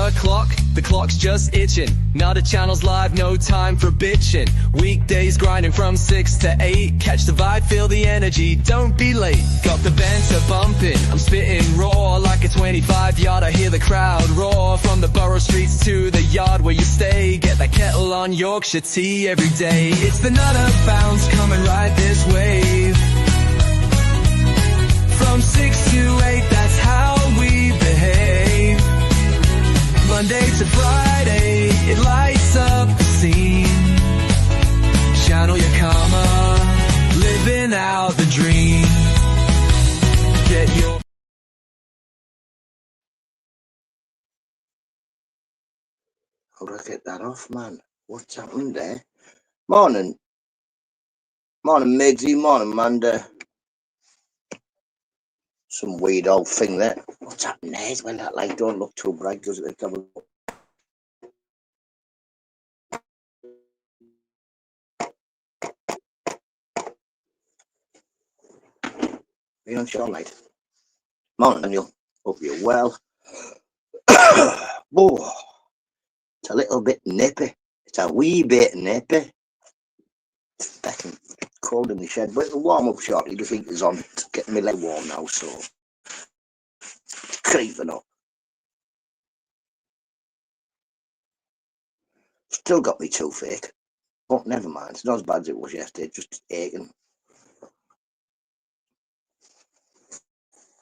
o'clock, the clock's just itching. NUTTA channel's live, no time for bitching. Weekdays grinding from 6 to 8. Catch the vibe, feel the energy, don't be late. Got the banter bumping, I'm spitting raw like a 25-yard. I hear the crowd roar from the borough streets to the yard where you stay. Get that kettle on Yorkshire tea every day. It's the NUTTA bounce coming right this way. From 6 to 8, that's how we behave. Monday to Friday, it lights up the scene. Channel your karma, living out the dream. Get your... How do I get that off, man? What's happened there? Morning. Morning, Migsy. Morning, Manda. Some weird old thing there. What's happening there? Well, that light don't look too bright, does it? Let's have a look. Are you on show light? Morning, Daniel. Hope you're well. Whoa. It's a little bit nippy. It's a wee bit nippy. It's fucking cold in the shed, but it'll warm up shortly. The heater's on. It's getting my leg warm now, so it's creeping up. Still got me toothache. But never mind. It's not as bad as it was yesterday. Just aching.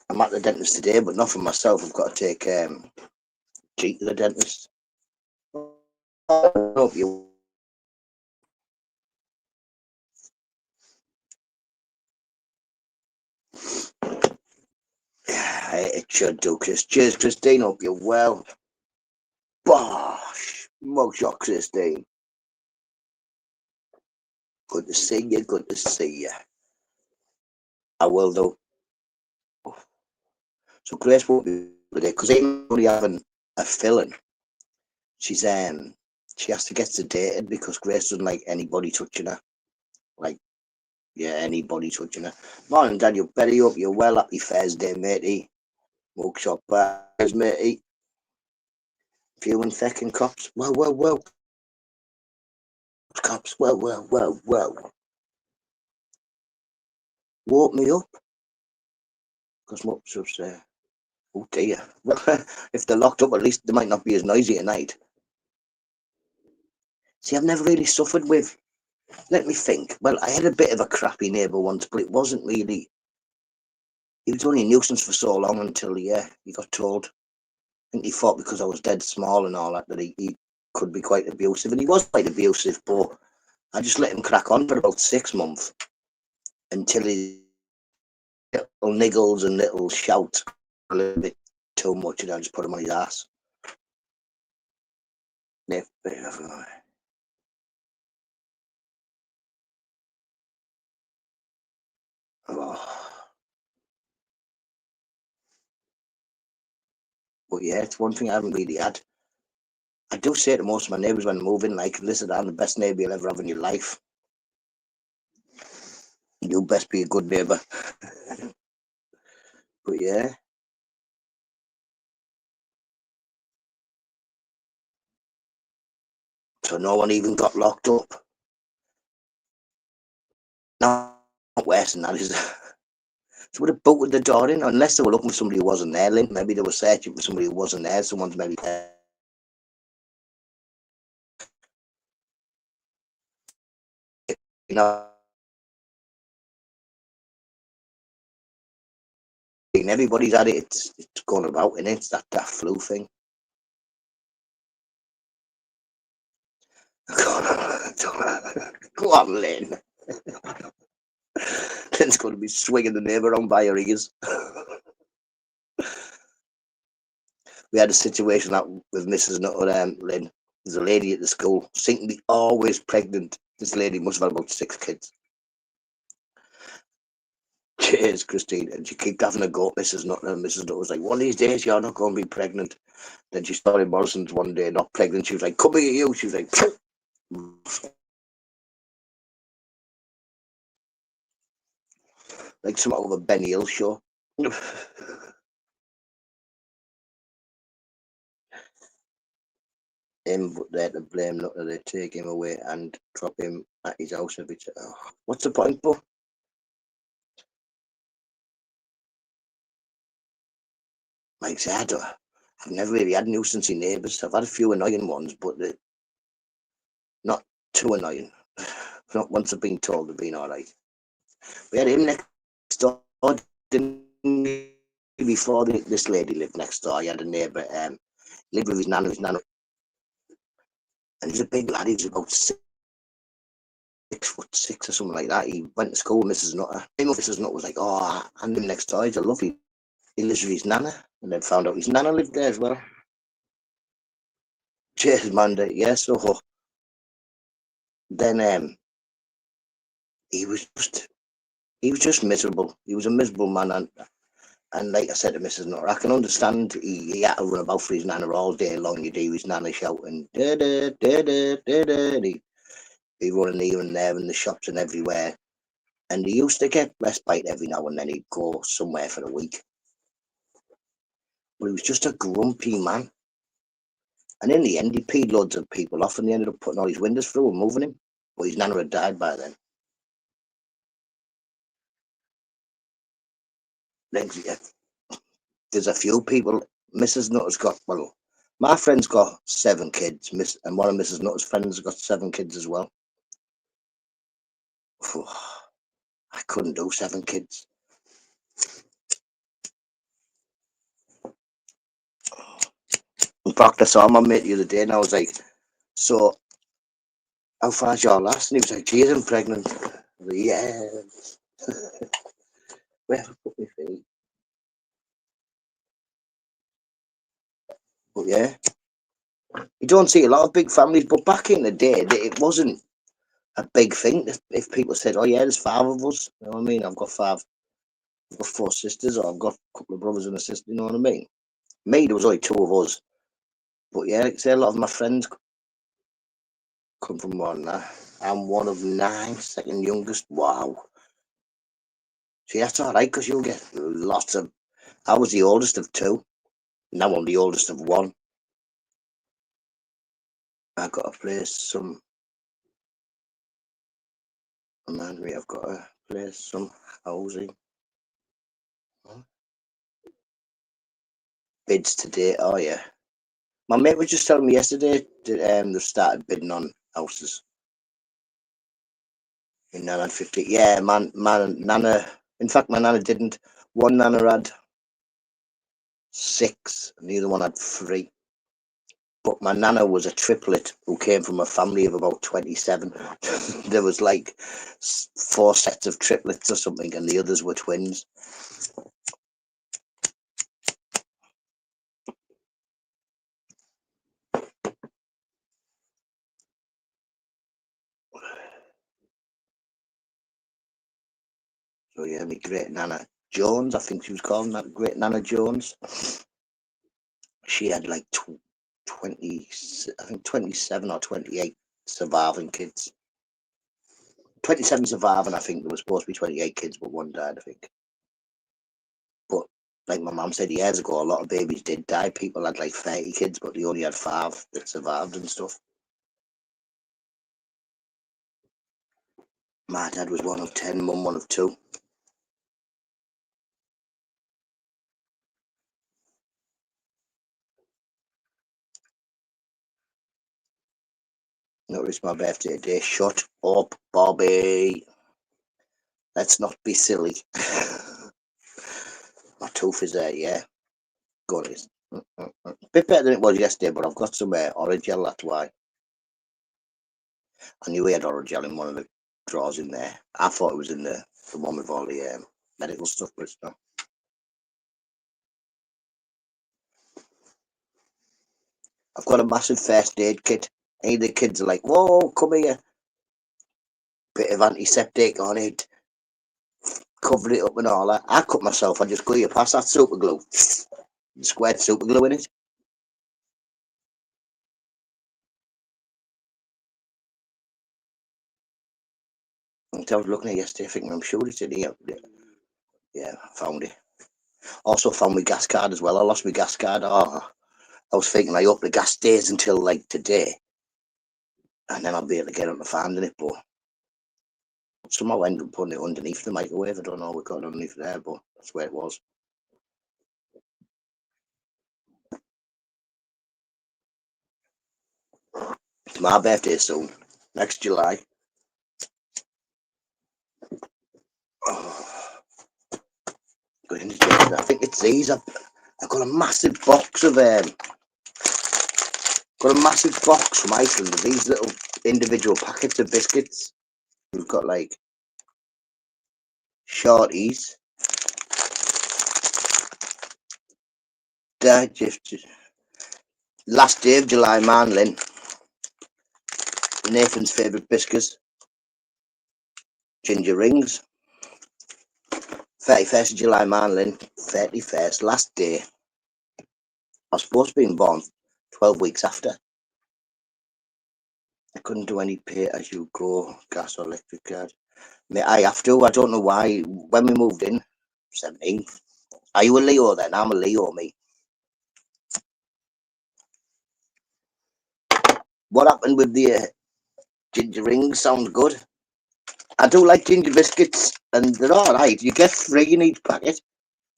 I'm at the dentist today, but not for myself. I've got to take G to the dentist. I hope you. It should do, Chris. Cheers, Christine. Hope you're well. Bosh. Mugshot, Christine. Good to see you. Good to see you. I will do. So Grace won't be today because even only having a filling, she's she has to get sedated because Grace doesn't like anybody touching her. Like, yeah, anybody touching her. Morning, Daniel Berry. Hope you're well. Happy Thursday, matey. Mugshot bars, matey. Viewing fecking cops. Well. Cops, well. Woke me up. Because Mups was there. Oh dear. Well, if they're locked up, at least they might not be as noisy at night. See, I've never really suffered with... Let me think. Well, I had a bit of a crappy neighbour once, but it wasn't really... He was only a nuisance for so long until, he got told. I think he thought because I was dead small and all that he could be quite abusive. And he was quite abusive, but I just let him crack on for about 6 months until he little niggles and little shouts a little bit too much, and I just put him on his ass. Oh. But yeah, it's one thing I haven't really had. I do say to most of my neighbours when I move in, like, listen, I'm the best neighbour you'll ever have in your life. You best be a good neighbour. But yeah. So no one even got locked up. Not worse than that, is it? So would have bolted the door in, unless they were looking for somebody who wasn't there, Lynn. Maybe they were searching for somebody who wasn't there. Someone's maybe there. You know, everybody's had it. It's going about, and it's that flu thing. Go on, Lynn. Lynn's going to be swinging the neighbour around by her ears. We had a situation that with Mrs. Nutter, Lynn. There's a lady at the school, seemed to be always pregnant. This lady must have had about 6 kids. Cheers, Christine. And she kept having a go at Mrs. Nutter, and Mrs. Nutter was like, one of these days you're not going to be pregnant. Then she started Morrison's one day, not pregnant. She was like, come here, you. She was like, like some of a Benny Hill show. him, but they're to blame. Not that they take him away and drop him at his house every time. Oh, what's the point, but like I said, I've never really had nuisancey neighbours. I've had a few annoying ones, but they're not too annoying. Not once I've been told they've been all right. We had him next door, didn't we? Before this lady lived next door. He had a neighbour, lived with his nana, and he's a big lad. He was about 6'6" or something like that. He went to school with Mrs. Nutter. Mrs. Nutter was like, "Oh, and him next door. He's a lovely. He lives with his nana," and then found out his nana lived there as well. Cheers, Monday. Yeah, so then he was just he was just miserable. He was a miserable man, and like I said to Mrs. Nutter, I can understand he had to run about for his nana all day long. You'd hear his nana shouting, da da da da da da. He'd be running here and there in the shops and everywhere. And he used to get respite every now and then. He'd go somewhere for a week. But he was just a grumpy man. And in the end, he peed loads of people off and they ended up putting all his windows through and moving him. But his nana had died by then. There's a few people. Mrs. Nutter's got, well, my friend's got 7 kids, and one of Mrs. Nutter's friends has got 7 kids as well. I couldn't do 7 kids. In fact, I saw my mate the other day and I was like, "So, how far's your last?" And he was like, "Geez, I'm pregnant." I was like, "Yeah." Where have I put my feet? But yeah, you don't see a lot of big families, but back in the day, it wasn't a big thing. If people said, "Oh yeah, there's 5 of us," you know what I mean? I've got 4 sisters, or I've got a couple of brothers and a sister. You know what I mean? Me, there was only 2 of us. But yeah, like I say, a lot of my friends come from more than that. I'm one of 9, second youngest. Wow. See, that's all right because you'll get lots of. I was the oldest of 2. Now I'm the oldest of 1. I've got to place some. Remind me, I've got to place some housing bids today. Oh yeah, my mate was just telling me yesterday that they've started bidding on houses in Nana 50. Yeah, man, Nana. In fact, my Nana didn't. One Nana had 6, and the other one had 3. But my Nana was a triplet who came from a family of about 27. There was like 4 sets of triplets or something, and the others were twins. So yeah, my great Nana Jones, I think she was called that, great Nana Jones. She had like 20, I think 27 or 28 surviving kids. 27 surviving, I think there was supposed to be 28 kids, but 1 died, I think. But like my mum said years ago, a lot of babies did die. People had like 30 kids, but they only had 5 that survived and stuff. My dad was 1 of 10, mum 1 of 2. Notice my birthday day. Shut up, Bobby. Let's not be silly. My tooth is there, yeah. Good. It's bit better than it was yesterday, but I've got some Orangel, that's why. I knew he had Orangel in one of the drawers in there. I thought it was in the one with all the medical stuff, but it's not. I've got a massive first aid kit. Any of the kids are like, "Whoa, come here." Bit of antiseptic on it, cover it up and all that. I cut myself, I just glue you past that super glue. Squared super glue in it. I was looking at it yesterday, thinking, I'm sure it's in here. Yeah, I found it. Also found my gas card as well. I lost my gas card. Oh, I was thinking I hope the gas stays until like today, and then I'll be able to get on the fan in it, but somehow I ended up putting it underneath the microwave. I don't know what got underneath there, but that's where it was. It's my birthday soon, next July. Oh, going into January. I think it's these. I've got a massive box of got a massive box from Iceland of these little individual packets of biscuits. We've got like shorties, digested, last day of July manlin, Nathan's favourite biscuits, ginger rings, 31st of July manlin, 31st, last day. I was supposed to be born 12 weeks after. I couldn't do any pay as you go, gas or electric card. I have to. I don't know why. When we moved in, 17. Are you a Leo then? I'm a Leo, me. What happened with the ginger rings? Sounds good. I do like ginger biscuits, and they're all right. You get 3 in each packet,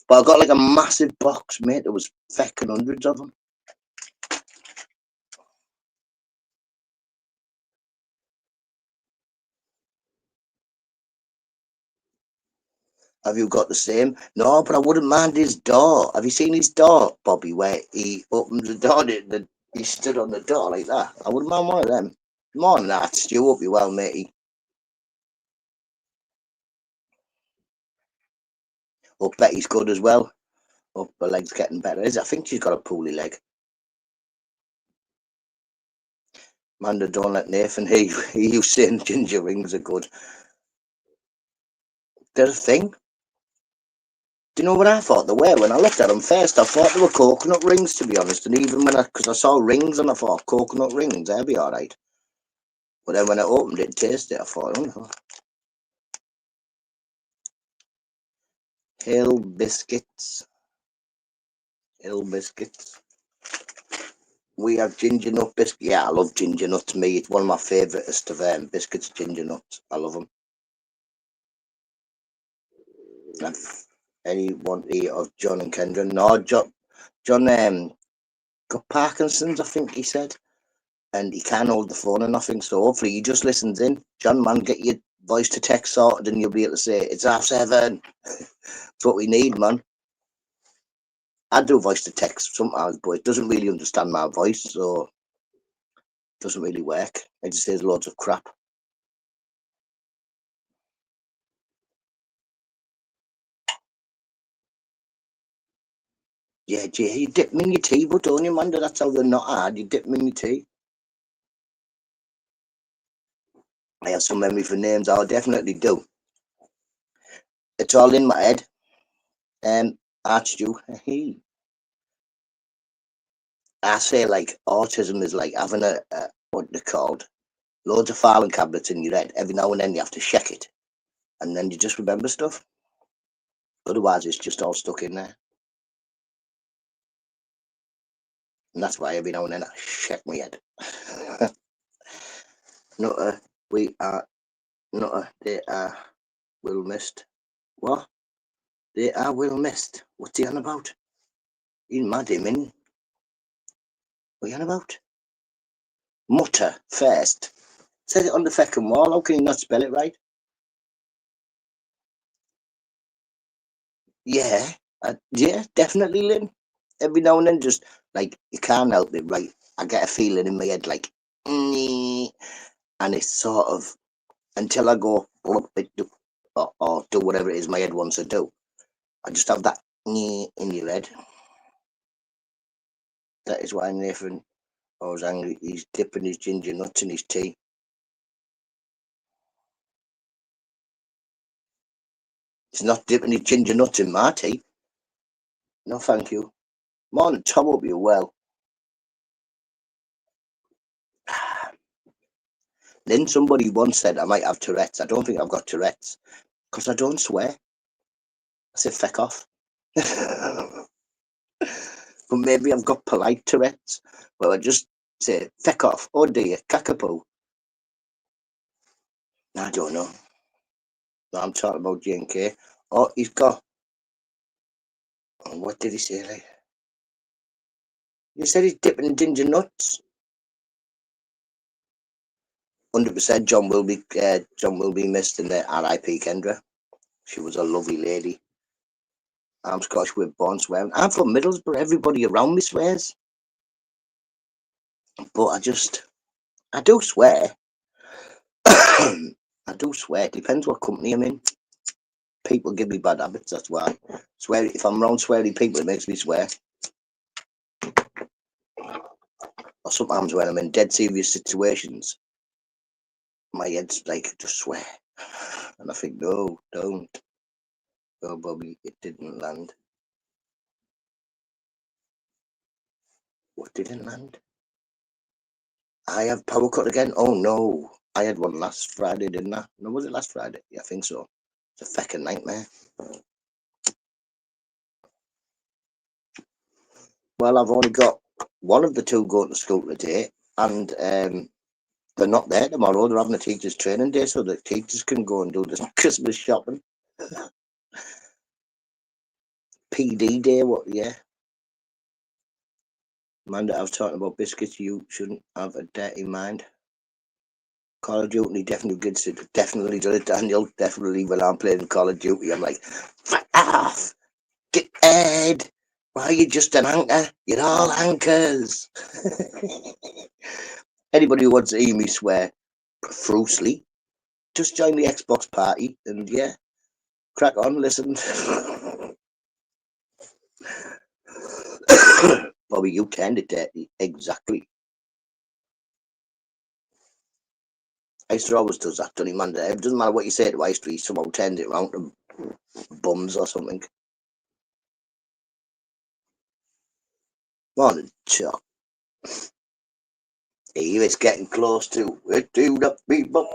but I got like a massive box, mate. There was feckin' hundreds of them. Have you got the same? No, but I wouldn't mind his door. Have you seen his door, Bobby, where he opens the door, he stood on the door like that? I wouldn't mind one of them. More than that, Stu, hope you well, matey. Hope Betty's good as well. Hope her leg's getting better. I think she's got a poorly leg. Amanda, don't let Nathan hear you saying ginger rings are good. They're a thing. Do you know what I thought they were? When I looked at them first, I thought they were coconut rings, to be honest. And even when because I saw rings and I thought coconut rings, they'll be all right. But then when I opened it and tasted it, I thought, oh no. Hill biscuits. Hill biscuits. We have ginger nut biscuits. Yeah, I love ginger nut. To me, it's one of my favouriteest of biscuits, ginger nuts. I love them. And anyone here of John and Kendra? No, John got Parkinson's, I think he said. And he can't hold the phone or nothing, so hopefully he just listens in. John, man, get your voice to text sorted and you'll be able to say, it's 7:30. That's what we need, man. I do voice to text sometimes, but it doesn't really understand my voice, so it doesn't really work. It just says loads of crap. Yeah, Jay, you dip them in your tea, but don't you, man? That's how they're not hard. You dip them in your tea. I have some memory for names. I definitely do. It's all in my head. Archdew. I say like autism is like having a what they're called, loads of filing cabinets in your head. Every now and then you have to check it, and then you just remember stuff. Otherwise, it's just all stuck in there. And that's why every now and then I check my head. Nutter, we are Nutter. They are well missed. What? They are well missed. What's he on about? He's mad, him in. What are you on about? Mutter first. Says it on the feckin' wall. How can you not spell it right? Yeah, yeah, definitely, Lynn. Every now and then, just like you can't help it, right? I get a feeling in my head like, and it's sort of until I go or do whatever it is my head wants to do. I just have that in your head. That is why Nathan was angry. He's dipping his ginger nuts in his tea. He's not dipping his ginger nuts in my tea. No, thank you. Morning, Tom. Hope you're well. Then somebody once said I might have Tourette's. I don't think I've got Tourette's because I don't swear. I say feck off. But maybe I've got polite Tourette's, where I just say, feck off, oh dear, cockapoo. I don't know. No, I'm talking about J&K. Oh, he's got... What did he say, like? You said he's dipping in ginger nuts. 100% John will be missed in the R.I.P. Kendra. She was a lovely lady. I'm Scottish, we're born swearing. I'm from Middlesbrough, everybody around me swears. But I do swear. I do swear. It depends what company I'm in. People give me bad habits, that's why. Swear. If I'm around swearing people, it makes me swear. Or sometimes when I'm in dead serious situations, my head's like, just swear. And I think, no, don't. Oh, Bobby, it didn't land. What didn't land? I have power cut again? Oh, no. I had one last Friday, didn't I? No, was it last Friday? Yeah, I think so. It's a feckin' nightmare. Well, I've only got one of the two going to school today, and they're not there tomorrow. They're having a teachers' training day, so the teachers can go and do the Christmas shopping. PD day, what? Yeah. Amanda, I was talking about biscuits. You shouldn't have a dirty mind. Call of Duty definitely gets it. Definitely does it, Daniel. Definitely when I'm playing Call of Duty, I'm like, fuck off, get Ed. Why are you just an anchor? You're all anchors. Anybody who wants to hear me swear profusely, just join the Xbox party and yeah, crack on, listen. Bobby, you turned it dirty. Exactly. Ister always does that, doesn't he, man? It doesn't matter what you say to Ister, he somehow turns it around to bums or something. Morning, Chuck. Here it's getting close to it, to the people.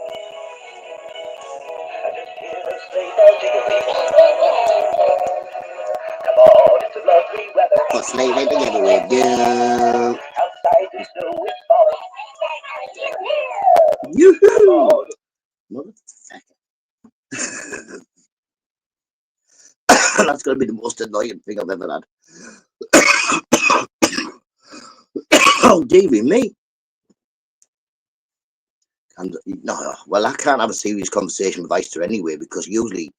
Come on, it's a lovely weather. What's late together with you? Outside the snow is falling. Yoo-hoo! Motherfucker. That's going to be the most annoying thing I've ever had. Oh, dearie me. And no, well, I can't have a serious conversation with Ister anyway, because usually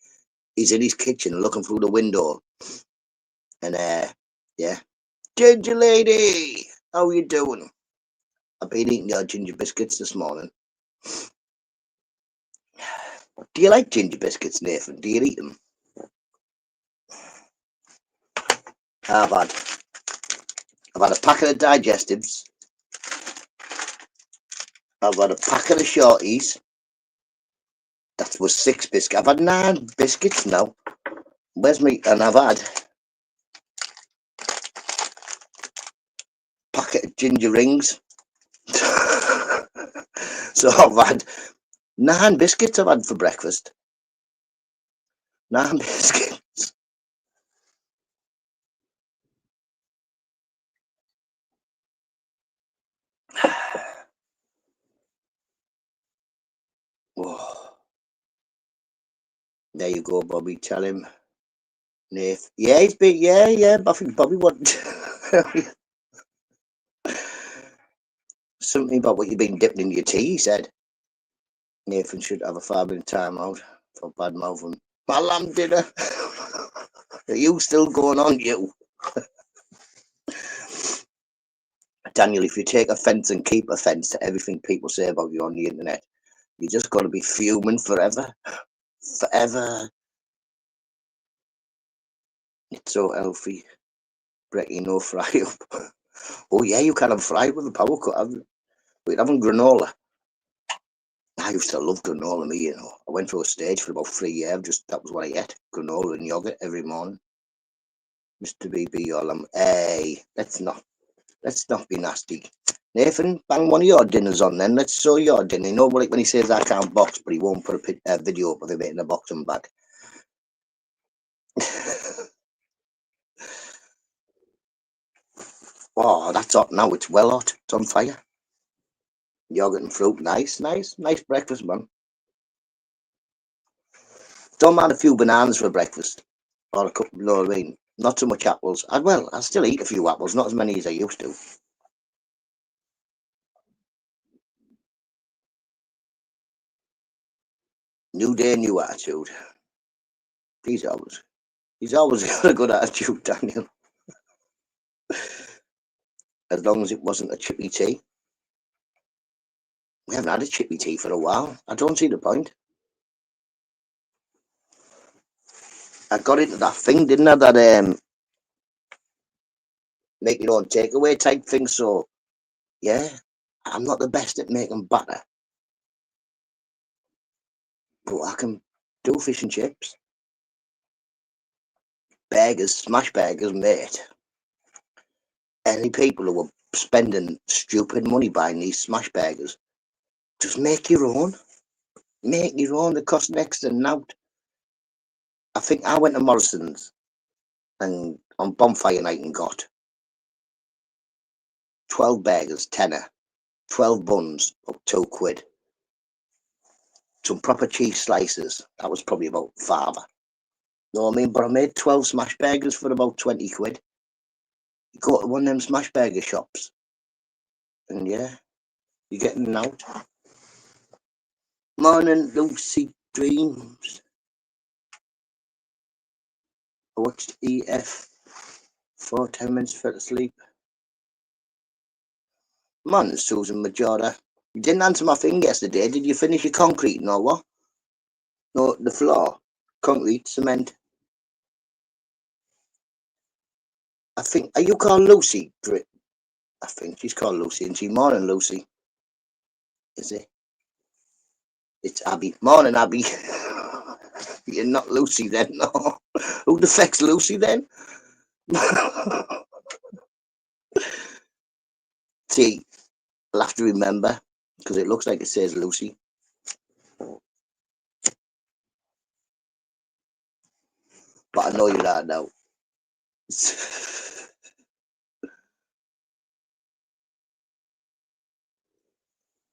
he's in his kitchen looking through the window. And, yeah. Ginger lady, how are you doing? I've been eating your ginger biscuits this morning. Do you like ginger biscuits, Nathan? Do you eat them? I've had a packet of digestives. I've had a packet of shorties. That was 6 biscuits. I've had 9 biscuits now. Where's me? And I've had a packet of ginger rings. So I've had 9 biscuits I've had for breakfast. 9 biscuits. Oh. There you go, Bobby. Tell him. Nath. Yeah, he's big. Yeah. I think Bobby want something about what you've been dipping in your tea, he said. Nathan should have a 5-minute timeout for bad mouthing. My lamb dinner. Are you still going on, you? Daniel, if you take offence and keep offence to everything people say about you on the internet, you're just going to be fuming forever. Forever. It's so healthy. Brekkie, no fry up. Oh yeah, you can have fry with a power cut. We're having granola. I used to love granola, me, you know. I went through a stage for about 3 years. That was what I ate. Granola and yogurt every morning. Mr. BB, hey, let's not be nasty. Nathan, bang one of your dinners on then. Let's show your dinner. You know, like when he says I can't box, but he won't put a video up of him in a boxing bag. Oh, that's hot now. It's well hot. It's on fire. Yogurt and fruit. Nice breakfast, man. Don't mind a few bananas for breakfast. Or a couple, you know what I mean? Not so much apples. I still eat a few apples, not as many as I used to. New day, new attitude. He's always got a good attitude, Daniel. As long as it wasn't a chippy tea. We haven't had a chippy tea for a while. I don't see the point. I got into that thing, didn't I? That make your own takeaway type thing. So yeah, I'm not the best at making batter, but I can do fish and chips, burgers, smash burgers, mate. Any people who are spending stupid money buying these smash burgers, just make your own. Make your own. They cost next to nout. I think I went to Morrison's and on bonfire night and got 12 burgers, tenner, 12 buns, up £2. Some proper cheese slices. That was probably about £5. Know what I mean? But I made 12 smash burgers for about £20. You go to one of them smash burger shops, and yeah, you're getting them out. Morning, Lucy Dreams. I watched EF for 10 minutes, fell asleep. Morning, Susan Majora. You didn't answer my thing yesterday. Did you finish your concrete or what? No, the floor. Concrete, cement. I think, are you called Lucy? I think she's called Lucy, and she morning Lucy. Is it? It's Abby. Morning, Abby. You're not Lucy then, no. Who the feck's Lucy then? See, I'll have to remember, because it looks like it says Lucy. But I know you're right now.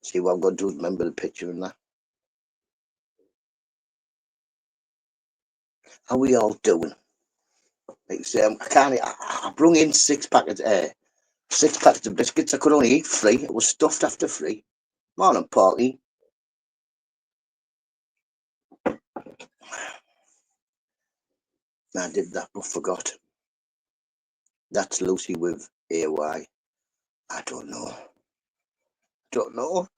See, what I'm going to do is remember the picture and that. How we all doing? Like say, I brung in 6 packets of biscuits. I could only eat 3. It was stuffed after 3. Morning, Porky. I did that, but forgot. That's Lucy with AY. I don't know. Don't know.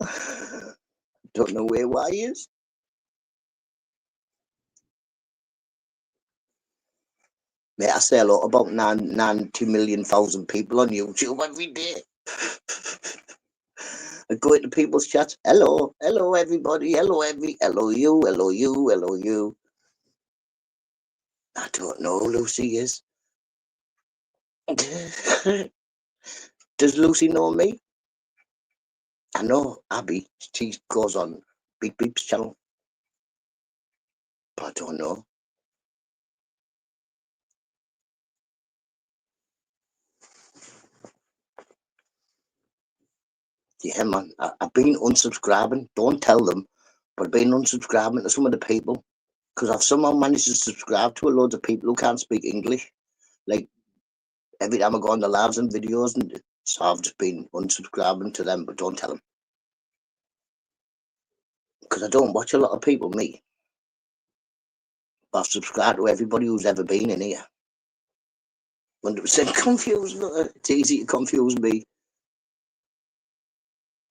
Don't know where AY is. Mate, I say a lot about 90 million thousand people on YouTube every day. I go into people's chats. Hello everybody. Hello you. Hello you. Hello you. I don't know who Lucy is. Does Lucy know me? I know Abby. She goes on Beep Beep's channel. But I don't know. Yeah, man. I've been unsubscribing. Don't tell them. But I've been unsubscribing to some of the people. Because I've somehow managed to subscribe to a load of people who can't speak English. Like, every time I go on the lives and videos, and so I've just been unsubscribing to them, but don't tell them. Because I don't watch a lot of people, me. But I've subscribed to everybody who's ever been in here. 100% confused. It's easy to confuse me.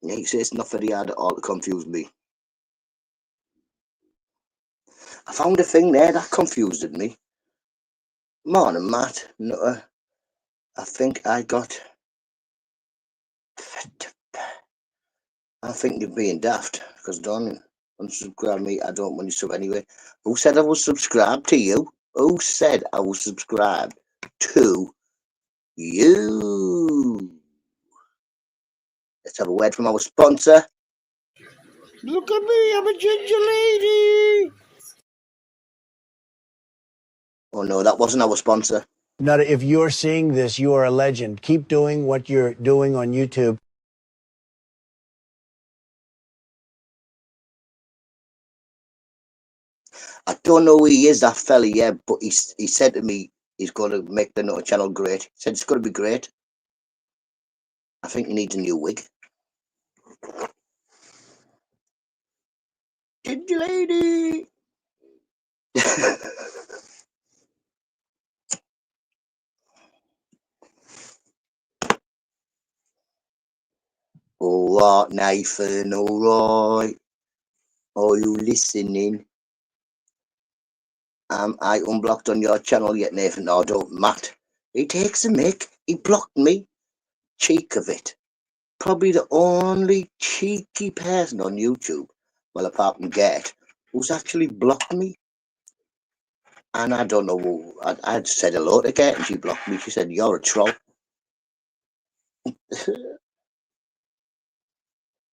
Yeah, you say it's not very hard at all to confuse me. I found a thing there that confused me. Morning, Matt. NUTTA. I think I got... I think you're being daft, because don't unsubscribe me. I don't want you sub anyway. Who said I was subscribed to you? Who said I was subscribed to you? Let's have a word from our sponsor. Look at me, I'm a ginger lady. Oh no, that wasn't our sponsor. Nutta, if you're seeing this, you are a legend. Keep doing what you're doing on YouTube. I don't know who he is, that fella, yeah, but he said to me he's going to make the NUTTA channel great. He said it's going to be great. I think he needs a new wig. Ginger lady! Alright, Nathan, alright. Are you listening? I unblocked on your channel yet, Nathan? No, don't, Matt. He takes a mick. He blocked me. Cheek of it. Probably the only cheeky person on YouTube, well, apart from Get, who's actually blocked me. And I don't know who. I'd said hello to Get and she blocked me. She said, "You're a troll."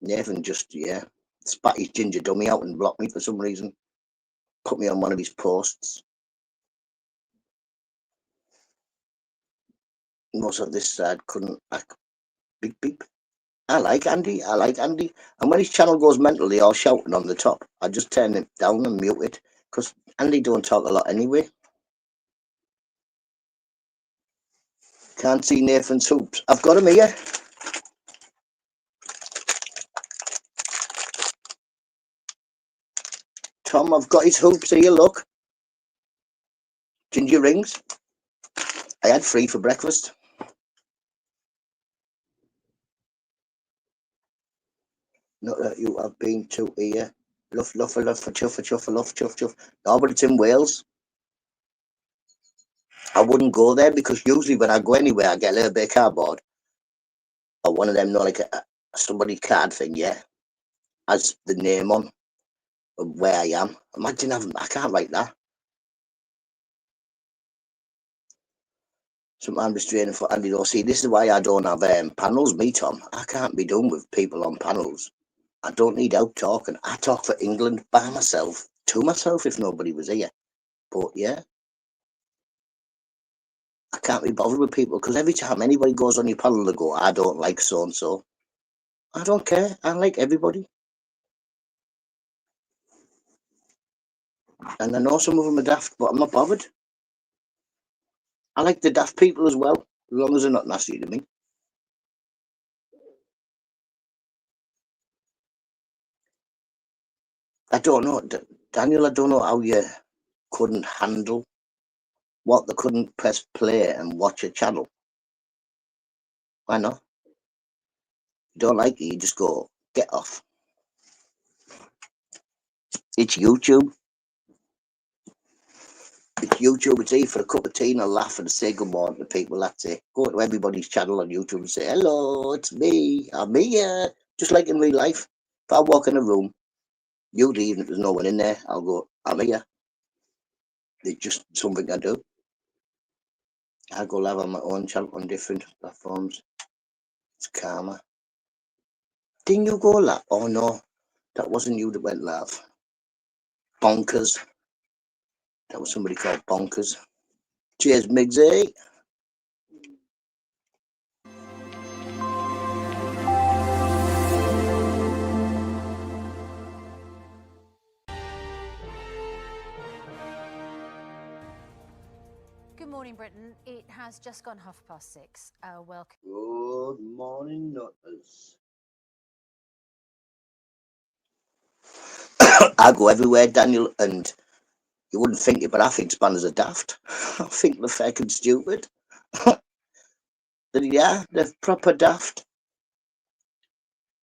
Nathan just, yeah, spat his ginger dummy out and blocked me for some reason. Put me on one of his posts. Most of this side couldn't. Beep beep. I like Andy. I like Andy. And when his channel goes mental, they all shouting on the top. I just turn it down and mute it because Andy don't talk a lot anyway. Can't see Nathan's hoops. I've got him here. Tom, I've got his hoops here, look. Ginger rings. I had 3 for breakfast. Not that you have been to here. Luff, luff, luff, chuff, chuff, luff, chuff, chuff. No, but it's in Wales. I wouldn't go there because usually when I go anywhere, I get a little bit of cardboard. Or one of them, not like somebody card thing, yeah. Has the name on of where I am. Imagine having, I can't write that. Sometimes restraining for Andy. See, this is why I don't have panels, me, Tom. I can't be done with people on panels. I don't need help talking. I talk for England by myself, to myself if nobody was here. But yeah, I can't be bothered with people because every time anybody goes on your panel, they go, "I don't like so and so." I don't care. I like everybody. And I know some of them are daft, but I'm not bothered. I like the daft people as well, as long as they're not nasty to me. I don't know, Daniel, I don't know how you couldn't handle what they couldn't press play and watch a channel. Why not? You don't like it, you just go, get off. It's YouTube. It's YouTube. It's here for a cup of tea and a laugh and say good morning to people. That's it. Go to everybody's channel on YouTube and say, "Hello, it's me. I'm here." Just like in real life. If I walk in a room, usually even if there's no one in there, I'll go, "I'm here." It's just something I do. I go live on my own channel on different platforms. It's karma. Didn't you go live? Oh no, that wasn't you that went live. Bonkers. That was somebody called Bonkers. Cheers, Migsy. Good morning, Britain. It has just gone 6:30. Welcome. Good morning, Nutters. I go everywhere, Daniel, and you wouldn't think it, but I think spanners are daft. I think they're fucking stupid. Yeah, they're proper daft.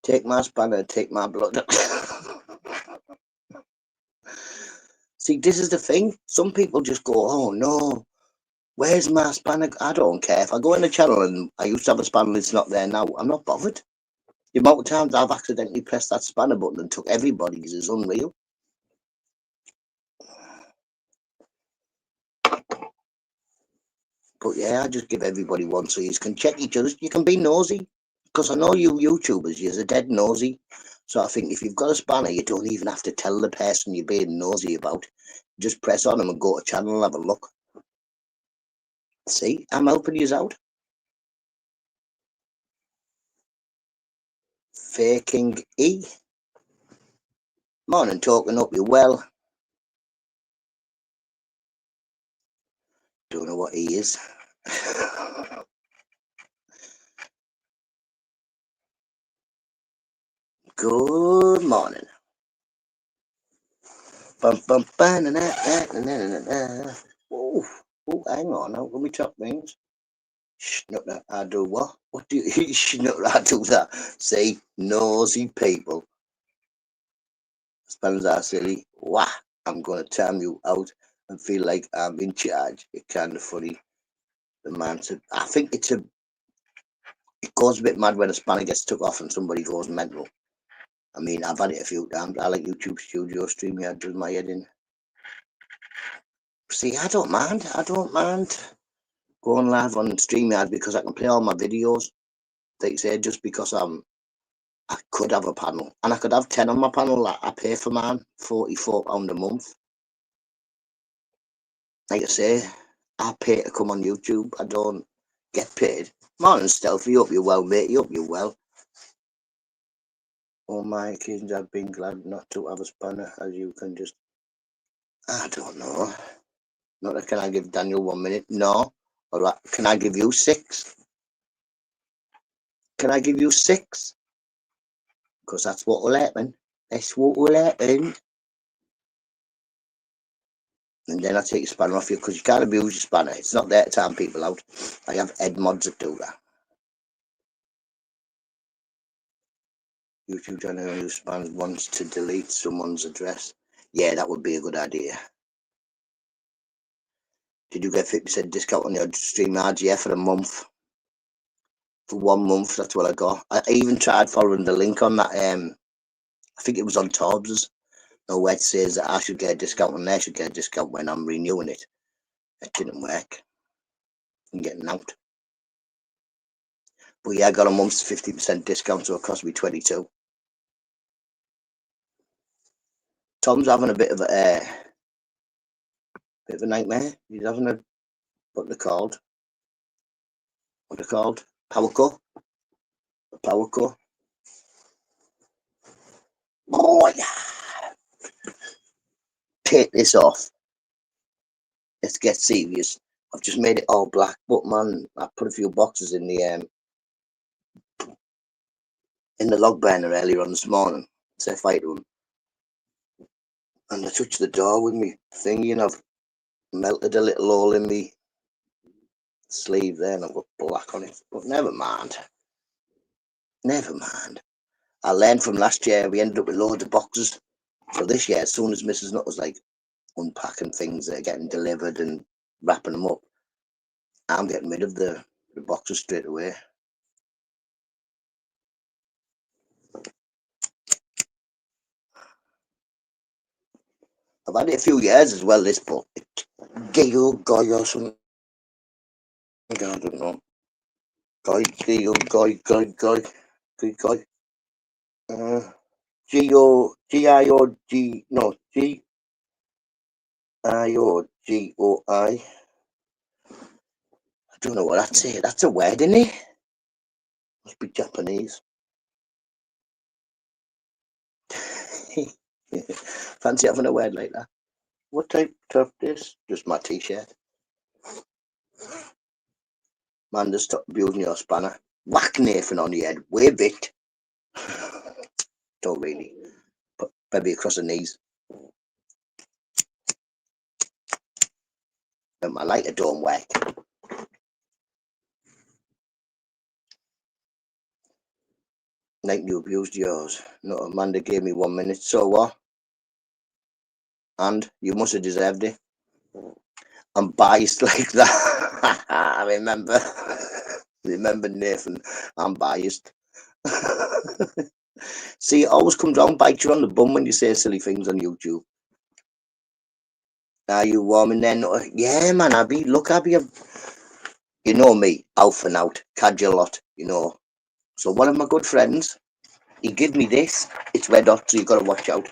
Take my spanner, take my blood. See, this is the thing. Some people just go, "Oh no, where's my spanner?" I don't care. If I go in the channel and I used to have a spanner, it's not there now, I'm not bothered. The amount of times I've accidentally pressed that spanner button and took everybody's is unreal. But yeah, I just give everybody one so you can check each other. You can be nosy. Because I know you YouTubers, you're dead nosy. So I think if you've got a spanner, you don't even have to tell the person you're being nosy about. Just press on them and go to channel and have a look. See, I'm helping you out. Faking E. Morning, talking up you well. Don't know what he is. Good morning. Bum, bum, ba, na, na, na, na, na, na, na. Oh, hang on. How can we chop things? Schnutter, I do what? What do you schnutter? I do that. See, nosy people. Spellings are silly. Wah! I'm gonna time you out and feel like I'm in charge. It's kind of funny. The man said, I think it goes a bit mad when a spanner gets took off and somebody goes mental. I mean, I've had it a few times. I like YouTube Studio StreamYard does my head in. See, I don't mind. I don't mind going live on StreamYard because I can play all my videos. Like you say, just because I could have a panel, and I could have 10 on my panel. I pay for mine, £44 a month. Like I say, I pay to come on YouTube. I don't get paid. Morning, Stealthy. Hope you're well, mate. Hope you're well. All my occasions I've been glad not to have a spanner, as you can just... I don't know. Not that can I give Daniel 1 minute? No. All right. Can I give you 6? Can I give you 6? Because that's what will happen. That's what will happen. And then I take your spanner off you because you can't abuse your spanner. It's not there to time people out. I have ed mods that do that. YouTube channel who spans wants to delete someone's address. Yeah, that would be a good idea. Did you get 50% discount on your StreamYard? Yeah, for a month. For 1 month, that's what I got. I even tried following the link on that. I think it was on Torbs's. No, where it says that I should get a discount and they should get a discount when I'm renewing it. It didn't work. I'm getting out. But yeah, I got a month's 50% discount, so it cost me 22. Tom's having a bit of a nightmare. He's having a what they're called. What they're called? Power cut. A power cut. Oh yeah. Take this off. Let's get serious. I've just made it all black, but man, I put a few boxes in the log burner earlier on this morning. Set fire to them. And I touched the door with me thingy and I've melted a little hole in me sleeve there and I've got black on it. But never mind. Never mind. I learned from last year, we ended up with loads of boxes. So this year, as soon as Mrs. Nut was like unpacking things that are getting delivered and wrapping them up, I'm getting rid of the boxes straight away. I've had it a few years as well, this book. Giggle Guy or something. I don't know. Guy. G-I-O-G, no, G-I-O-G-O-I. I don't know what that's it. That's a word, isn't it? Must be Japanese. Fancy having a word like that. What type of this? Just my t-shirt. Man, just stop abusing your spanner. Whack Nathan on the head. Wave it. Don't really. But maybe across the knees. And my lighter don't work. Like you abused yours. No, Amanda gave me 1 minute. So what? And you must have deserved it. I'm biased like that. I remember. Remember, Nathan. I'm biased. See, it always comes around, bites you on the bum when you say silly things on YouTube. Are you warm in there? Yeah, man, Abby. Look, Abby. You know me, out and out, cadge a lot, you know. So one of my good friends, he gave me this. It's red hot, so you got to watch out.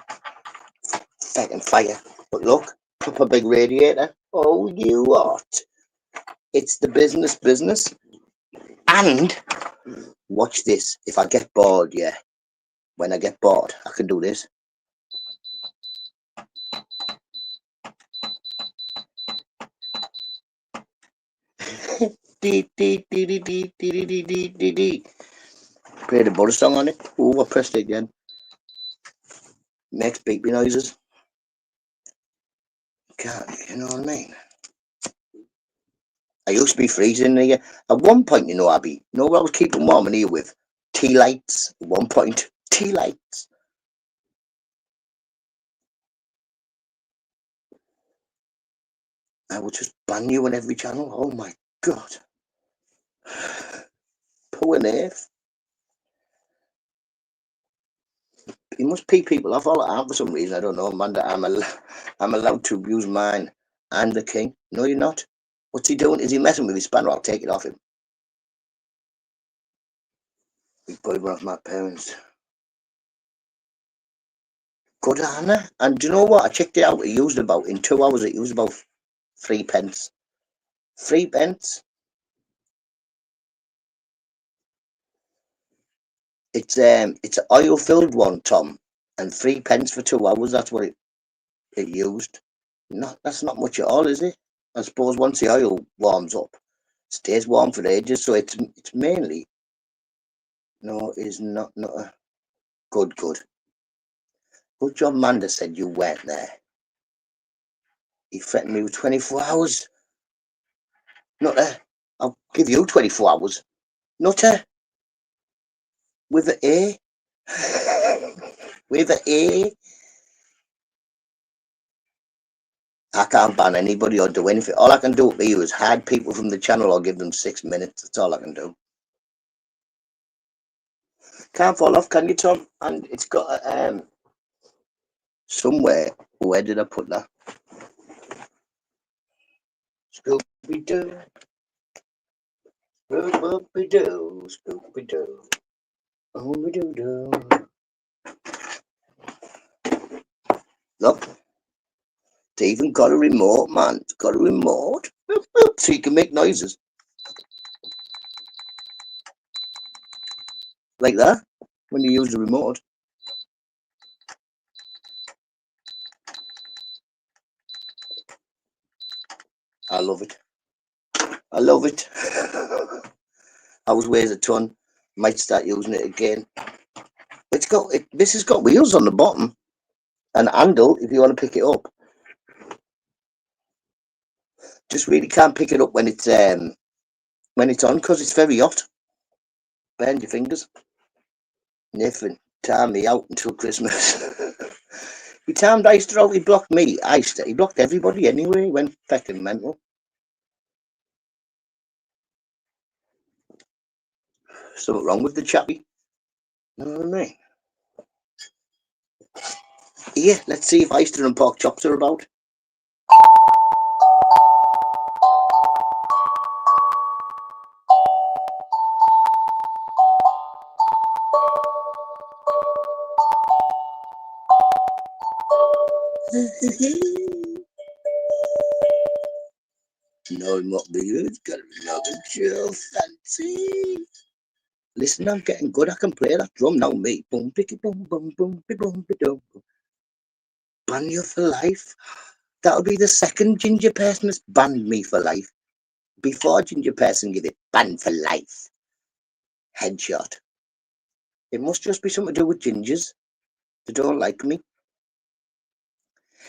Fucking fire. But look, proper big radiator. Oh, you what? It's the business. And watch this. If I get bored, yeah. When I get bored, I can do this. Dee, dee, dee, dee, dee, dee, dee, dee, dee, dee. Play the butter song on it. Oh, I pressed it again. Makes beepy noises. Can't, you know what I mean? I used to be freezing here. At one point, you know, Abby, you know what I was keeping warm in here with? Tea lights. At one point, tea lights. I would just ban you on every channel. Oh my God. Poor Nath. You must pee people off all the time for some reason. I don't know, Amanda. I'm allowed to use mine. I'm the king. No, you're not. What's he doing? Is he messing with his spanner? I'll take it off him. Big boy one of my parents. Good, Anna. And do you know what? I checked it out. It used about, in 2 hours, it used about 3 pence. 3 pence. It's an oil filled one, Tom, and 3 pence for 2 hours. That's what it used. That's not much at all, is it? I suppose once the oil warms up, it stays warm for ages. So it's mainly no, it's not a good. Good job, Manda said you weren't there. He threatened me with 24 hours. Nutter, I'll give you 24 hours. Nutter, with an A. With an A. I can't ban anybody or do anything. All I can do with you is hide people from the channel or give them 6 minutes. That's all I can do. Can't fall off, can you, Tom? And it's got somewhere. Where did I put that? Scooby-Doo. Scooby-Doo. Scooby-Doo. Scooby-Doo. Look. It's even got a remote, man. It's got a remote. So you can make noises. Like that. When you use the remote. I love it. I love it. Ours weighs a ton. Might start using it again. This has got wheels on the bottom. An handle if you want to pick it up. Just really can't pick it up when it's on because it's very hot. Burn your fingers. Nothing. Time me out until Christmas. He timed Eister out. He blocked me. Eister. He blocked everybody anyway. He went fucking mental. Something wrong with the chappy. You know what I mean? Yeah, let's see if Eister and pork chops are about. No, not the good. Got another chill fancy. Listen, I'm getting good. I can play that drum now, mate. Boom, picky, boom, boom, boom, boom, boom. Ban you for life. That'll be the second ginger person that's banned me for life. Before ginger person give it ban for life. Headshot. It must just be something to do with gingers. They don't like me.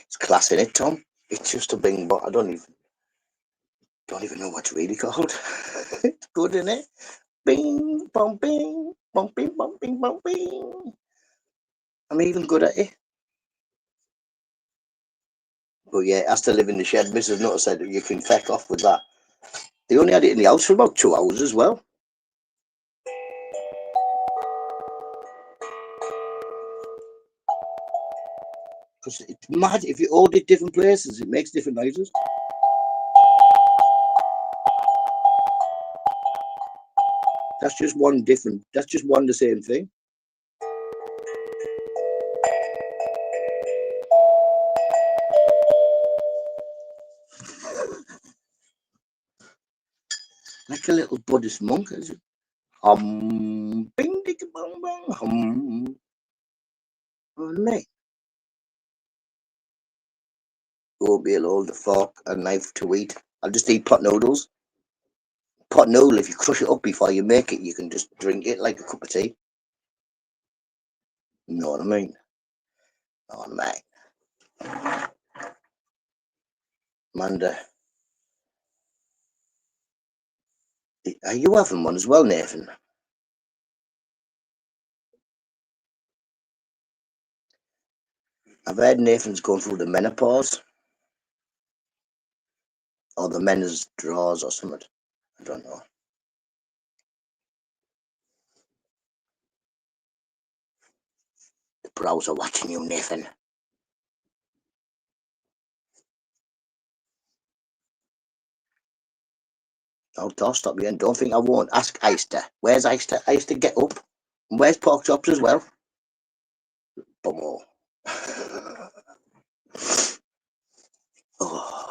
It's class in it, Tom. It's just a bing, but I don't even know what it's really called. It's good, isn't it? Bing, bum, bing, bum, bing, bum, bing, bum, bing. I'm even good at it. But yeah, it has to live in the shed. Mrs. Nutter said you can feck off with that. They only had it in the house for about 2 hours as well. Because it's mad. If you hold it different places, it makes different noises. That's just one the same thing. like a little Buddhist monk. Bing, digga, bong, bong, Oh, mate. Won't be able to hold a fork and knife to eat. I'll just eat pot noodles. Pot noodle, if you crush it up before you make it, you can just drink it like a cup of tea. You know what I mean? Oh, mate. Amanda. Are you having one as well, Nathan? I've heard Nathan's going through the menopause. Or the men's drawers or something. I don't know. The bros are watching you, Nathan. Oh, don't stop you and don't think I won't. Ask Eister. Where's Eister? Eister, get up. And where's pork chops as well? Bummo. Oh.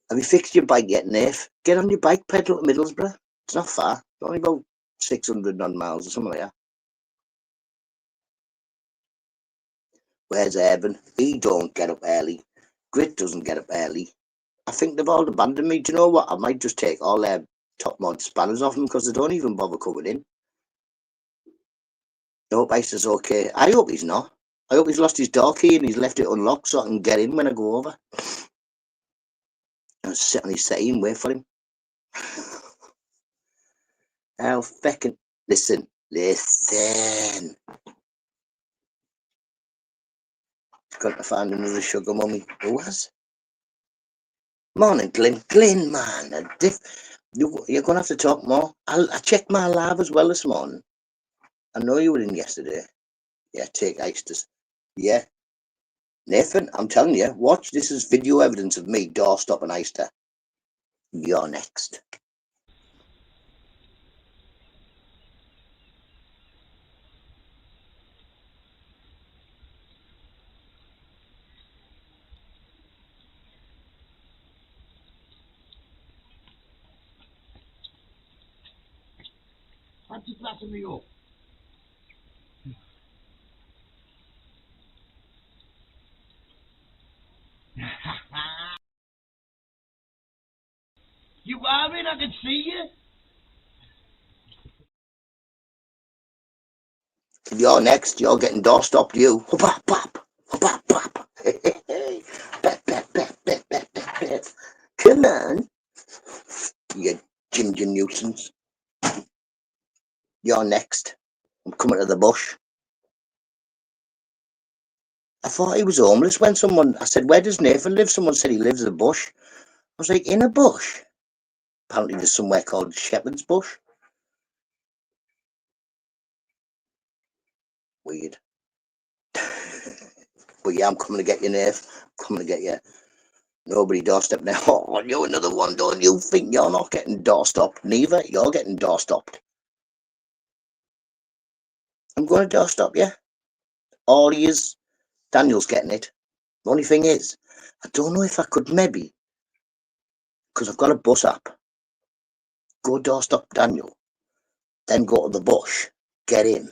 Have you fixed your bike yet, Nath? Get on your bike, pedal to Middlesbrough. It's not far. It's only about 600 odd miles or something like that. Where's Evan? He don't get up early. Grit doesn't get up early. I think they've all abandoned me. Do you know what? I might just take all their top mod spanners off them because they don't even bother coming in. I hope Eister's okay. I hope he's not. I hope he's lost his door key and he's left it unlocked so I can get in when I go over. And sit on his settee and wait for him. How feckin'. Listen. Got to find another sugar mummy. Who was? Morning, Glyn. Glyn, man. You're going to have to talk more. I checked my live as well this morning. I know you were in yesterday. Yeah, take Eisters. Yeah. Nathan, I'm telling you, watch. This is video evidence of me doorstop an Eister. You're next. Fancy flapping me up. You are in, I can see you. You're next. You're getting doorstopped, you. Hop, pop. Hop, pop. Come on. You ginger nuisance. You're next. I'm coming to the bush. I thought he was homeless when I said, where does Nathan live? Someone said he lives in a bush. I was like, in a bush? Apparently there's somewhere called Shepherd's Bush. Weird. But yeah, I'm coming to get you, Nath. I'm coming to get you. Nobody doorstep now. Oh, you another one. Don't you think you're not getting doorstopped? Neither. You're getting doorstopped. I'm going to doorstop you. All he is, Daniel's getting it. The only thing is, I don't know if I could maybe, because I've got a bus app, go doorstop Daniel, then go to the bush, get in,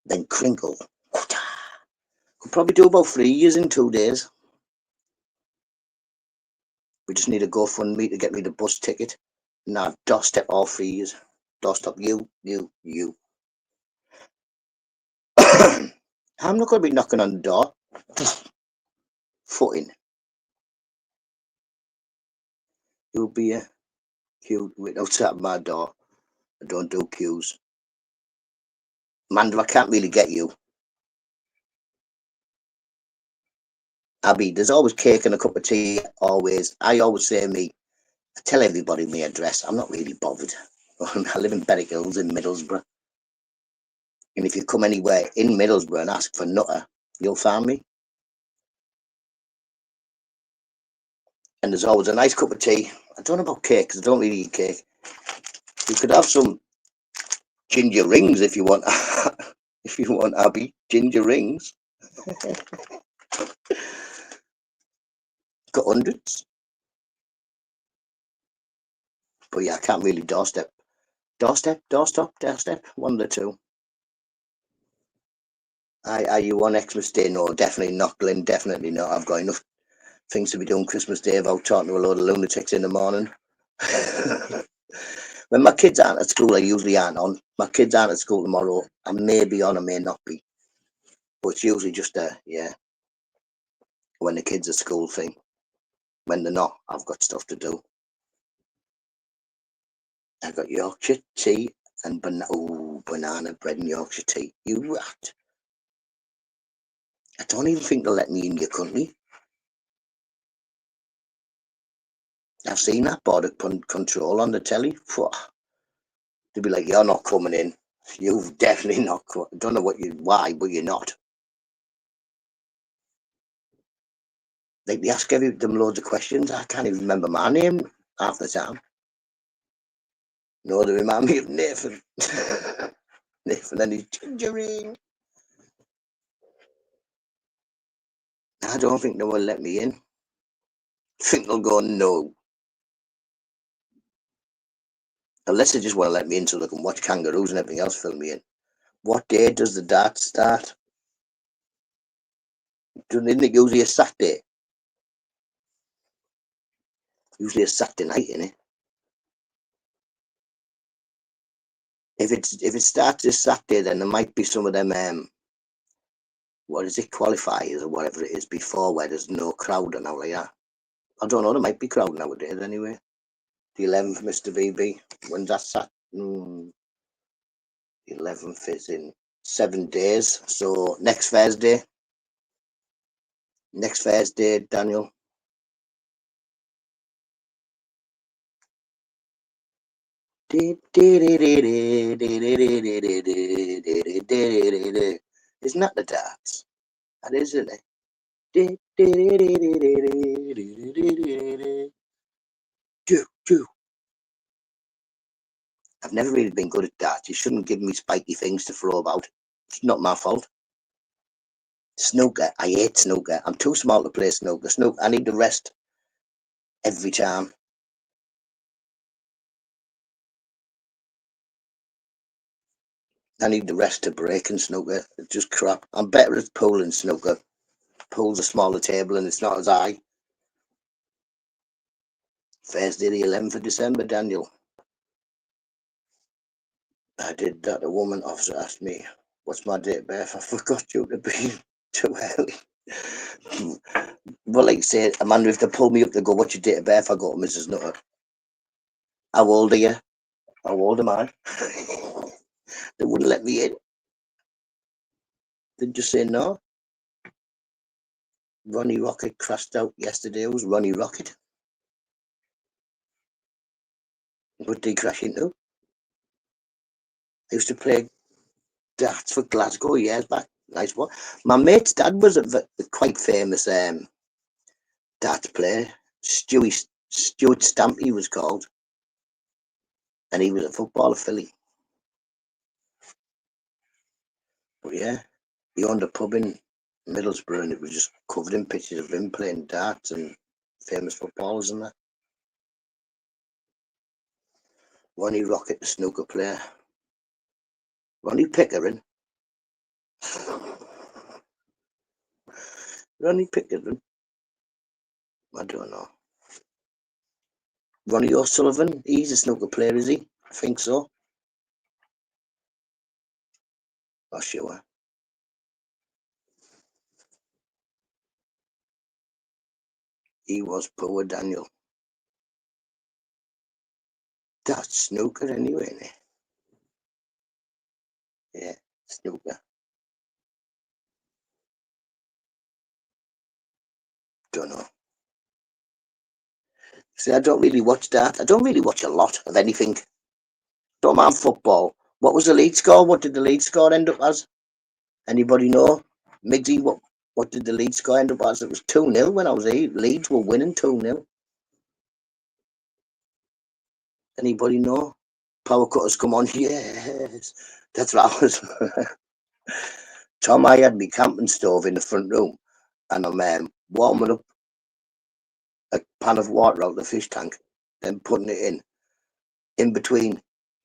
then crinkle. Could probably do about 3 years in 2 days. We just need a GoFundMe to get me the bus ticket. Now doorstep all 3 years. Doorstop you. I'm not going to be knocking on the door. Footing. You'll be a queue outside my door. I don't do queues. Amanda, I can't really get you. Abby, there's always cake and a cup of tea. Always. I always say I tell everybody my address. I'm not really bothered. I live in Berwick Hills in Middlesbrough. And if you come anywhere in Middlesbrough and ask for NUTTA, you'll find me. And there's always a nice cup of tea. I don't know about cake because I don't really eat cake. You could have some ginger rings if you want. If you want, Abby, ginger rings. Got hundreds. But yeah, I can't really doorstep, one of the two. Are you on Xmas Day? No, definitely not, Glenn. Definitely not. I've got enough things to be doing Christmas Day about talking to a load of lunatics in the morning. When my kids aren't at school, I usually aren't on. My kids aren't at school tomorrow. I may be on, I may not be. But it's usually just when the kids are school thing. When they're not, I've got stuff to do. I've got Yorkshire tea and banana bread and Yorkshire tea. You rat. I don't even think they'll let me in your country. I've seen that border control on the telly. They'll be like, you're not coming in. You've definitely not come. I don't know why, but you're not. Like, they ask them loads of questions. I can't even remember my name half the time. No, they remind me of Nathan. Nathan and his ginger ring. I don't think they will let me in. I think they'll go no. Unless they just want to let me in so they can watch kangaroos and everything else fill me in. What day does the dart start? Isn't it usually a Saturday? Usually a Saturday night, isn't it? If it starts this Saturday, then there might be some of them what is it, qualifiers or whatever it is before, where there's no crowd and all like that. I don't know, there might be crowd nowadays anyway. The 11th, Mr. VB. When's that Saturday? The 11th is in 7 days. So next Thursday. Next Thursday, Daniel. Isn't that the darts? That is, isn't it? I've never really been good at darts. You shouldn't give me spiky things to throw about. It's not my fault. Snooker. I hate snooker. I'm too small to play snooker. I need the rest every time. I need the rest to break in snooker. It's just crap. I'm better at pool than snooker. Pool's a smaller table and it's not as high. Thursday the 11th of December, Daniel. I did that. A woman officer asked me, what's my date of birth? I forgot you to be too early. Well, like I say, Amanda, if they pull me up to go, what's your date of birth? I go to Mrs. Nutter. How old are you? How old am I? They wouldn't let me in. They'd just say no. Ronnie Rocket crashed out yesterday. It was Ronnie Rocket. What did he crash into? I used to play darts for Glasgow years back. Nice one. My mate's dad was a quite famous darts player. Stuart Stamp, he was called. And he was a footballer, Philly. But yeah, he owned a pub in Middlesbrough and it was just covered in pictures of him playing darts and famous footballers and that. Ronnie Rocket, the snooker player. Ronnie Pickering. Ronnie Pickering. I don't know. Ronnie O'Sullivan. He's a snooker player, is he? I think so. Not sure. He was poor, Daniel. That's snooker anyway, isn't it? Yeah, snooker. Don't know. See, I don't really watch that. I don't really watch a lot of anything. Don't mind football. What was the lead score? What did the lead score end up as? Anybody know? Miggsy, what did the lead score end up as? It was 2-0 when I was here. Leeds were winning 2-0. Anybody know? Power cutters come on. Yes. That's what I was. Tom, I had my camping stove in the front room and I'm warming up a pan of water out of the fish tank, then putting it in. in between,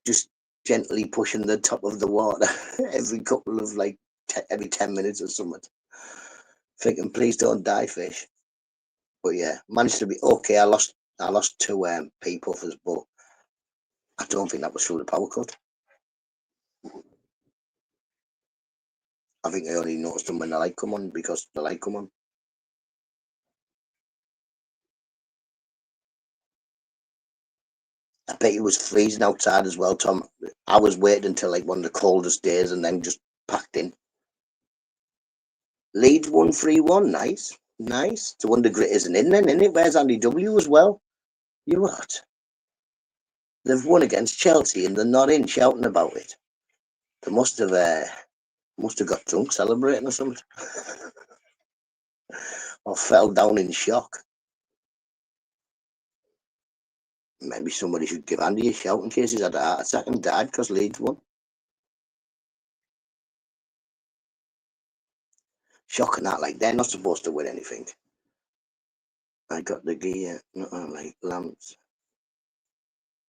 just gently pushing the top of the water every couple of like every 10 minutes or something, thinking please don't die, fish. But yeah, managed to be okay. I lost two pea puffers, but I don't think that was through the power cut. I think I only noticed them when the light come on, because the light come on. I bet it was freezing outside as well, Tom. I was waiting until like one of the coldest days and then just packed in. Leeds 1-3-1, nice. Nice. It's a wonder Grit isn't in then, isn't it? Where's Andy W as well? You what? They've won against Chelsea and they're not in shouting about it. They must have got drunk celebrating or something. Or fell down in shock. Maybe somebody should give Andy a shout in case he's had a heart attack and died because Leeds won. Shocking that, like they're not supposed to win anything. I got the gear, not like lamps.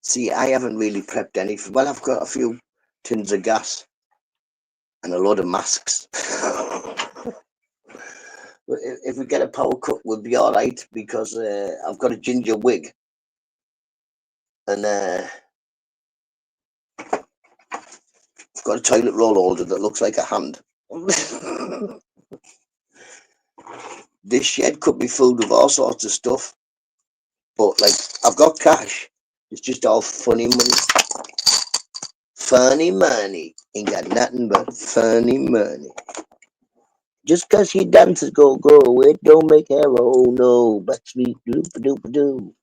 See, I haven't really prepped anything. Well, I've got a few tins of gas and a load of masks. But if we get a power cut, we'll be all right, because I've got a ginger wig and I've got a toilet roll holder that looks like a hand. This shed could be filled with all sorts of stuff, but like I've got cash. It's just all funny money. Funny money. Ain't got nothing but funny money. Just cause she dances go, it don't make her oh no. But sweet doop doop doo.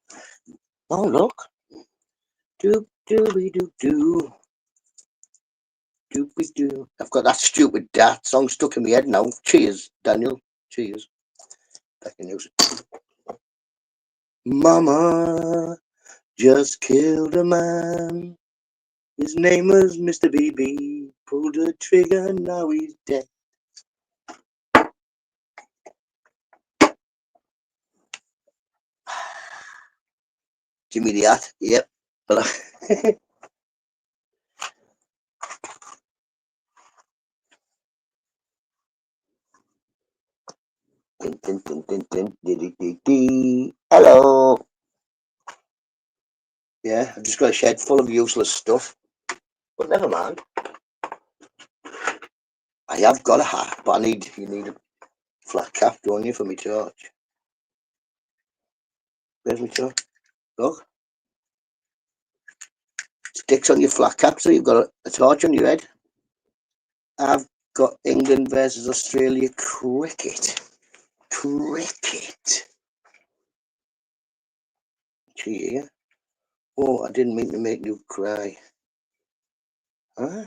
Oh look. Doop doopy doop doo. Doopy doo. I've got that stupid Dat song stuck in my head now. Cheers, Daniel. Cheers. Back in news. Mama just killed a man. His name was Mr. BB. Pulled the trigger, now he's dead. Jimmy the Hat, yep. Hello. Yeah, I've just got a shed full of useless stuff. But never mind. I have got a hat, but you need a flat cap, don't you, for my torch? Where's my torch? Look. Sticks on your flat cap, so you've got a torch on your head. I've got England versus Australia cricket. Cricket. Gee, oh, I didn't mean to make you cry. Huh?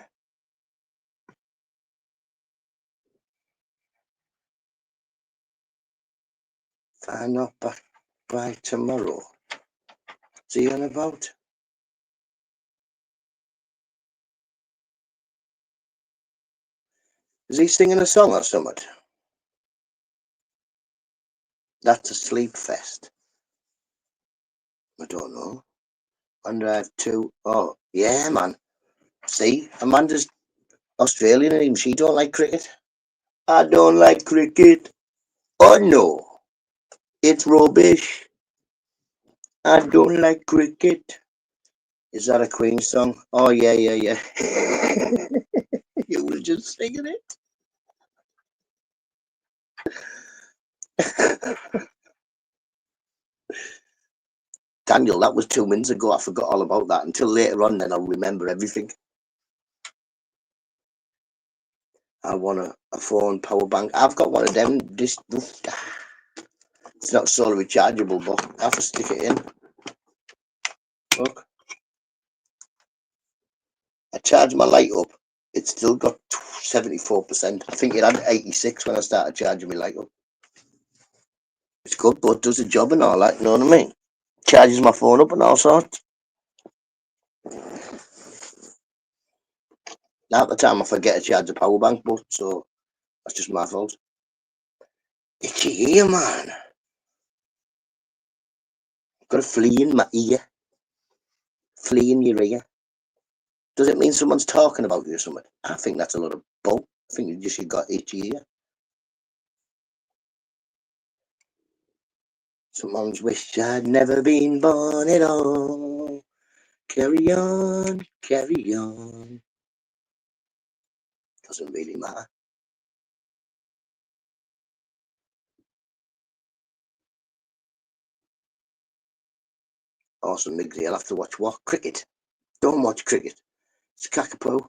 If I'm not back by tomorrow. See you on about? Is he singing a song or something? That's a sleep fest. I don't know. And I have two. Oh, yeah, man. See, Amanda's Australian and even she don't like cricket. I don't like cricket. Oh no, it's rubbish. I don't like cricket. Is that a Queen song? Oh yeah. You were just singing it. Daniel, that was 2 minutes ago. I forgot all about that until later on. Then I'll remember everything. I want a phone power bank. I've got one of them. It's not solar rechargeable, but I have to stick it in. Look. I charged my light up. It's still got 74%. I think it had 86 when I started charging my light up. It's good, but it does the job and all that, you know what I mean? Charges my phone up and all sorts. Now at the time I forget to charge the power bank, but so that's just my fault. Itchy ear, man. Got a flea in my ear. flea in your ear. Does it mean someone's talking about you or something? I think that's a lot of bull. I think you got itchy ear. Someone's wished I'd never been born at all. Carry on, carry on. Doesn't really matter. Awesome, Migsy. I'll have to watch what? Cricket. Don't watch cricket. It's cockapoo.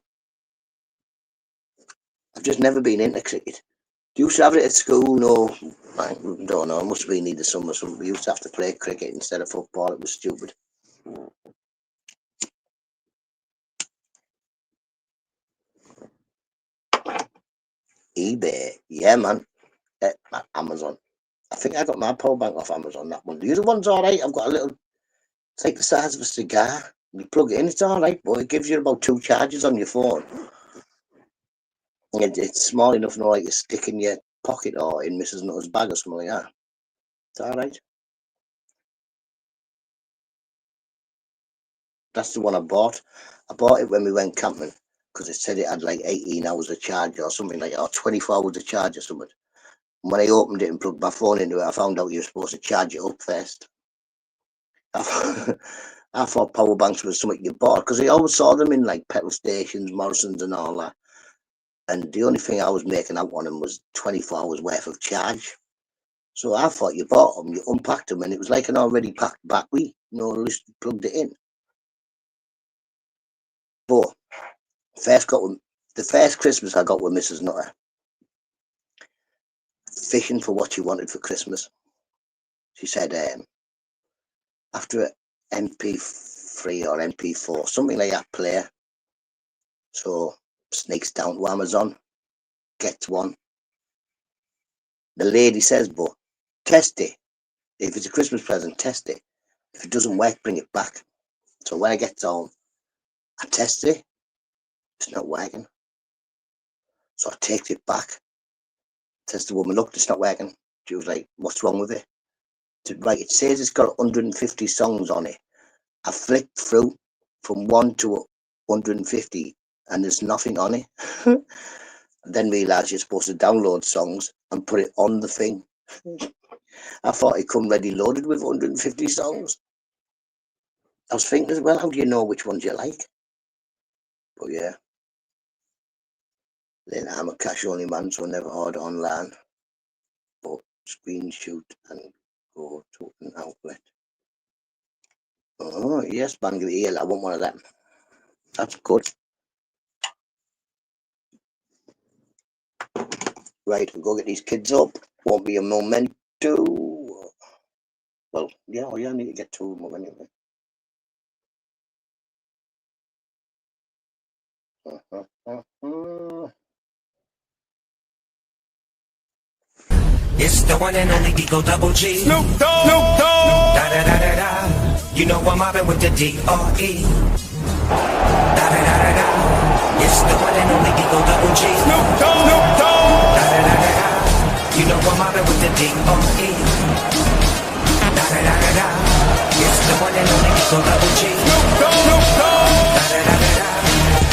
I've just never been into cricket. Used to have it at school. No, I don't know. It must have been either summer or something. We used to have to play cricket instead of football. It was stupid. eBay. Yeah, man. Amazon. I think I got my power bank off Amazon, that one. The other one's alright. I've got a little, it's like the size of a cigar. You plug it in, it's alright, but it gives you about 2 charges on your phone. And it's small enough, you know, like you stick in your pocket or in Mrs. Nutta's bag or something like that. It's alright. That's the one I bought. I bought it when we went camping because it said it had like 18 hours of charge or something like that, or 24 hours of charge or something. And when I opened it and plugged my phone into it, I found out you're supposed to charge it up first. I thought power banks was something you bought because I always saw them in like petrol stations, Morrison's, and all that. And the only thing I was making out on them was 24 hours worth of charge. So I thought you bought them, you unpacked them, and it was like an already packed battery. You know, just plugged it in. But the first Christmas I got with Mrs. Nutter, fishing for what she wanted for Christmas. She said, after an MP3 or MP4, something like that player. So sneaks down to Amazon, gets one. The lady says, but test it. If it's a Christmas present, test it. If it doesn't work, bring it back. So when I get home, I test it. It's not working. So I take it back. Test the woman, look, it's not working. She was like, what's wrong with it? Right, it says it's got 150 songs on it. I flicked through from 1 to 150 and there's nothing on it. Then realised you're supposed to download songs and put it on the thing. I thought it come ready loaded with 150 songs. I was thinking as well, how do you know which ones you like? But yeah. Then I'm a cash only man, so I never order online. But screenshot and go to an outlet. Oh yes, Bangly Eel, I want one of them. That's good. Right, we'll go get these kids up. Won't be a momento. Well, yeah, I need to get 2 of them anyway. It's the one and only Eagle Double G. Snoop Dogg. Snoop Dogg. Da da da da da. You know I'm mobbing with the D.R.E. Da da da da da. It's the one and only Eagle Double G. Snoop Dogg. Snoop Dogg. Da da da da da. You know I'm mobbing with the D.R.E. Da da da da da. It's the one and only Eagle Double G. Snoop Dogg. Snoop Dogg. Da da da da da.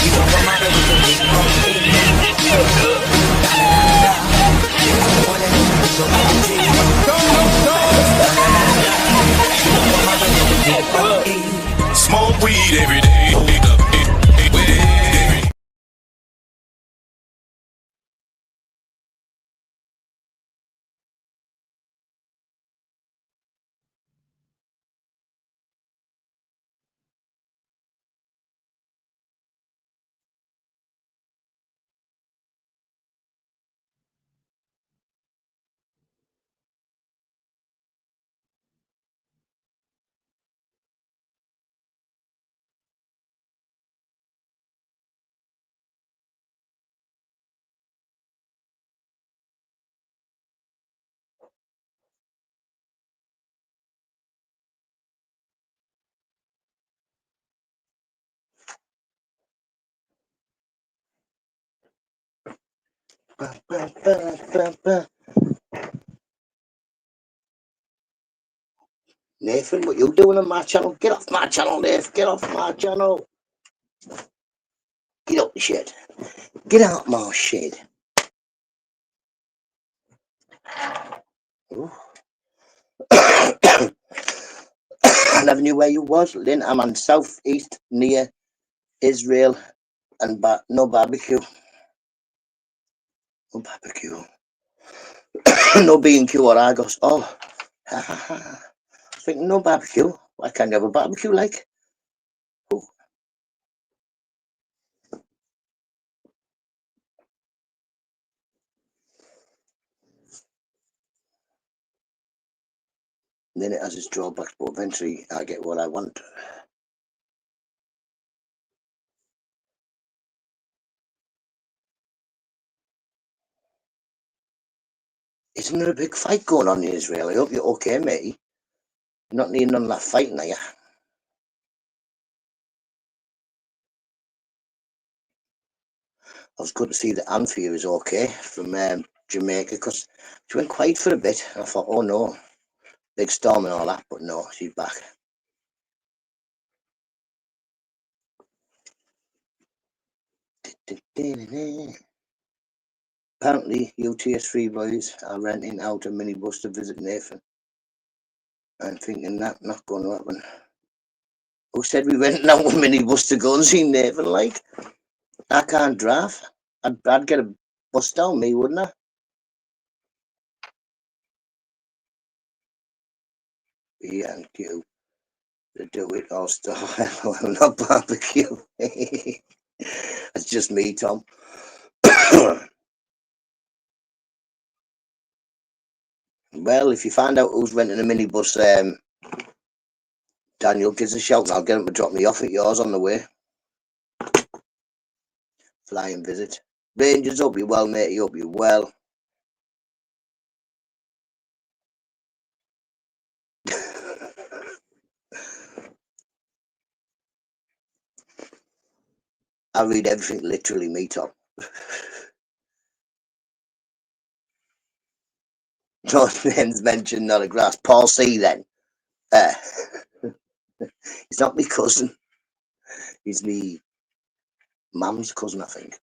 You know I'm mobbing with the D.R.E. Da da da da da. It's the one and only Eagle Double G. Smoke weed every day. Nathan, what you doing on my channel? Get off my channel, Nathan. Get off my channel. Get up the shed. Get out my shed. I never knew where you was, Lynn. I'm on southeast near Israel and no barbecue. No barbecue. No B&Q or Argos. Oh, ha ha ha. I was thinking, no barbecue. Why can't you have a barbecue like? Oh. Then it has its drawbacks, but eventually I get what I want. Isn't there a big fight going on in Israel? I hope you're okay, mate. You're not needing none of that fighting, are you? I was good to see that Anthea is okay from Jamaica, because she went quiet for a bit. And I thought, oh no, big storm and all that, but no, she's back. Apparently, UTS3 boys are renting out a minibus to visit Nathan. I'm thinking that not going to happen. Who said we renting out a minibus to go and see Nathan? Like, I can't drive. I'd get a bus down me, wouldn't I? B&Q to do it all style. Not barbecue. It's just me, Tom. Well, if you find out who's renting a minibus, Daniel, gives a shout and I'll get him to drop me off at yours on the way. Flying visit. Rangers, hope you're well, mate. Hope you're well. I read everything literally, me, Tom. No names mentioned, not a grass. Paul C, then. He's not my cousin. He's me mum's cousin, I think.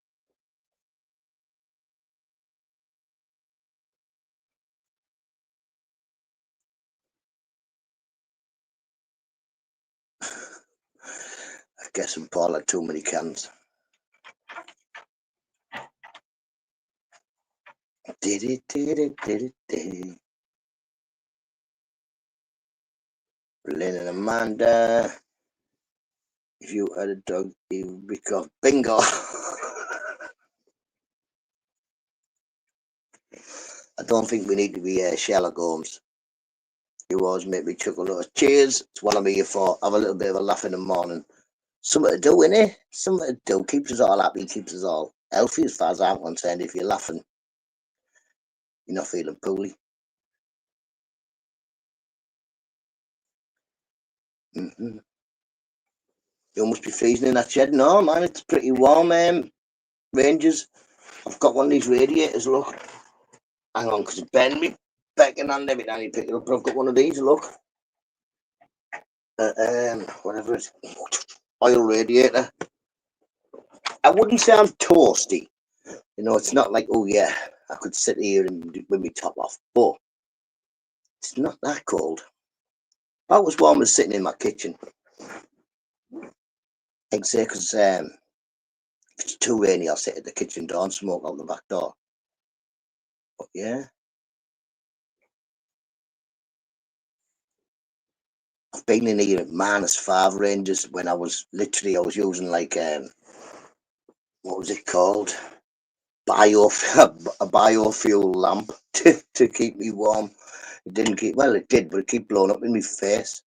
I guess Paul had too many cans. Lynn and Amanda. If you had a dog, it would be called Bingo. I don't think we need to be Sherlock Holmes. You always make me chuckle. Cheers. It's what I'm here for. Have a little bit of a laugh in the morning. Something to do, innit? Something to do. Keeps us all happy, keeps us all healthy as far as I'm concerned. If you're laughing, you're not feeling poorly. You must be freezing in that shed. No, man, it's pretty warm. Rangers. I've got one of these radiators, look. Hang on, because it's bending me back and hand every time you pick it up. But I've got one of these, look. Whatever it's oil radiator. I wouldn't say I'm toasty. You know, it's not like, oh yeah, I could sit here and with my top off, but it's not that cold. About as warm as sitting in my kitchen. I'd say, because if it's too rainy, I'll sit at the kitchen door and smoke out the back door. But yeah, I've been in here at -5 ranges when I was using like what was it called? A biofuel lamp to keep me warm. It didn't keep, well, it did, but it kept blowing up in my face.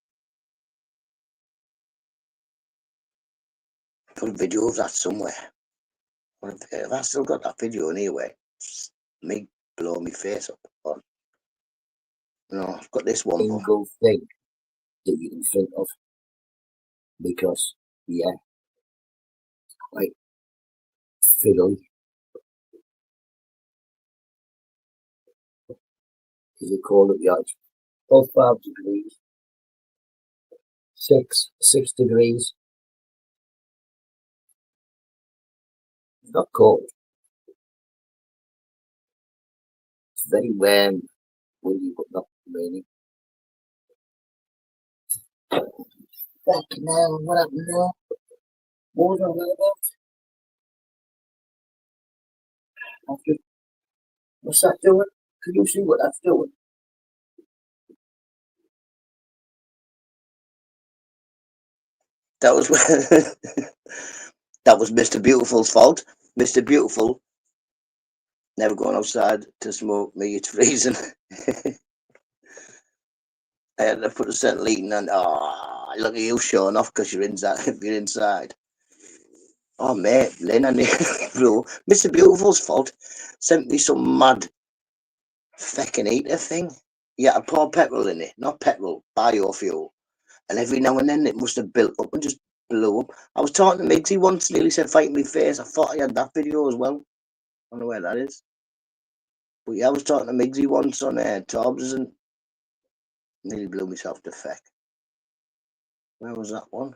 Got a video of that somewhere. Have I still got that video anyway? It's me blowing my face up. No, I've got this one. Single thing that you can think of, because yeah, it's quite fiddly. Is it called at the edge? Both 5 degrees. 6 degrees. It's not cold. It's very warm, windy, but not raining. Back now, what happened now? What was I on about? What's that doing? Can you see what that's doing? That was that was Mr. Beautiful's fault. Mr. Beautiful never going outside to smoke me. It's freezing. I had to put a central heating on. Oh, look at you showing off because you're inside. If you're inside. Oh mate, Lynn and bro, Mr. Beautiful's fault. Sent me some mad feckin' eater thing. Yeah, I pour petrol in it, not petrol, biofuel. And every now and then it must have built up and just blew up. I was talking to Migsy once, nearly said fight me face. I thought I had that video as well. I don't know where that is. But yeah, I was talking to Migsy once on Torbs and nearly blew myself to feck. Where was that one?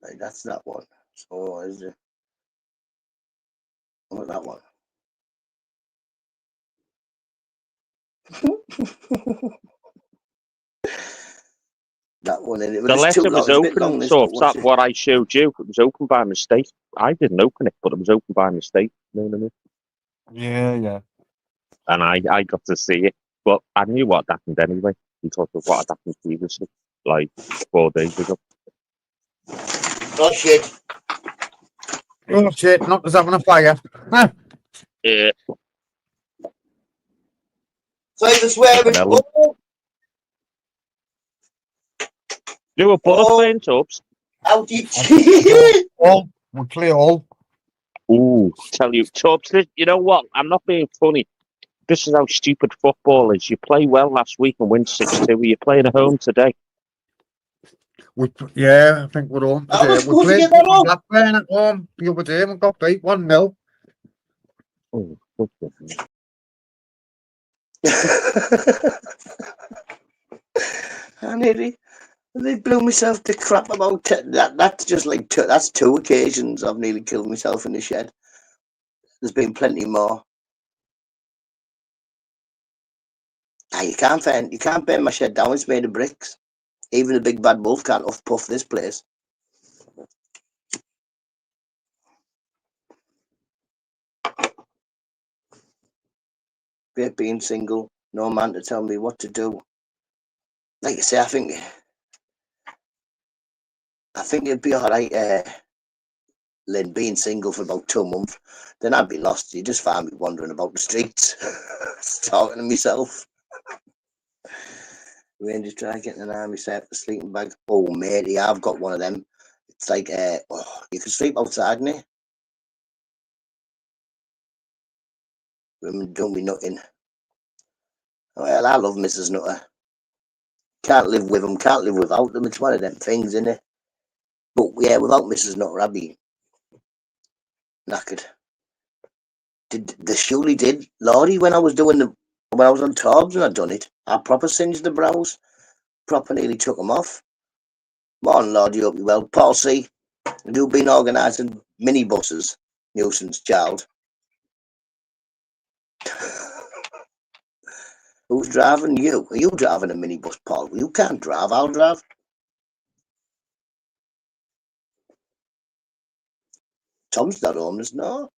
Right, that's that one. So what is it? What that one? That one in it. The letter was open, so that's what I showed you. It was open by mistake. I didn't open it, but it was open by mistake. You know what I mean? Yeah, yeah. And I got to see it, but I knew what happened anyway because of what had happened previously, like 4 days ago. Oh shit! Oh shit! Not us having a fire. Huh? Yeah. Sorry for swearing. Oh. You were both playing tubs. How did all? We play all. Ooh, tell you, tubs. You know what? I'm not being funny. This is how stupid football is. You play well last week and win 6-2. You're playing at home today. Yeah, I think we're home today. We played Blackburn at home the other day and got beat 1-0. Oh, I nearly blew myself to crap about that. That's just like that's 2 occasions I've nearly killed myself in the shed. There's been plenty more. You can't burn my shed down. It's made of bricks. Even a big bad wolf can't puff this place. Great being single, no man to tell me what to do. Like I say, I think it'd be all right, Lynn, being single for about 2 months. Then I'd be lost. You just find me wandering about the streets, talking to myself. Rangers try getting an army set for sleeping bag. Oh, matey, I've got one of them. It's like, you can sleep outside, innit? Women don't be nutting. Well, I love Mrs. Nutter. Can't live with them, can't live without them. It's one of them things, innit? But yeah, without Mrs. Nutter, I'd be knackered. They surely did, Lordy, when I was on Torbs and I'd done it. I proper singed the brows. Proper nearly took them off. Morning, Lord, you hope you well. Paul C. And you've been organising minibuses, nuisance child. Who's driving you? Are you driving a minibus, Paul? You can't drive, I'll drive. Tom's not homeless, no.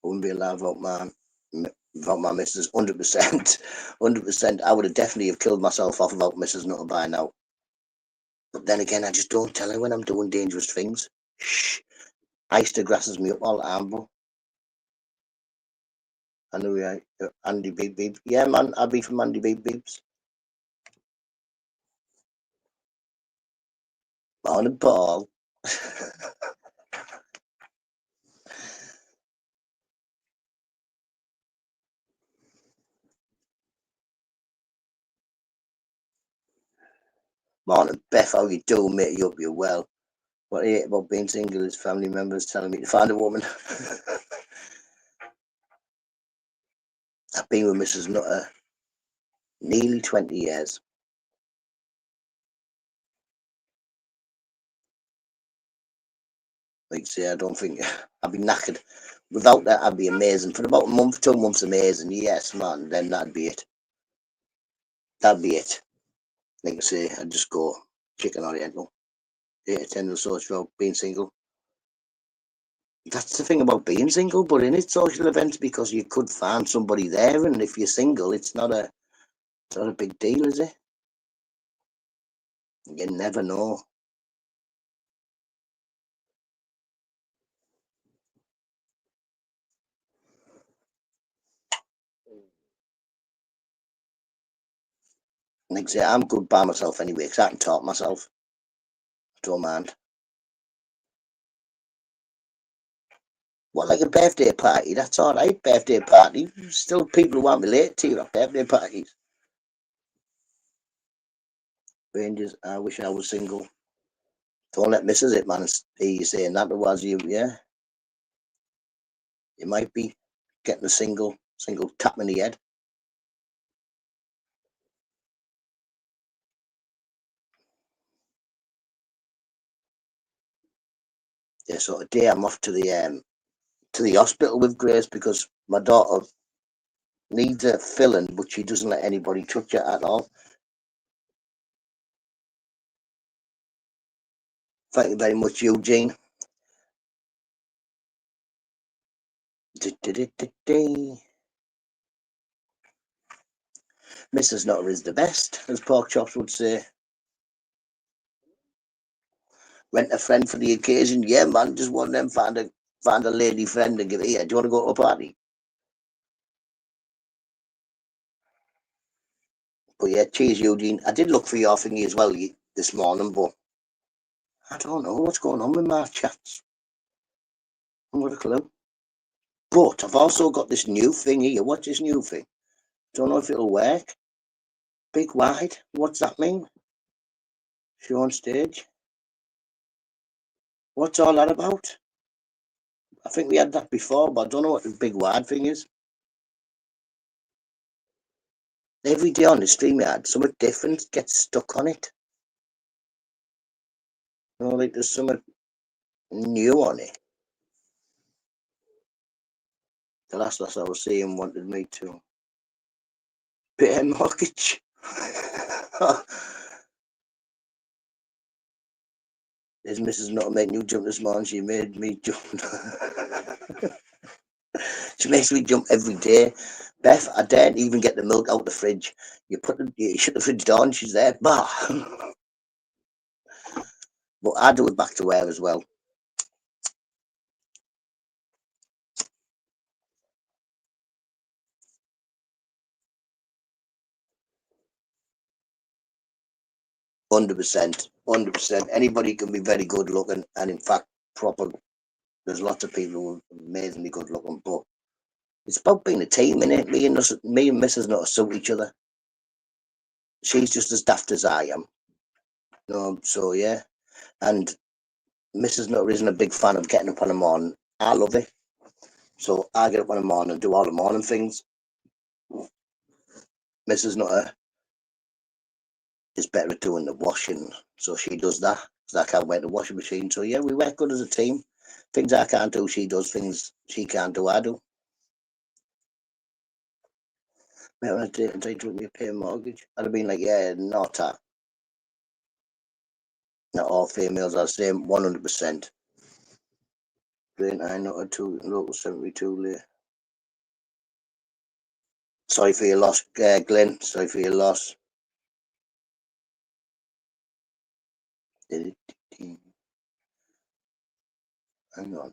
Wouldn't be alive without my missus, 100%. 100%. I would have definitely have killed myself off without Mrs. Nutter by now. But then again, I just don't tell her when I'm doing dangerous things. Shh. Ister grasses me up all the time, bro. I know, yeah. Andy Beep Beep. Yeah, man, I'll be from Andy Beep Beeps. Morning, Paul. Morning, Beth. How you doing, mate? You hope you're well. What I hate about being single is family members telling me to find a woman. I've been with Mrs. Nutter nearly 20 years. Like I say, I don't think I'd be knackered. Without that, I'd be amazing. For about a month, 2 months, amazing. Yes, man. Then that'd be it. That'd be it. Like I say, I'd just go chicken oriental. 8 or 10 or so throughout being single. That's the thing about being single, but in its social events, because you could find somebody there, and if you're single, it's not a big deal, is it? You never know. Like I say, I'm good by myself anyway, because I can talk myself. I don't mind. Well, like a birthday party, that's all right. Birthday party. Still people who aren't related to you at birthday parties. Rangers, I wish I was single. Don't let Mrs. It, man. Hear you saying that was you, yeah. You might be getting a single tap in the head. Yeah, so today I'm off to the hospital with Grace because my daughter needs a filling, but she doesn't let anybody touch it at all. Thank you very much, Eugene. Mrs. Nutter is the best, as Pork Chops would say. Rent a friend for the occasion. Yeah, man, just one of them, find a lady friend and give it here. Do you want to go to a party? But yeah, cheers, Eugene. I did look for your thingy as well this morning, but I don't know what's going on with my chats. I've got a clue. But I've also got this new thing here. What's this new thing? Don't know if it'll work. Big wide. What's that mean? Show on stage. What's all that about? I think we had that before, but I don't know what the big wide thing is. Every day on the stream, something different gets stuck on it. You know, like there's something new on it. The last I was seeing wanted me to pay a mortgage. Is Mrs. Not making you jump this morning? She made me jump. She makes me jump every day. Beth, I daren't even get the milk out the fridge. You shut the fridge door and she's there. Bah. But I do it back to her as well. %100%. Anybody can be very good looking, and in fact, proper. There's lots of people who are amazingly good looking, but it's about being a team, innit? Me and Mrs. Not suit each other. She's just as daft as I am. So yeah. And Mrs. Nutter isn't a big fan of getting up on the morning. I love it. So I get up on the morning and do all the morning things. Mrs. Nutter is better at doing the washing, so she does that. Because I can't wear the washing machine. So yeah, we work good as a team. Things I can't do, she does. Things she can't do, I do. When I did me pay a mortgage, I'd have been like, yeah, NUTTA. Not all females are the same, 100%. Green, I know two local 72 later. Sorry for your loss, Glenn. Sorry for your loss. Hang on.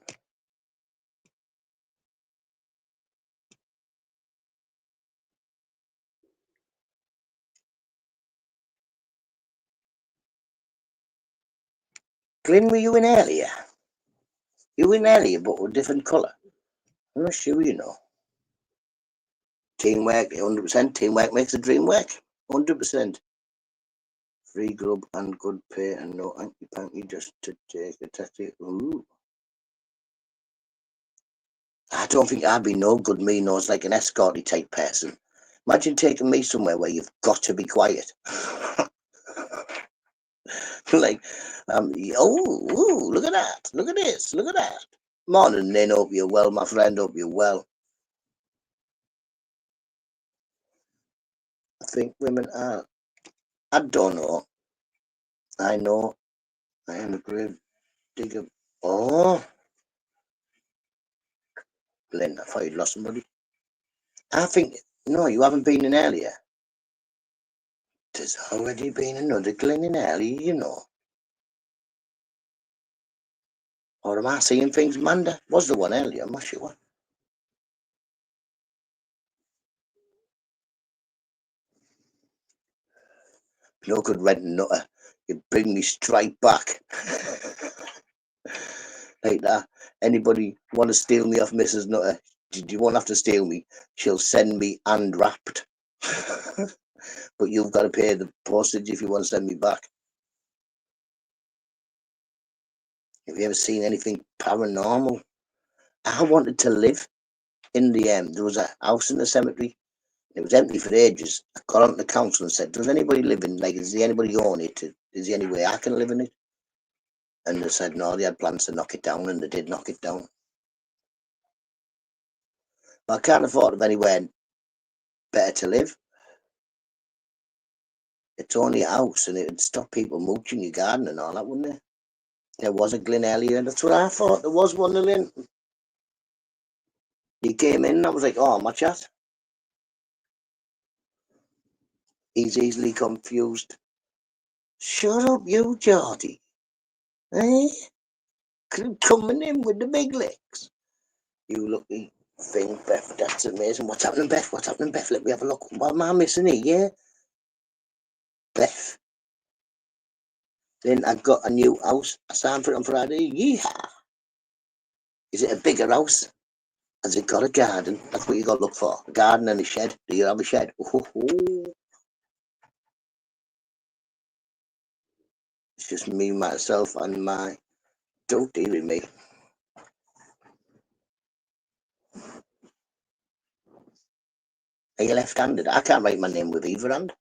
Glenn, were you in earlier? You were in earlier, but with a different colour. I'm not sure, you know. Teamwork, 100%. Teamwork makes the dream work. 100%. Free grub and good pay and no hanky-panky just to take a taxi. Ooh. I don't think I'd be no good. Me knows like an escorty type person. Imagine taking me somewhere where you've got to be quiet. Like, oh, look at that. Look at this. Look at that. Morning, then. Hope you're well, my friend. Hope you're well. I think women are. I don't know. I know. I am a grave digger. Oh, Glenn, I thought you'd lost somebody. I think, no, you haven't been in earlier. There's already been another Glen in earlier, you know. Or am I seeing things? Amanda was the one earlier, I'm not sure. No good renting Nutter. You bring me straight back. Like that. Anybody want to steal me off Mrs. Nutter? You won't have to steal me. She'll send me unwrapped. But you've got to pay the postage if you want to send me back. Have you ever seen anything paranormal? I wanted to live in the there was a house in the cemetery. It was empty for ages. I got on to the council and said, does anybody live in, like, is there anybody own it? Is there any way I can live in it? And they said, no, they had plans to knock it down, and they did knock it down. But I can't afford of anywhere better to live. It's only a house, and it would stop people mooching your garden and all that, wouldn't it? There was a Glen earlier, and that's what I thought. There was one, Lynn. He came in, and I was like, oh, my chat. He's easily confused. Shut up, you, Geordie. Eh? Coming in with the big licks. You lucky thing, Beth. That's amazing. What's happening, Beth? What's happening, Beth? Let me have a look. What am I missing here? Yeah? Beth. Then I've got a new house. I signed for it on Friday. Yeehaw. Is it a bigger house? Has it got a garden? That's what you got to look for. A garden and a shed. Do you have a shed? Ooh. It's just me, myself, and my... Don't deal with me. Are you left-handed? I can't write my name with either hand.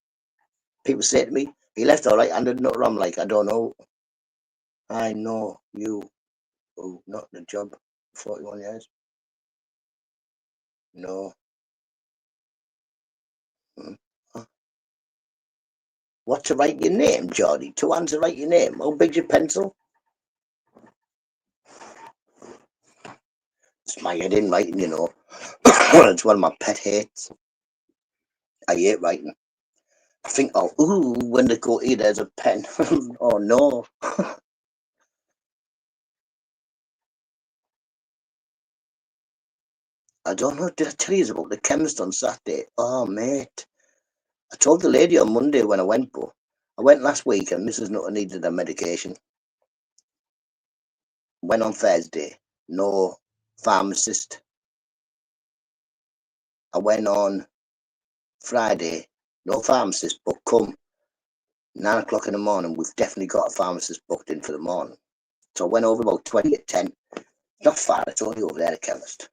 People say to me, are you left or right-handed? No, I'm like, I don't know. I know you. Oh, not the job. 41 years. No. Huh? What to write your name, Geordie? 2 hands to write your name. How big's your pencil? It's my head in writing, you know. It's one of my pet hates. I hate writing. I think, oh, ooh, when they go here, there's a pen. Oh, no. I don't know. Did I tell you about the chemist on Saturday? Oh, mate. I told the lady on Monday when I went, but I went last week and Mrs. Nutter needed a medication. Went on Thursday. No pharmacist. I went on Friday. No pharmacist, but come 9 o'clock in the morning, we've definitely got a pharmacist booked in for the morning. So I went over about 20 at 10. Not far, it's only over there, the chemist.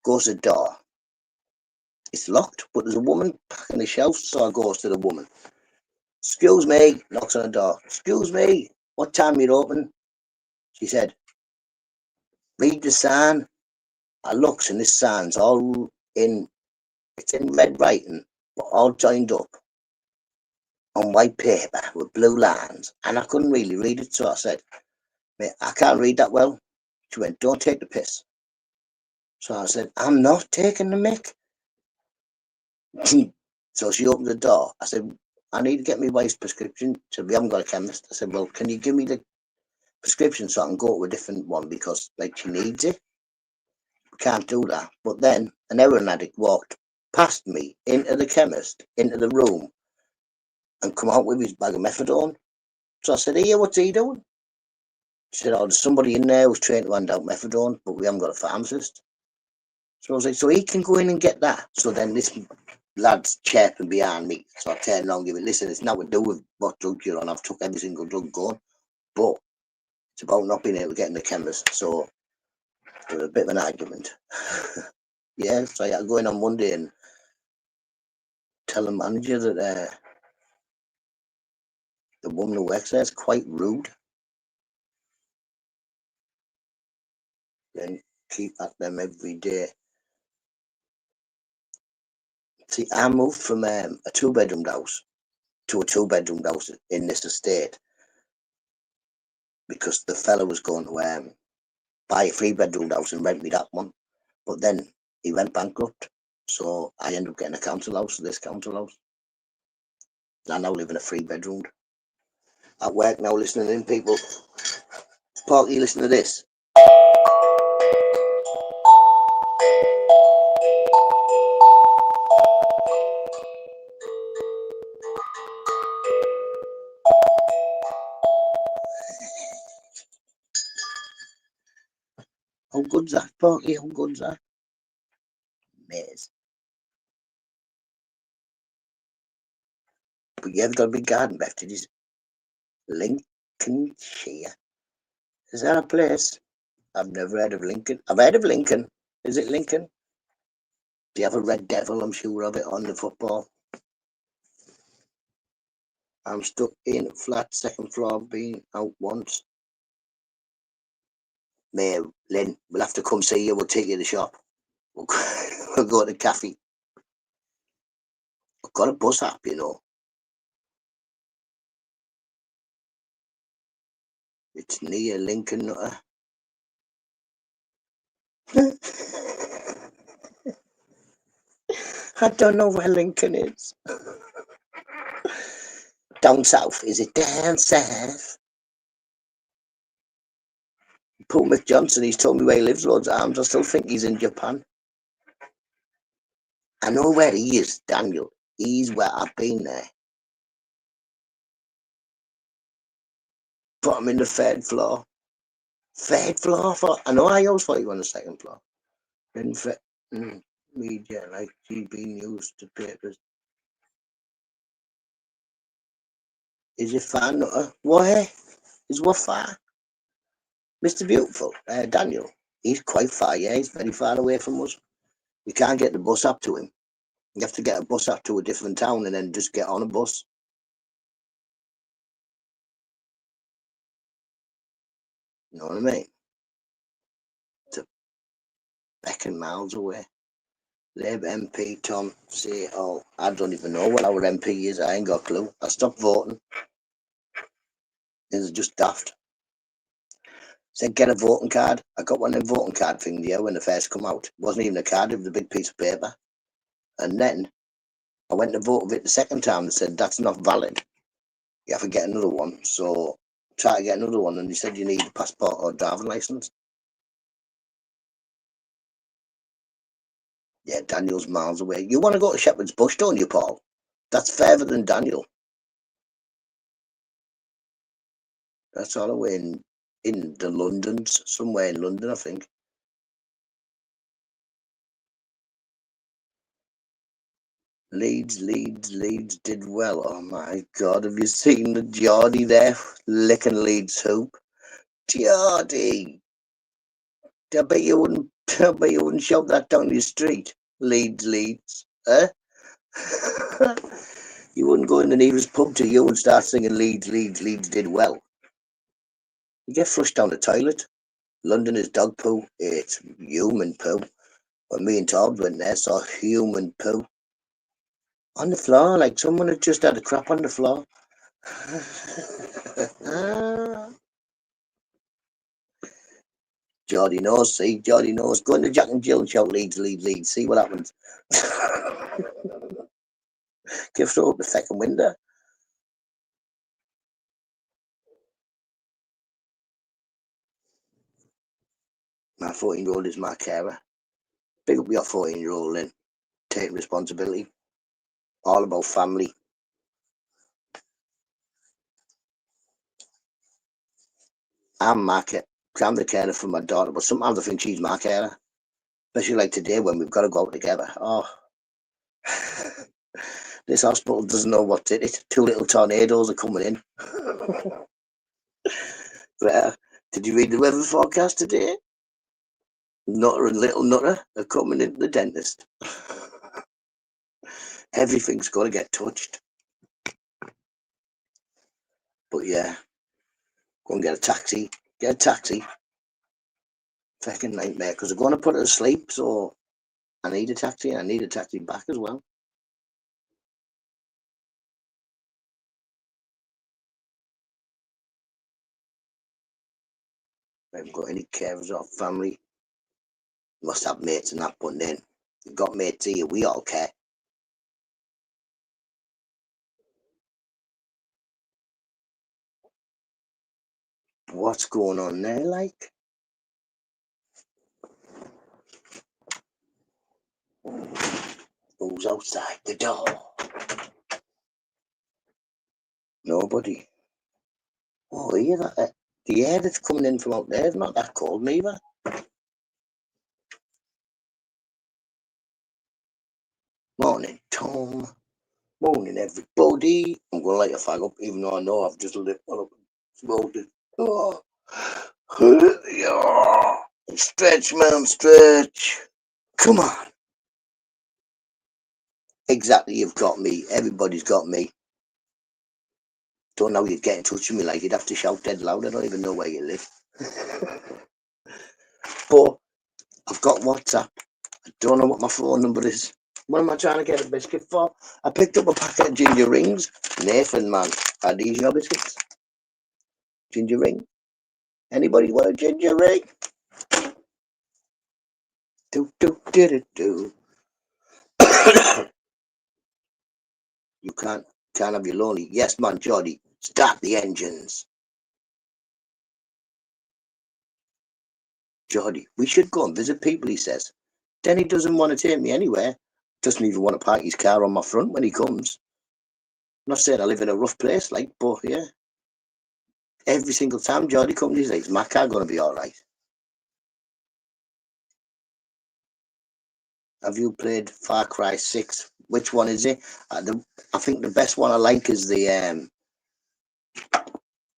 Goes to the door. It's locked, but there's a woman packing the shelves, so I goes to the woman. Excuse me, knocks on the door. Excuse me, what time you open? She said, read the sign. I looks and this sign's all in, it's in red writing, but all joined up on white paper with blue lines, and I couldn't really read it, so I said, mate, I can't read that well. She went, don't take the piss. So I said, I'm not taking the mick. So she opened the door. I said, I need to get my wife's prescription. She said, we haven't got a chemist. I said, well, can you give me the prescription so I can go to a different one because, like, she needs it? We can't do that. But then an heroin addict walked past me into the chemist, into the room, and come out with his bag of methadone. So I said, here, what's he doing? She said, oh, there's somebody in there who's trained to hand out methadone, but we haven't got a pharmacist. So I was like, so he can go in and get that. So then this lad's chirping behind me. So I turned around and give it, listen, it's nothing to do with what drug you're on. I've took every single drug going. But it's about not being able to get in the chemist. So There was a bit of an argument. Yeah, so I had to go in on Monday and tell the manager that the woman who works there is quite rude. And keep at them every day. See, I moved from a 2-bedroom house to a 2-bedroom house in this estate because the fella was going to buy a 3-bedroom house and rent me that one. But then he went bankrupt. So I ended up getting a council house, this council house. I now live in a 3-bedroom. At work now, listening in, people. Parky, listen to this. How good's that, Parky? How good's that? Maze. But you have got a big garden left. It is Lincolnshire. Is that a place? I've never heard of Lincoln. I've heard of Lincoln. Is it Lincoln? Do you have a red devil? I'm sure of it on the football. I'm stuck in a flat, second floor, been out once. May, Lynn, we'll have to come see you. We'll take you to the shop. We'll go to the cafe. I've got a bus app, you know. It's near Lincoln, NUTTA. I don't know where Lincoln is. Down south. Is it down south? Paul McJohnson, he's told me where he lives loads of times. I still think he's in Japan. I know where he is, Daniel. He's where I've been there. But I'm in the 3rd floor. 3rd floor? I know I always thought you were on the 2nd floor. In media, like GB News to papers. Is it far, NUTTA? Why? Is what far? Mr. Beautiful, Daniel. He's quite far, yeah. He's very far away from us. You can't get the bus up to him. You have to get a bus up to a different town and then just get on a bus. You know what I mean? It's a beckon miles away. Labour MP Tom say, oh, I don't even know what our MP is. I ain't got a clue. I stopped voting. It's just daft. Said get a voting card. I got one of them voting card things here when they first come out. It wasn't even a card, it was a big piece of paper. And then I went to vote with it the second time and said that's not valid. You have to get another one. So try to get another one, and he said you need a passport or driving license. Yeah, Daniel's miles away. You want to go to Shepherd's Bush, don't you, Paul? That's further than Daniel. That's all the way in the Londons, somewhere in London, I think. Leeds did well. Oh my God, have you seen the Geordie there licking Leeds hoop? Geordie! I bet you wouldn't shout that down your street. Leeds, eh? You wouldn't go in the nearest pub to you and start singing Leeds did well. You get flushed down the toilet. London is dog poo. It's human poo. When me and Todd went there, saw human poo. On the floor, like someone had just had a crap on the floor. Geordie knows, see? Geordie knows. Go into Jack and Jill and shout Leeds. See what happens. Give throw up the second window. My 14-year-old is my carer. Big up your 14-year-old, Lynn. Take responsibility. All about family. I'm the carer for my daughter, but sometimes I think she's my carer. Especially like today when we've got to go out together. Oh. This hospital doesn't know what's in it. 2 little tornadoes are coming in. But, did you read the weather forecast today? Nutter and little Nutter are coming into the dentist. Everything's got to get touched. But yeah, go and get a taxi. Get a taxi. Fucking nightmare, because they're going to put her to sleep, so I need a taxi, and I need a taxi back as well. I haven't got any carers or family. Must have mates and that, but then you've got mates here, we all care. What's going on there, like? Who's outside the door? Nobody. Oh, yeah, the air that's coming in from out there is not that cold, neither. Morning, Tom. Morning, everybody. I'm going to light a fag up, even though I know I've just lit one up and smoked it. Oh. Stretch, man, stretch. Come on. Exactly, you've got me. Everybody's got me. Don't know you'd get in touch with me, like you'd have to shout dead loud. I don't even know where you live. But I've got WhatsApp. I don't know what my phone number is. What am I trying to get a biscuit for? I picked up a packet of ginger rings. Nathan, man, are these your biscuits? Ginger ring? Anybody want a ginger ring? Do, do, do, do, do. You can't have you lonely. Yes, man, Jody. Start the engines. Jody, we should go and visit people, he says. Denny doesn't want to take me anywhere. Doesn't even want to park his car on my front when he comes. I'm not saying I live in a rough place, like, but yeah. Every single time Jody comes, he's like, is my car going to be all right? Have you played Far Cry 6? Which one is it? I think the best one I like is the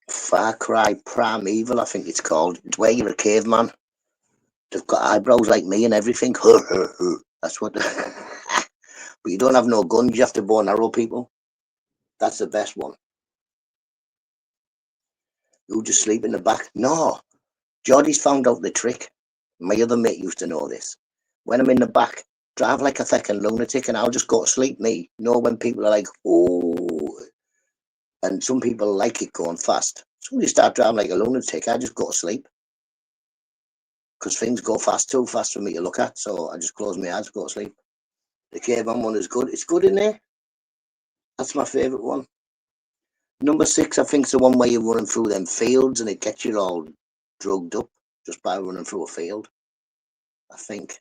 Far Cry Primeval, I think it's called. It's where you're a caveman. They've got eyebrows like me and everything. That's what. But you don't have no guns. You have to bow and arrow people. That's the best one. You just sleep in the back. No, Geordie's found out the trick. My other mate used to know this. When I'm in the back, drive like a fucking lunatic, and I'll just go to sleep. Me, when people are like, oh, and some people like it going fast. So when you start driving like a lunatic, I just go to sleep. Because things go too fast for me to look at, so I just close my eyes, go to sleep. The caveman one is good. It's good in there. That's my favourite one. Number 6, I think, is the one where you're running through them fields and it gets you all drugged up just by running through a field. I think.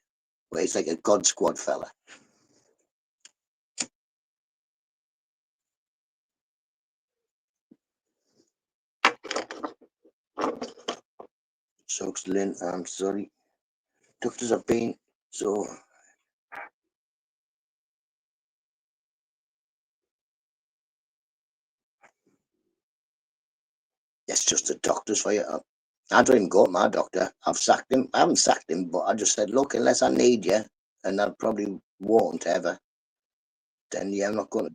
Where he's like a God Squad fella. Sucks, Lynn. I'm sorry. Doctors have been so. It's just the doctors for you. I don't even go to my doctor. I've sacked him. I haven't sacked him, but I just said, look, unless I need you, and I probably won't ever, then yeah, I'm not going to.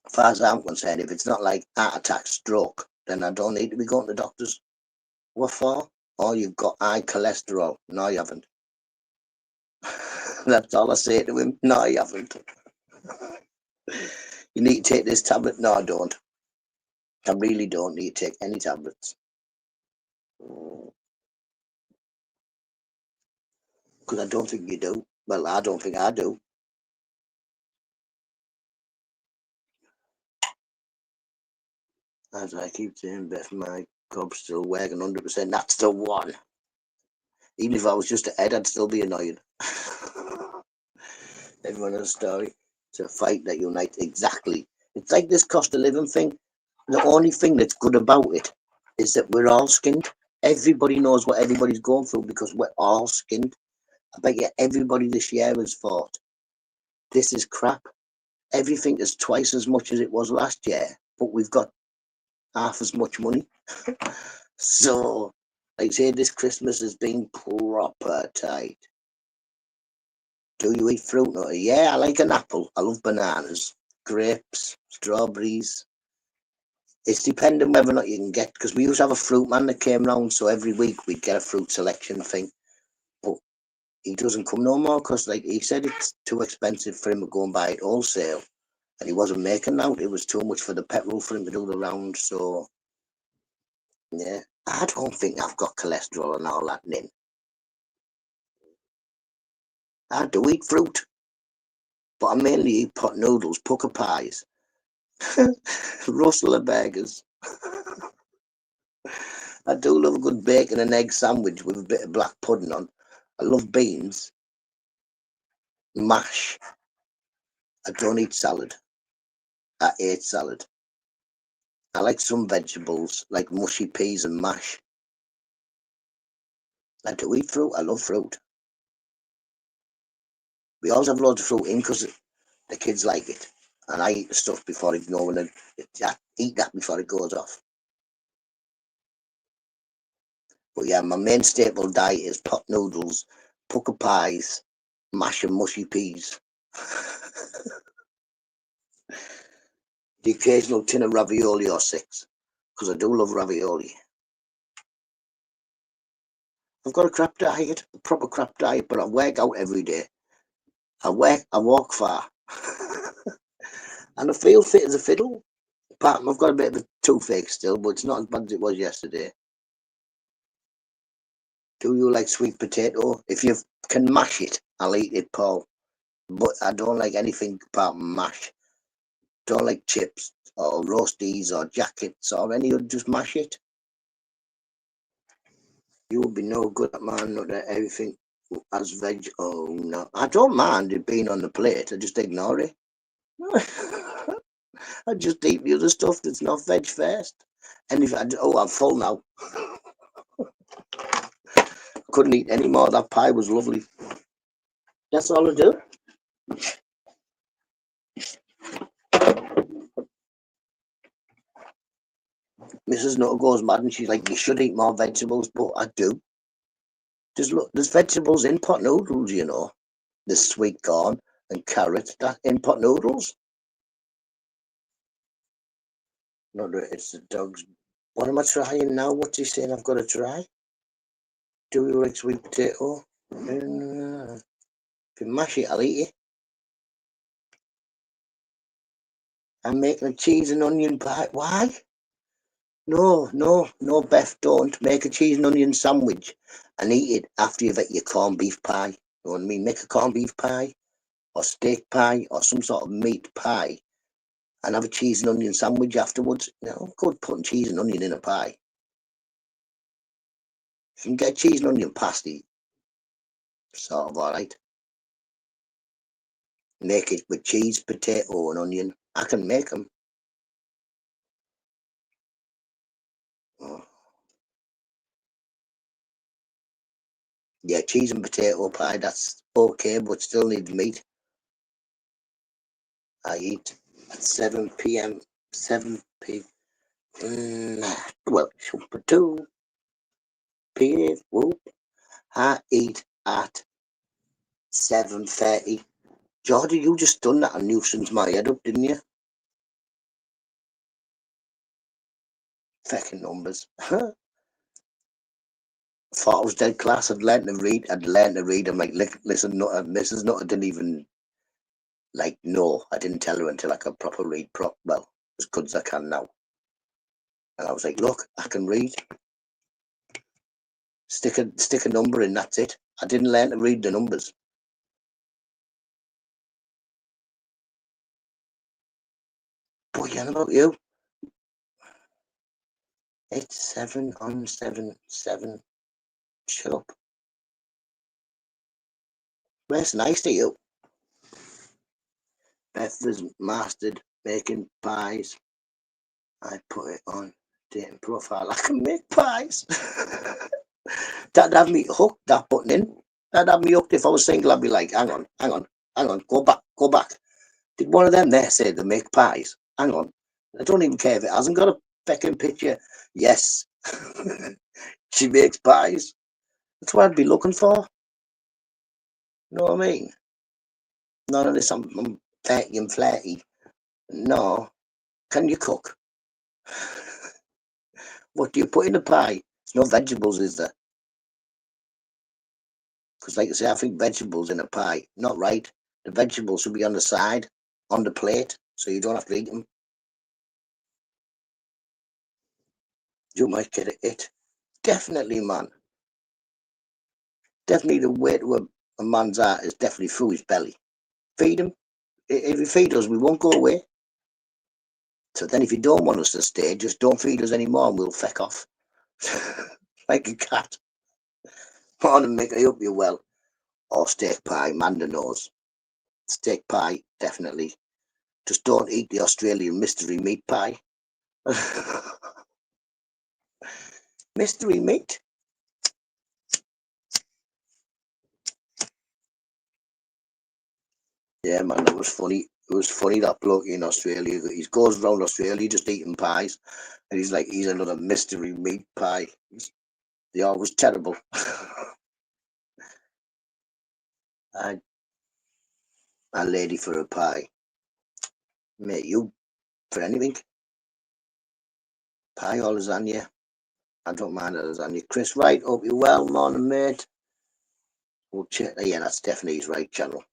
As far as I'm concerned, if it's not like heart attack, stroke, then I don't need to be going to doctors. What for? Oh, you've got high cholesterol. No, you haven't. That's all I say to him. No, you haven't. You need to take this tablet. No, I don't. I really don't need to take any tablets. Because I don't think you do. Well, I don't think I do. As I keep saying, Beth, my cob's still working 100%. That's the one. Even if I was just ahead, I'd still be annoyed. Everyone has a story. It's a fight that unites. Exactly. It's like this cost of living thing. The only thing that's good about it is that we're all skinned. Everybody knows what everybody's going through because we're all skinned. I bet you everybody this year has thought, this is crap. Everything is twice as much as it was last year, but we've got half as much money. So Like I say, this Christmas has been proper tight. Do you eat fruit? No? Yeah, I like an apple. I love bananas, grapes, strawberries. It's depending whether or not you can get, because we used to have a fruit man that came round, so every week we'd get a fruit selection thing. But he doesn't come no more because, like he said, it's too expensive for him to go and buy it wholesale, and he wasn't making out. It was too much for the petrol for him to do the round. So yeah, I don't think I've got cholesterol and all that in. I do eat fruit, but I mainly eat pot noodles, pucker pies, rustler burgers. I do love a good bacon and egg sandwich with a bit of black pudding on. I love beans, mash. I don't eat salad. I ate salad. I like some vegetables, like mushy peas and mash. I do eat fruit. I love fruit. We always have loads of fruit in because the kids like it. And I eat the stuff before it goes, and I eat that before it goes off. But yeah, my main staple diet is pot noodles, pucker pies, mash and mushy peas. The occasional tin of ravioli or 6, because I do love ravioli. I've got a crap diet, a proper crap diet, but I work out every day. I walk far. And I feel fit as a fiddle. Apart from I've got a bit of a toothache still, but it's not as bad as it was yesterday. Do you like sweet potato? If you can mash it, I'll eat it, Paul. But I don't like anything apart from mash. Don't like chips or roasties or jackets or any other, just mash it. You would be no good at man, not at everything as veg. Oh no, I don't mind it being on the plate. I just ignore it. I just eat the other stuff that's not veg first. And if I'm full now. Couldn't eat any more. That pie was lovely. That's all I do. Mrs. Nutter goes mad and she's like, you should eat more vegetables, but I do. There's vegetables in pot noodles, you know. There's sweet corn and carrots in pot noodles. No, it's the dog's. What am I trying now? What's he saying I've got to try? Do you like sweet potato? If you mash it, I'll eat it. I'm making a cheese and onion pie. Why? No, Beth, don't. Make a cheese and onion sandwich and eat it after you've eaten your corned beef pie. You know what I mean? Make a corned beef pie or steak pie or some sort of meat pie and have a cheese and onion sandwich afterwards. Good putting cheese and onion in a pie. If you can get cheese and onion pasty, sort of alright. Make it with cheese, potato and onion. I can make them. Oh. Yeah, cheese and potato pie, that's okay, but still needs meat. I eat at 7 p.m. 7 p.m. Well, 2 p.m. Whoop. I eat at 7:30. Geordie, you just done that and nuisance my head up, didn't you? Fucking numbers. Thought I was dead class. I'd learned to read. I'm like, listen, Mrs. Nutter didn't even, like, no, I didn't tell her until I could proper read, well, as good as I can now. And I was like, look, I can read. Stick a number in, that's it. I didn't learn to read the numbers. Boy, you know about you? It's 7 on 7, 7. Shut up. That's nice to you. Beth has mastered making pies. I put it on dating profile. I can make pies. That'd have me hooked, that button in. That'd have me hooked if I was single. I'd be like, hang on. Go back. Did one of them there say they make pies? Hang on. I don't even care if it hasn't got a fucking picture. Yes. She makes pies. That's what I'd be looking for. You know what I mean? None of this, I'm fatty and flatty. No. Can you cook? What do you put in a pie? There's no vegetables, is there? Because, like I say, I think vegetables in a pie, not right. The vegetables should be on the side, on the plate, so you don't have to eat them. You might get it. Definitely, man. Definitely the way to a man's heart is definitely through his belly. Feed him. If you feed us, we won't go away. So then if you don't want us to stay, just don't feed us anymore and we'll feck off. Like a cat. Morning, Mick, I hope you're well. Or steak pie, Manda knows. Steak pie, definitely. Just don't eat the Australian mystery meat pie. Mystery meat? Yeah, man, that was funny. It was funny, that bloke in Australia. He goes around Australia just eating pies. And he's like, he's another mystery meat pie. They are always terrible. A lady for a pie. Mate, you for anything? Pie or lasagna? I don't mind a lasagna. Chris Wright, hope you're well. Morning, mate. We'll check. Yeah, that's definitely his right channel.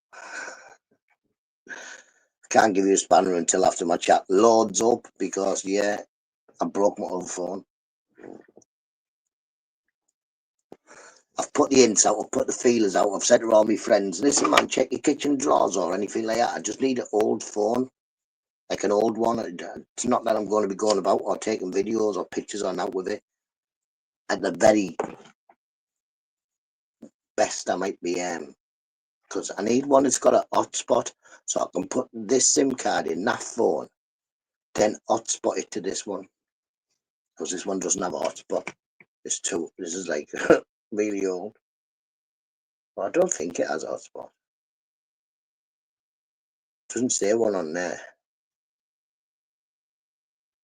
Can't give you a spanner until after my chat loads up because, yeah, I broke my own phone. I've put the hints out, I've put the feelers out, I've said to all my friends, listen, man, check your kitchen drawers or anything like that. I just need an old phone, like an old one. It's not that I'm going to be going about or taking videos or pictures on out with it. At the very best, I might be, because I need one that's got a hotspot so I can put this SIM card in that phone, then hotspot it to this one. Because this one doesn't have a hotspot. This is like really old. Well, I don't think it has a hotspot. Doesn't say one on there.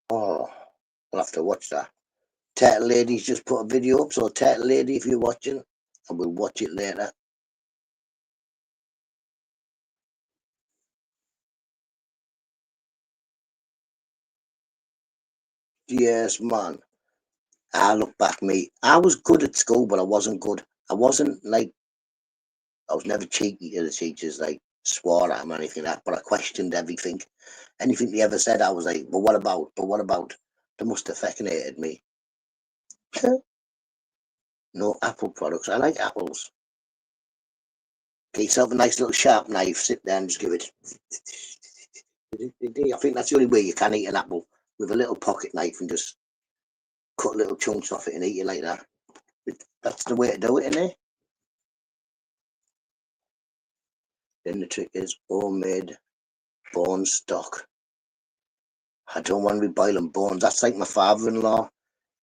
Oh, I'll have to watch that. Turtle Lady's just put a video up, so Turtle Lady, if you're watching, I will watch it later. Yes, man. I look back, me. I was good at school, but I wasn't good. I wasn't like, I was never cheeky to the teachers, like swore at them or anything like that, but I questioned everything. Anything they ever said, I was like, but what about? But what about? They must have fucking hated me. No Apple products. I like apples. Get yourself a nice little sharp knife, sit there and just give it. I think that's the only way you can eat an apple, with a little pocket knife and just cut little chunks off it and eat it like that. That's the way to do it, isn't it? Then the trick is homemade bone stock. I don't want to be boiling bones. That's like my father-in-law.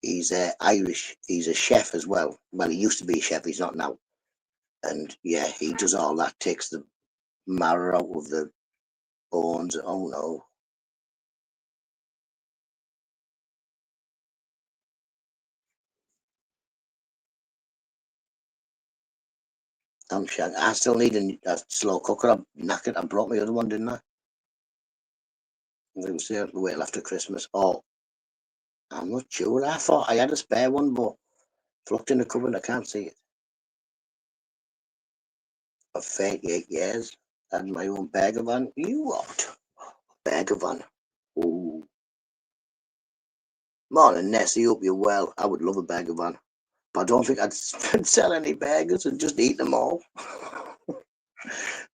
He's Irish. He's a chef as well. Well, he used to be a chef. He's not now. And yeah, he does all that. Takes the marrow out of the bones. Oh no. I'm sure. I still need a slow cooker. I'm knackered. I brought my other one, didn't I? It was there to wait after Christmas. Oh, I'm not sure. I thought I had a spare one, but it's looked in the cupboard. I can't see it. For 38 years, I had my own burger van. You what? Burger van. Ooh. Morning, Nessie. Hope you're well. I would love a burger van, but I don't think I'd sell any burgers and just eat them all.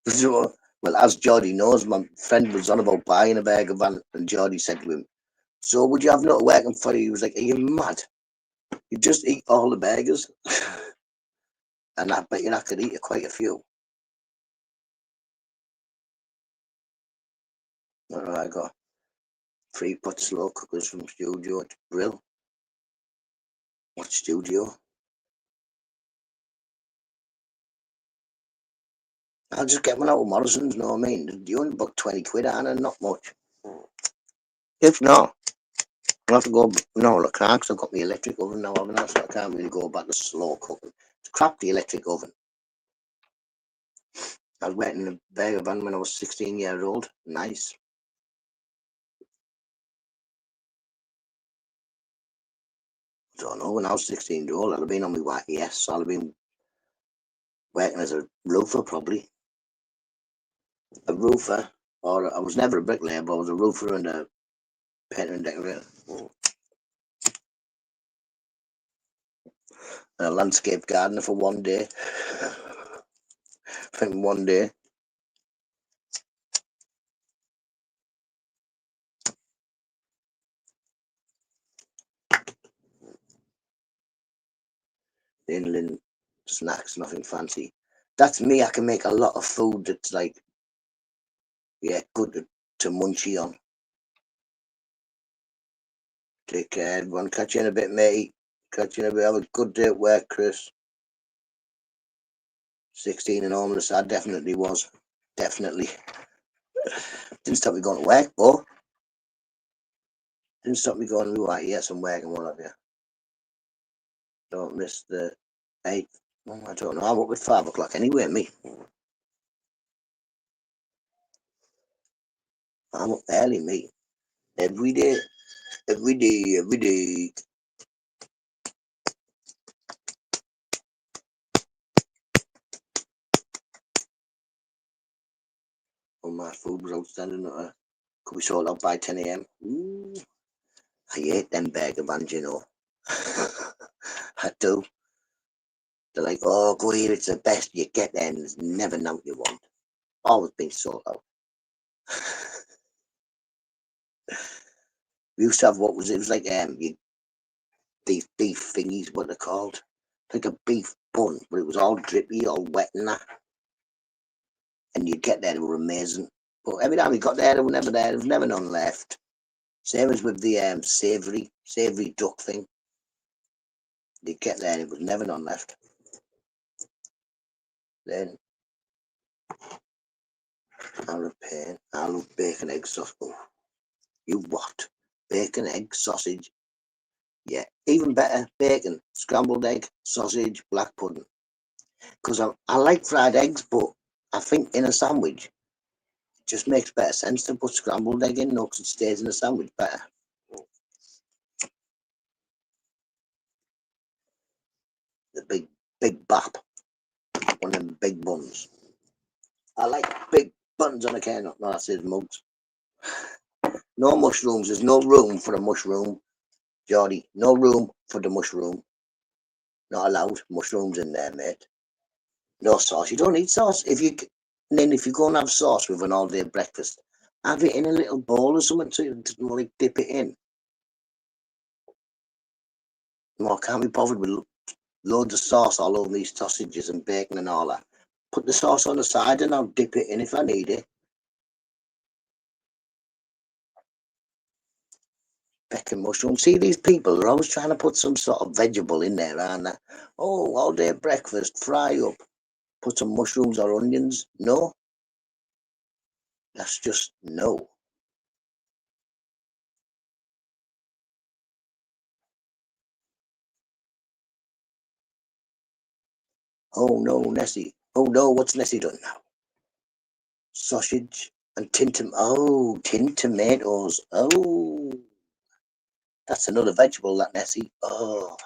So, well, as Geordie knows, my friend was on about buying a burger van, and Geordie said to him, so would you have not working for you? He was like, are you mad? You just eat all the burgers? And I bet you I could eat quite a few. I got 3-pot slow cookers from Studio at Brill. What studio? I'll just get one out of Morrison's, you know what I mean? You only about 20 quid, Anna, not much. If not, I'll have to go. No, I can't, 'cause I've got my electric oven now, haven't I? So I can't really go back to slow cooking. It's crap, the electric oven. I was wet in a burger van when I was 16 years old. Nice. I don't know, when I was 16 years old, I'd have been on my YES, so I'd have been working as a roofer, probably. A roofer, or I was never a bricklayer, but I was a roofer and a painter and decorator. And a landscape gardener for one day. From one day. Inland snacks, nothing fancy. That's me. I can make a lot of food that's like, yeah, good to munchy on. Take care, everyone. Catch you in a bit, mate. Catch you in a bit. Have a good day at work, Chris. 16 and homeless. I definitely was. Definitely. Didn't stop me going to work, but didn't stop me going to yes, and work and what have you. Don't miss the 8. Well, I don't know. I'm up at 5 o'clock anyway, me. I'm up early, me. Every day. Every day, every day. Oh, my food was outstanding. Could be sold out by 10 a.m. Ooh, I hate them burger vans, you know. I do. They're like, oh, go here, it's the best. You get there and there's never none you want. Always been sold out. We used to have what was it? It was like these beef thingies, what they're called. Like a beef bun, but it was all drippy, all wet and that. And you'd get there, they were amazing. But every time we got there, they were never there. There was never none left. Same as with the savoury duck thing. You'd get there, and it was never none left. Then I love bacon, egg, sausage. Oh, you what? Bacon, egg, sausage. Yeah, even better, bacon, scrambled egg, sausage, black pudding. Because I like fried eggs, but I think in a sandwich, it just makes better sense to put scrambled egg in, because it stays in a sandwich better. The big bap, one of them big buns. I like big buns on a can. No, that says mugs. No mushrooms. There's no room for a mushroom, Geordie. No room for the mushroom. Not allowed. Mushrooms in there, mate. No sauce. You don't need sauce. If you go and have sauce with an all-day breakfast, have it in a little bowl or something to like dip it in. No, I can't be bothered with loads of sauce all over these sausages and bacon and all that. Put the sauce on the side and I'll dip it in if I need it. Bacon mushroom. See, these people are always trying to put some sort of vegetable in there, aren't they? Oh, all day breakfast, fry up, put some mushrooms or onions. No, that's just no. Oh no, Nessie. Oh no, what's Nessie done now? Sausage and tin tomatoes. Oh, that's another vegetable, that Nessie. Oh,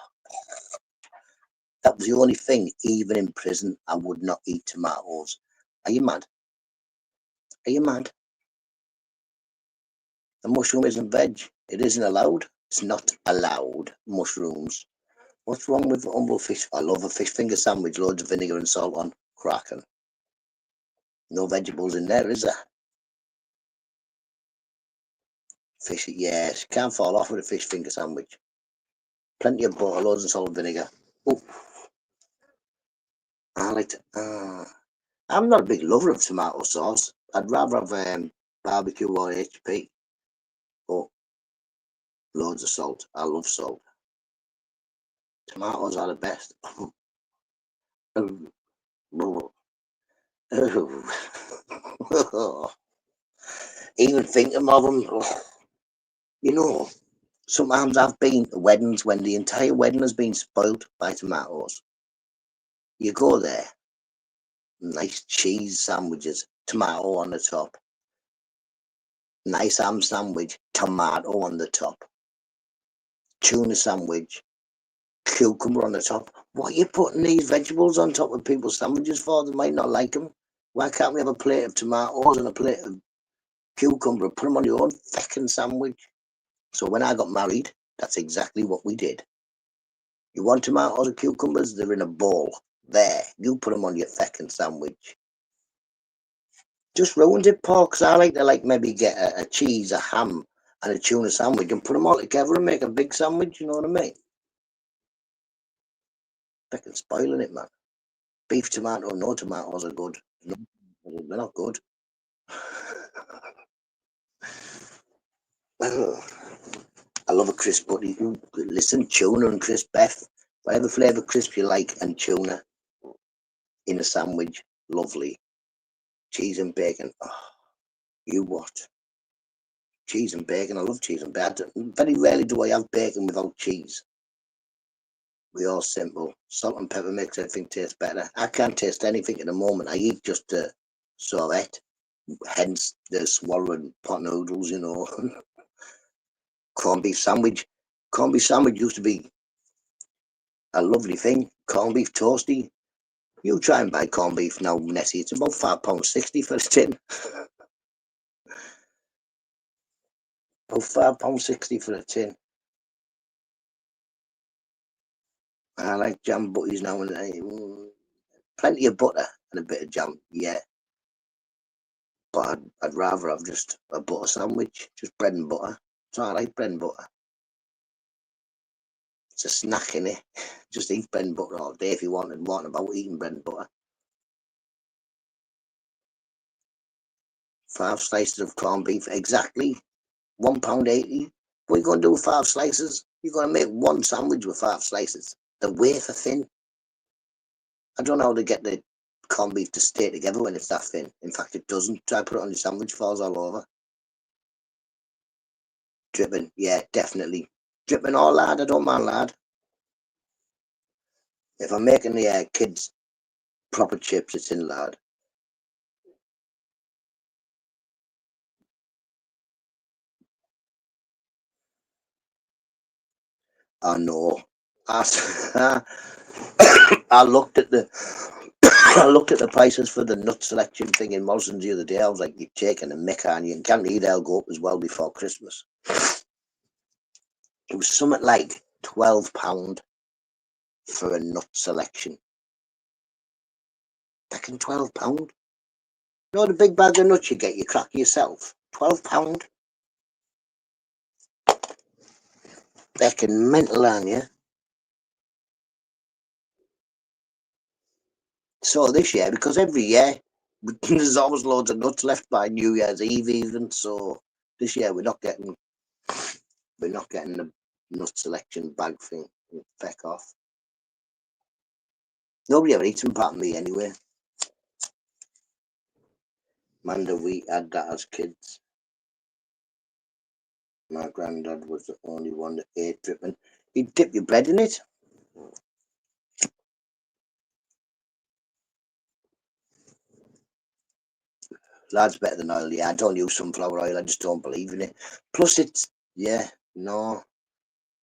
that was the only thing, even in prison, I would not eat tomatoes. Are you mad? Are you mad? A mushroom isn't veg. It isn't allowed. It's not allowed. Mushrooms. What's wrong with humble fish? I love a fish finger sandwich, loads of vinegar and salt on. Cracking. No vegetables in there, is there? Fish, yes. Can't fall off with a fish finger sandwich. Plenty of butter, loads of salt and vinegar. Oh, I like to. I'm not a big lover of tomato sauce. I'd rather have barbecue or HP. But loads of salt. I love salt. Tomatoes are the best. Even thinking of them, you know, Sometimes I've been to weddings when the entire wedding has been spoiled by tomatoes. You go there, nice cheese sandwiches, tomato on the top. Nice ham sandwich, tomato on the top. Tuna sandwich, cucumber on the top. What are you putting these vegetables on top of people's sandwiches for? They might not like them. Why can't we have a plate of tomatoes and a plate of cucumber and put them on your own feckin' sandwich? So when I got married, that's exactly what we did. You want tomatoes or cucumbers? They're in a bowl. There, you put them on your feckin' sandwich. Just ruins it, Paul, because I like to maybe get a cheese, a ham, and a tuna sandwich and put them all together and make a big sandwich, you know what I mean? Feckin' spoiling it, man. Beef tomato, no tomatoes are good. No, they're not good. I love a crisp, but listen, tuna and crisp beef, whatever flavour crisp you like, and tuna in a sandwich, lovely. Cheese and bacon, oh, you what? Cheese and bacon, I love cheese and bacon. Very rarely do I have bacon without cheese. We all simple. Salt and pepper makes everything taste better. I can't taste anything at the moment. I eat just a saurette, hence the swallowing pot noodles, you know. Corned beef sandwich. Corned beef sandwich used to be a lovely thing. Corned beef toasty. You try and buy corned beef now, Nessie. It's about £5.60 for a tin. About £5.60 for a tin. I like jam butties now and then. Plenty of butter and a bit of jam, yeah. But I'd rather have just a butter sandwich, just bread and butter. So I like bread and butter. It's a snack, innit? Just eat bread and butter all day if you wanted about eating bread and butter. 5 slices of corned beef, exactly. £1.80. What are you going to do with 5 slices? You're going to make one sandwich with 5 slices. The wafer thin. I don't know how to get the corned beef to stay together when it's that thin. In fact, it doesn't. Try put it on your sandwich, falls all over. Dripping, yeah, definitely. Dripping or lard, I don't mind lard. If I'm making the kids proper chips, it's in lard. I know. I looked at the I looked at the prices for the nut selection thing in Morrison's the other day. I was like, you're taking a mick, and you can't eat they'll go up as well before Christmas. It was something like £12 for a nut selection. Fucking £12. You know the big bag of nuts you get, you crack yourself. £12. Fucking mental, aren't you? So this year, because every year there's always loads of nuts left by New Year's Eve even, so this year we're not getting the nut selection bag thing. Feck off. Nobody ever eats them apart from me anyway. Manda, we had that as kids. My granddad was the only one that ate dripping. He'd dip your bread in it. Lard's better than oil. Yeah, I don't use sunflower oil. I just don't believe in it. Plus, it's no.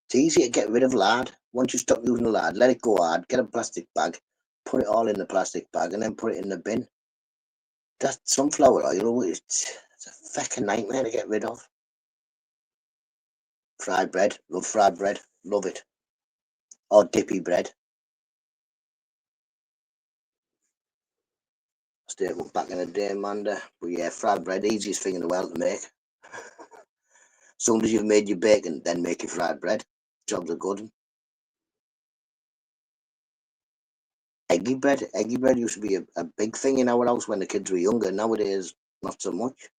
It's easy to get rid of lard. Once you stop using the lard, let it go hard. Get a plastic bag, put it all in the plastic bag, and then put it in the bin. That sunflower oil, it's a feckin' nightmare to get rid of. Fried bread, love fried bread, love it. Or dippy bread. Stay back in the day, Amanda. But yeah, fried bread, easiest thing in the world to make. As soon as you've made your bacon, then make your fried bread. Jobs are good. Eggy bread used to be a big thing in our house when the kids were younger. Nowadays, not so much.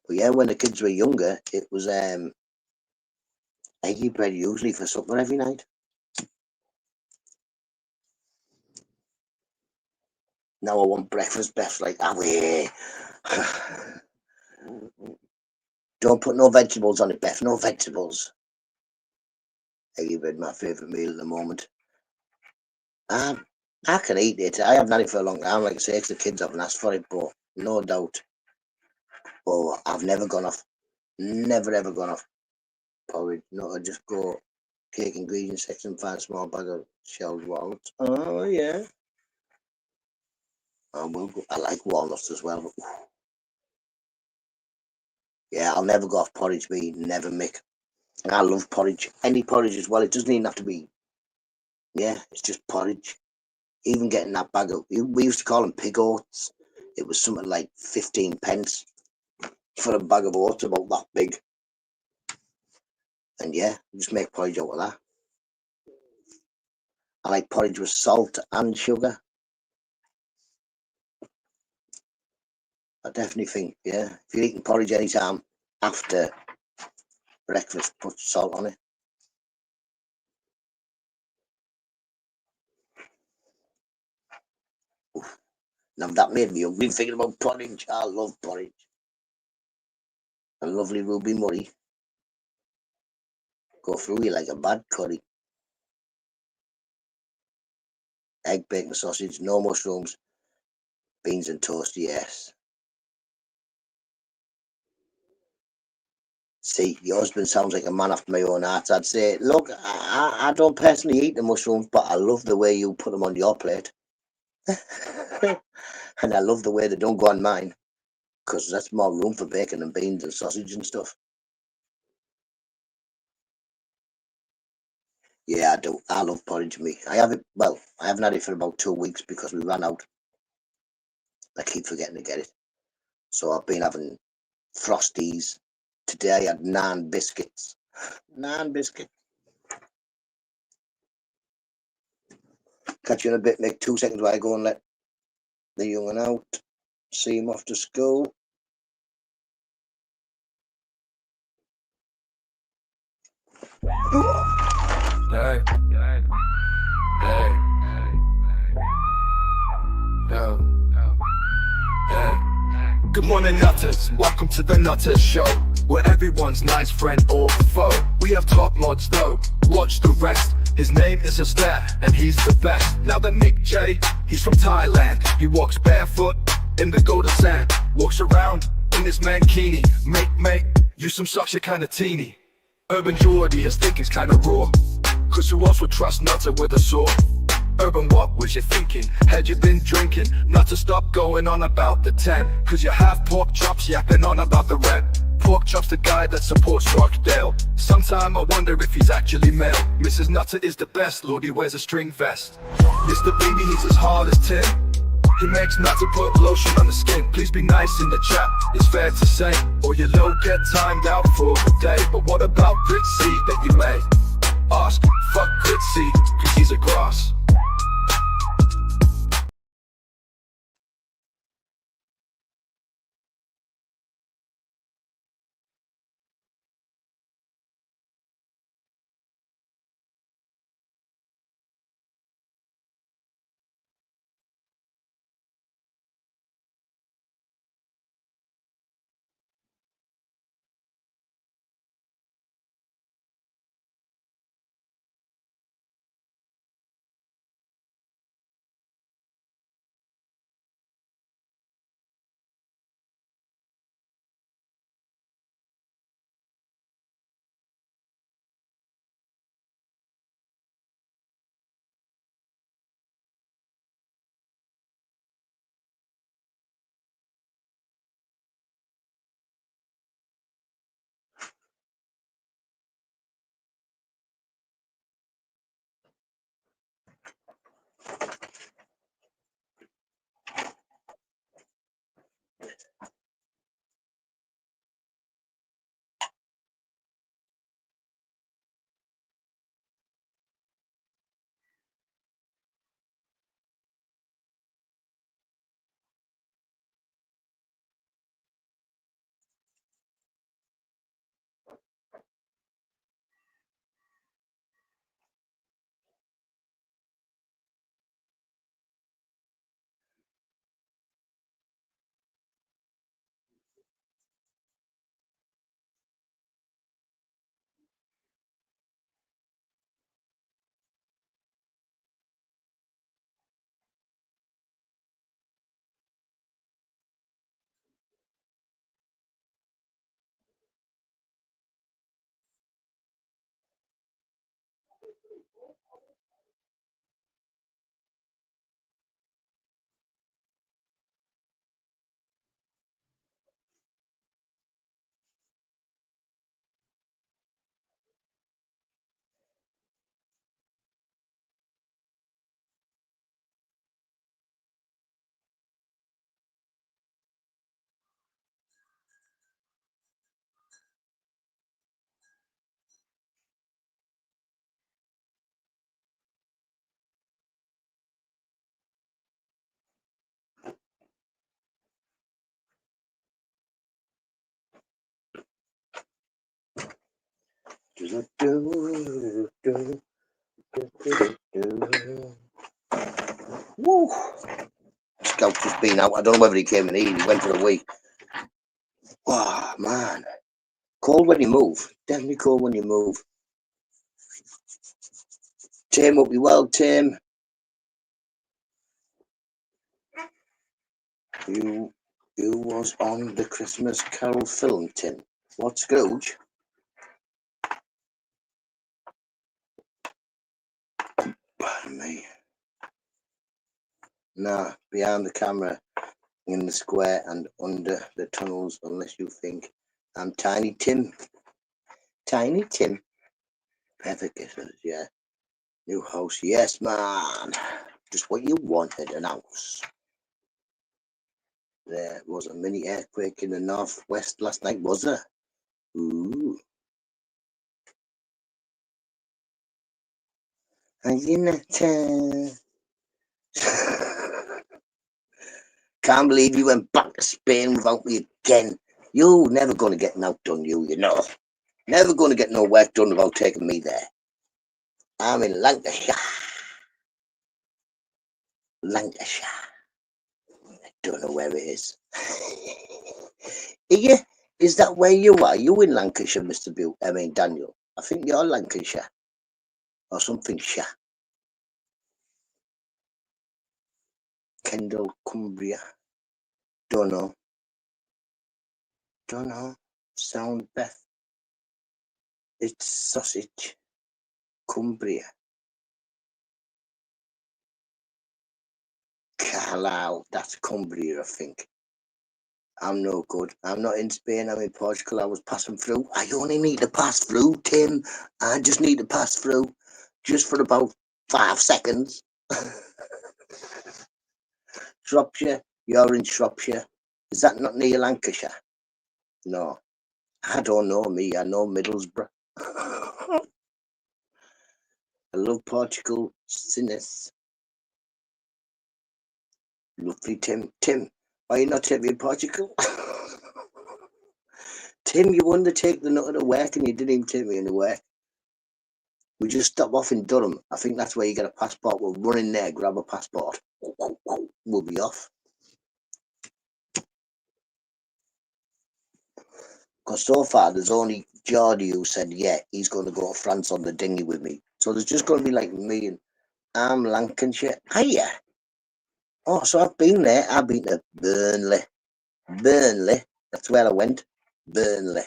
But yeah, when the kids were younger, it was eggy bread usually for supper every night. Now I want breakfast. Beth's like, away. Don't put no vegetables on it, Beth. No vegetables. Eggy bread, my favourite meal at the moment. I can eat it. I haven't had it for a long time. Like I say, the kids haven't asked for it, but no doubt. Oh, I've never gone off. Never ever gone off porridge. No, I just go cake ingredients section, find a small bag of shelled walnuts. Oh yeah. I will go. I like walnuts as well. Yeah, I'll never go off porridge. Me, never, Mick. I love porridge. Any porridge as well. It doesn't even have to be. Yeah, it's just porridge. Even getting that bag of, we used to call them pig oats. It was something like 15p for a bag of oats about that big. And yeah, just make porridge out of that. I like porridge with salt and sugar. I definitely think, yeah, if you're eating porridge anytime after breakfast, put salt on it. Oof. Now that made me hungry thinking about porridge. I love porridge. A lovely ruby murray. Go through you like a bad curry. Egg, bacon, sausage, no mushrooms, beans and toast, yes. See, your husband sounds like a man after my own heart. I'd say, look, I don't personally eat the mushrooms, but I love the way you put them on your plate. And I love the way they don't go on mine, because that's more room for bacon and beans and sausage and stuff. Yeah, I do. I love porridge, me. I have it, well, I haven't had it for about 2 weeks because we ran out. I keep forgetting to get it. So I've been having Frosties. Today I had naan biscuits. Naan biscuit. Catch you in a bit, Mick. 2 seconds while I go and let the young one out. See him off to school. Hey. Hey. Yo. Hey. Good morning, Nutters. Welcome to the Nutters Show, where everyone's nice friend or foe. We have top mods though. Watch the rest. His name is Astaire, and he's the best. Now the Nick J, he's from Thailand. He walks barefoot in the golden sand. Walks around in his mankini. Mate, you some socks, you're kinda teeny. Urban Geordie, his thinking's kinda raw. Cause who else would trust Nutter with a sword? Urban, what was you thinking? Had you been drinking? Not to stop going on about the 10. Cause you have pork chops yapping on about the red. Pork chops the guy that supports Rockdale. Sometime I wonder if he's actually male. Mrs. Nutter is the best, Lord, he wears a string vest. Mr. Baby, he's as hard as tin. He makes Nutter put lotion on the skin. Please be nice in the chat, it's fair to say, or you'll get timed out for the day. But what about Gritzy that you may ask? Fuck Gritzy, cause he's a grass. Woo! Scout just been out. I don't know whether he came in here. He went for a week. Oh, man. Cold when you move. Definitely cold when you move. Tim, up you well, Tim. You was on the Christmas Carol film, Tim. What, Scrooge? Pardon me. Nah, behind the camera, in the square and under the tunnels, unless you think I'm Tiny Tim. Tiny Tim. Perfect kisses, yeah. New house, yes, man. Just what you wanted, an house. There was a mini earthquake in the northwest last night, was there? Ooh. And you know, can't believe you went back to Spain without me again. You never gonna get an outdone, you know. Never gonna get no work done without taking me there. I'm in Lancashire. Lancashire. I don't know where it is. Yeah, is that where you are? You in Lancashire, Mr. Bill? I mean, Daniel. I think you're Lancashire. Or something, Shire. Kendall, Cumbria. Don't know. Don't know. Sound Beth. It's sausage. Cumbria. Carlisle. That's Cumbria, I think. I'm no good. I'm not in Spain. I'm in Portugal. I was passing through. I only need to pass through, Tim. I just need to pass through. Just for about 5 seconds. Shropshire. You're in Shropshire. Is that not near Lancashire? No. I don't know me. I know Middlesbrough. I love Portugal. Sinus. Lovely, Tim. Tim, why are you not taking me to Portugal? Tim, you wanted to take the nut to work and you didn't even take me into work. We just stop off in Durham. I think that's where you get a passport. We'll run in there, grab a passport. We'll be off. Because so far, there's only Geordie who said, yeah, he's going to go to France on the dinghy with me. So there's just going to be like me and I'm Lancashire. Hiya. Oh, so I've been there. I've been to Burnley. Burnley. That's where I went. Burnley.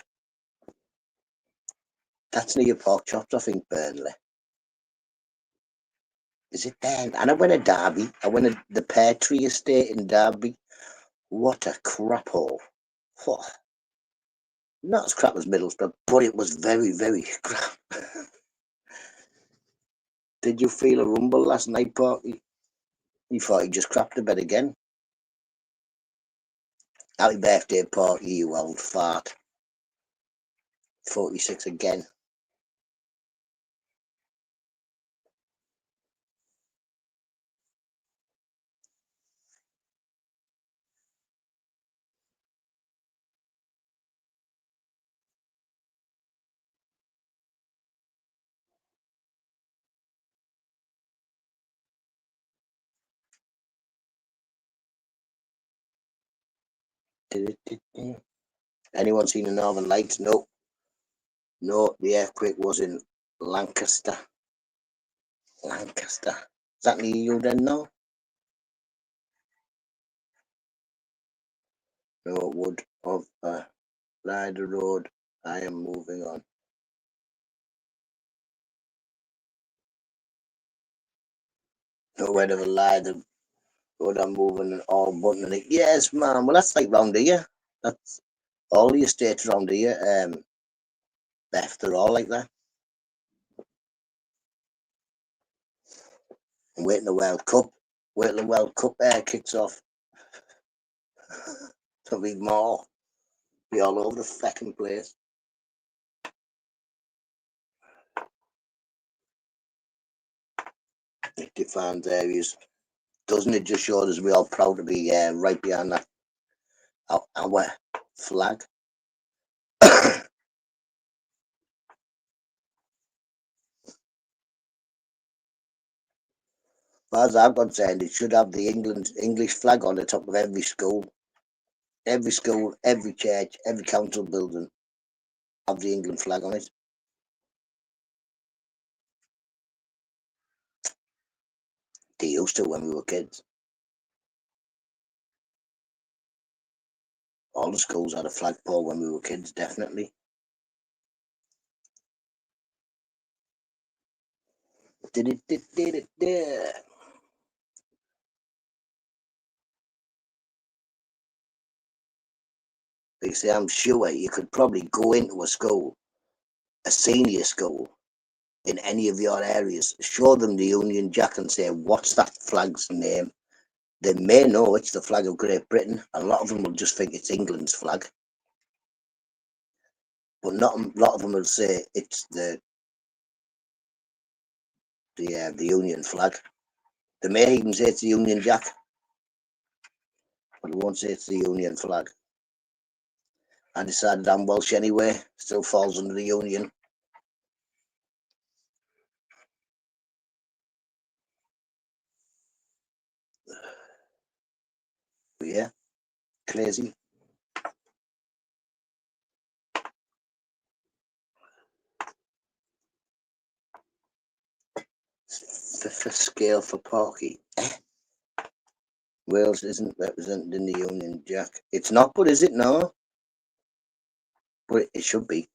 That's near pork chops, I think, Burnley. Is it there? And I went to Derby. I went to the Pear Tree Estate in Derby. What a crap hole. Oh, not as crap as Middlesbrough, but it was very, very crap. Did you feel a rumble last night, Porky? You thought he just crapped a bed again. Happy birthday, Porky, you old fart. 46 again. Anyone seen the Northern Lights? No. No, the earthquake was in Lancaster. Lancaster. Is that near you then, no? No, wood of Rider Road. I am moving on. No word of a lie. The road I'm moving and all button. Yes, man. Well, that's like round here. That's all the estates around here. Beth, they're all like that. I'm waiting the World Cup. Wait till the World Cup kicks off. There'll be more. Be all over the fucking place. It defines areas. Doesn't it just show us we're all proud to be right behind that our flag? far as I'm concerned, it should have the English flag on the top of every school, every church, every council building have the England flag on it. They used to when we were kids. All the schools had a flagpole when we were kids, definitely. They say, I'm sure you could probably go into a school, a senior school, in any of your areas, show them the Union Jack and say, what's that flag's name? They may know it's the flag of Great Britain. A lot of them will just think it's England's flag. But not a lot of them will say it's the Union flag. They may even say it's the Union Jack, but they won't say it's the Union flag. I decided I'm Welsh anyway, still falls under the Union. But yeah, crazy. For scale for Porky. Wales isn't represented in the Union Jack. It's not, but is it? No. But it should be.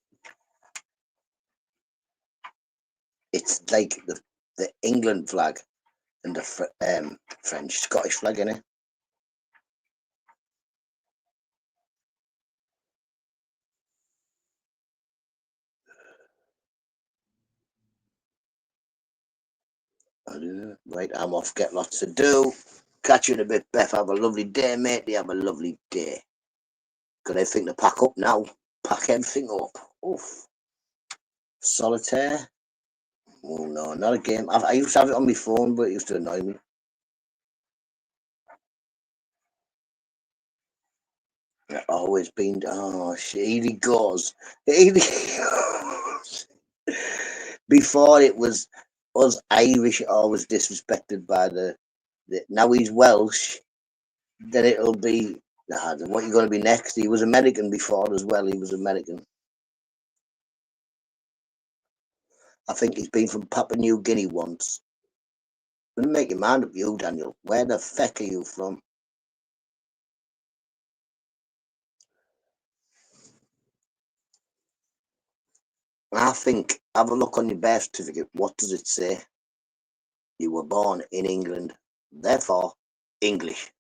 It's like the England flag and the French, Scottish flag, innit? Right, I'm off. Get lots to do. Catch you in a bit, Beth. Have a lovely day, mate. You have a lovely day. Got everything to pack up now. Pack everything up. Oof. Solitaire. Oh no, not a game. I used to have it on my phone, but it used to annoy me. I've always been. Oh shit! Here he goes. Here he goes. Before it was us Irish always disrespected by the now he's Welsh. Then it'll be what you going to be next. He was American before as well. He was American. I think he's been from Papua New Guinea once. I'm gonna make your mind up, you Daniel. Where the feck are you from? I think have a look on your birth certificate. What does it say? You were born in England, therefore English.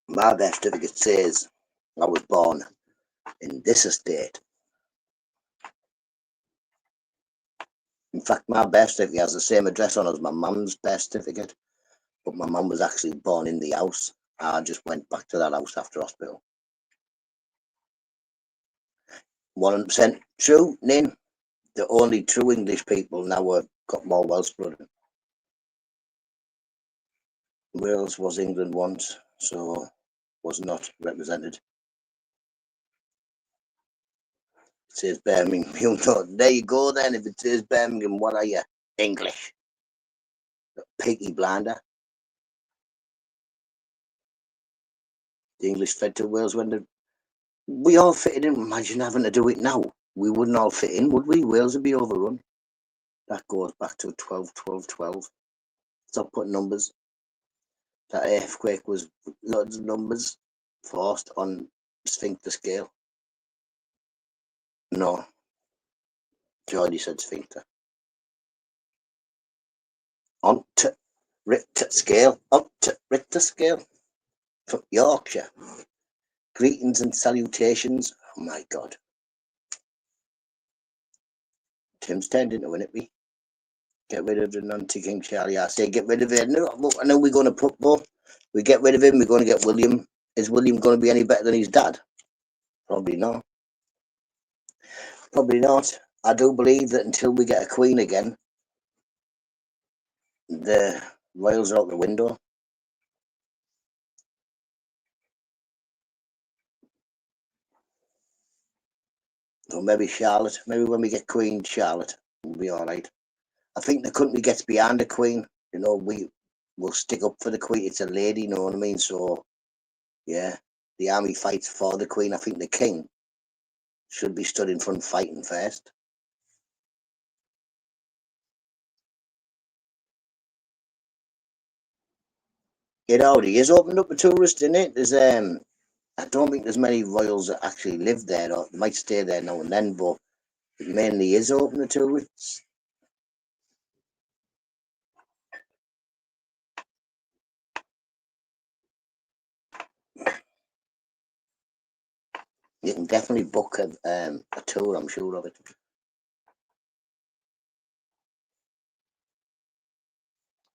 My birth certificate says I was born in this estate. In fact, my birth certificate has the same address on as my mum's birth certificate, but my mum was actually born in the house. I just went back to that house after hospital. 100% true, Nin. The only true English people now have got more Welsh blood. Wales was England once, so was not represented. It says Birmingham. You know, there you go then. If it says Birmingham, what are you? English. Peaky Blinder. The English fled to Wales when we all fitted in. Imagine having to do it now. We wouldn't all fit in, would we? Wales would be overrun. That goes back to 12, 12, 12. Stop putting numbers. That earthquake was loads of numbers forced on sphincter scale. No. Jordy said sphincter. On to Richter scale. On to Richter scale. From Yorkshire. Greetings and salutations. Oh my God. Tim's turned into an hippie. Get rid of the non-ticking Charlie. I say get rid of it. No, I know we're going to put both. We get rid of him. We're going to get William. Is William going to be any better than his dad? Probably not. Probably not. I do believe that until we get a queen again, the royals are out the window. So maybe Charlotte. Maybe when we get Queen Charlotte, we'll be all right. I think the country gets behind the Queen. You know, we will stick up for the Queen. It's a lady, you know what I mean? So, yeah, the army fights for the Queen. I think the King should be stood in front fighting first. It already is opened up to tourists, isn't it? There's I don't think there's many royals that actually live there, or they might stay there now and then, but it mainly is open to tourists. You can definitely book a tour, I'm sure of it.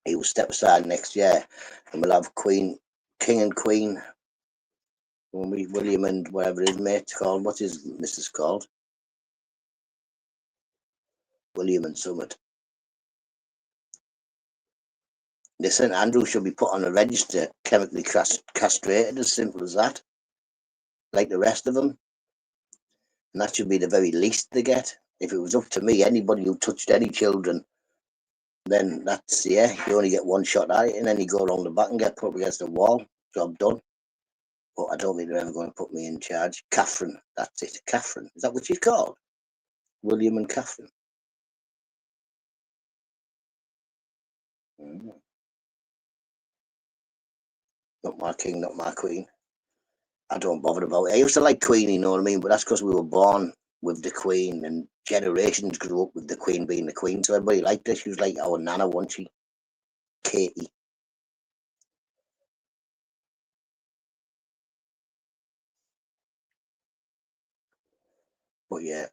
He will step aside next year, and we'll have King and Queen, William and whatever his mate's called. What's his missus called? William and Summit. The St Andrew should be put on a register, chemically castrated, as simple as that, like the rest of them. And that should be the very least they get. If it was up to me, anybody who touched any children, then that's, yeah, you only get one shot at it, and then you go around the back and get put up against the wall. Job done. But I don't think they're ever going to put me in charge. Catherine, that's it. Catherine. Is that what she's called? William and Catherine. Not my king, not my queen. I don't bother about it. I used to like Queen, you know what I mean? But that's because we were born with the Queen, and generations grew up with the Queen being the Queen. So everybody liked her. She was like our nana, wasn't she? Katie. But yeah,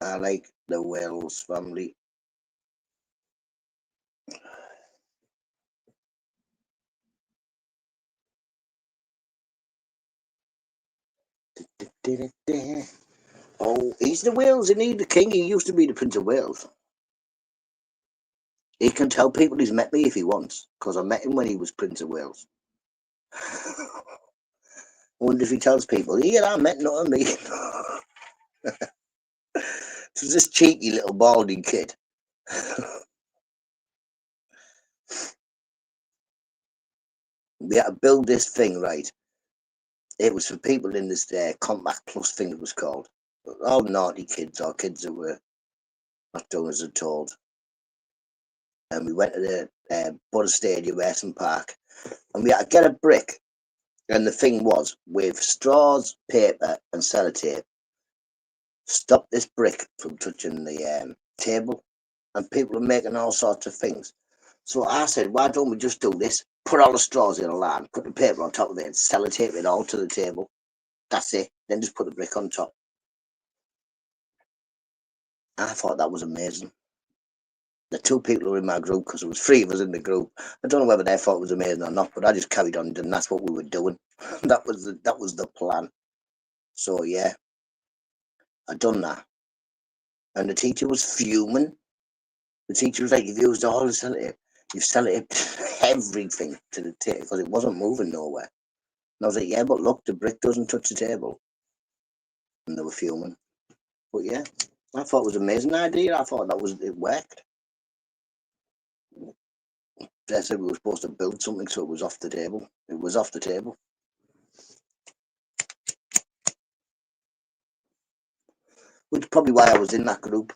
I like the Wells family. Oh, he's the Wales, isn't he? The king. He used to be the Prince of Wales. He can tell people he's met me if he wants, because I met him when he was Prince of Wales. I wonder if he tells people, yeah, I met not me. It was this cheeky little balding kid. We had to build this thing, right? It was for people in this Compact Plus thing, it was called. All naughty kids, or kids that were not doing as they're told. And we went to the Butter Stadium, Ayton Park, and we had to get a brick. And the thing was, with straws, paper, and sellotape, stop this brick from touching the table. And people were making all sorts of things. So I said, why don't we just do this? Put all the straws in a line, put the paper on top of it, and sellotape it all to the table. That's it. Then just put the brick on top. I thought that was amazing. The two people who were in my group, because there was 3 of us in the group, I don't know whether they thought it was amazing or not, but I just carried on, and that's what we were doing. that was the plan. So yeah, I done that, and the teacher was fuming. The teacher was like, "You've used all the sellotape. You've sellotaped everything to the table because it wasn't moving nowhere." And I was like, "Yeah, but look, the brick doesn't touch the table." And they were fuming. But yeah, I thought it was an amazing idea. I thought it worked. They said we were supposed to build something so it was off the table. It was off the table. Which is probably why I was in that group.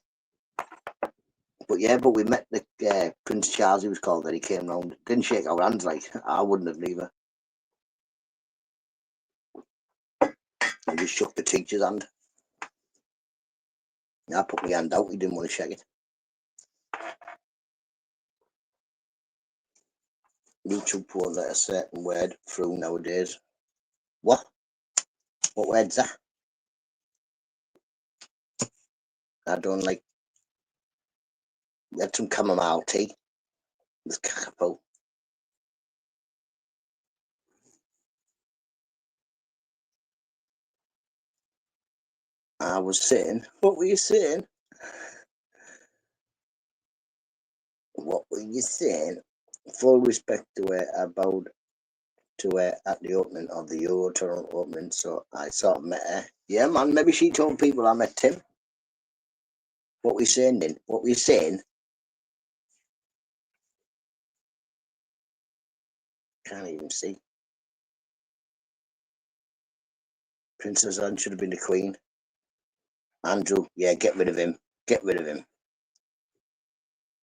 But yeah, but we met the Prince Charles, he was called, that he came round. Didn't shake our hands, like, I wouldn't have neither. I just shook the teacher's hand. I put my hand out, he didn't want to shake it. YouTube won't let a certain word through nowadays. What? What word's that? I don't like. We had some chamomile tea with cacao. I was saying, what were you saying? What were you saying? Full respect to her about to her at the opening of the Euro Toronto opening, so I sort of met her. Yeah, man, maybe she told people I met Tim. What we're saying then? What we're saying? Can't even see. Princess Anne should have been the queen. Andrew, yeah, get rid of him. Get rid of him.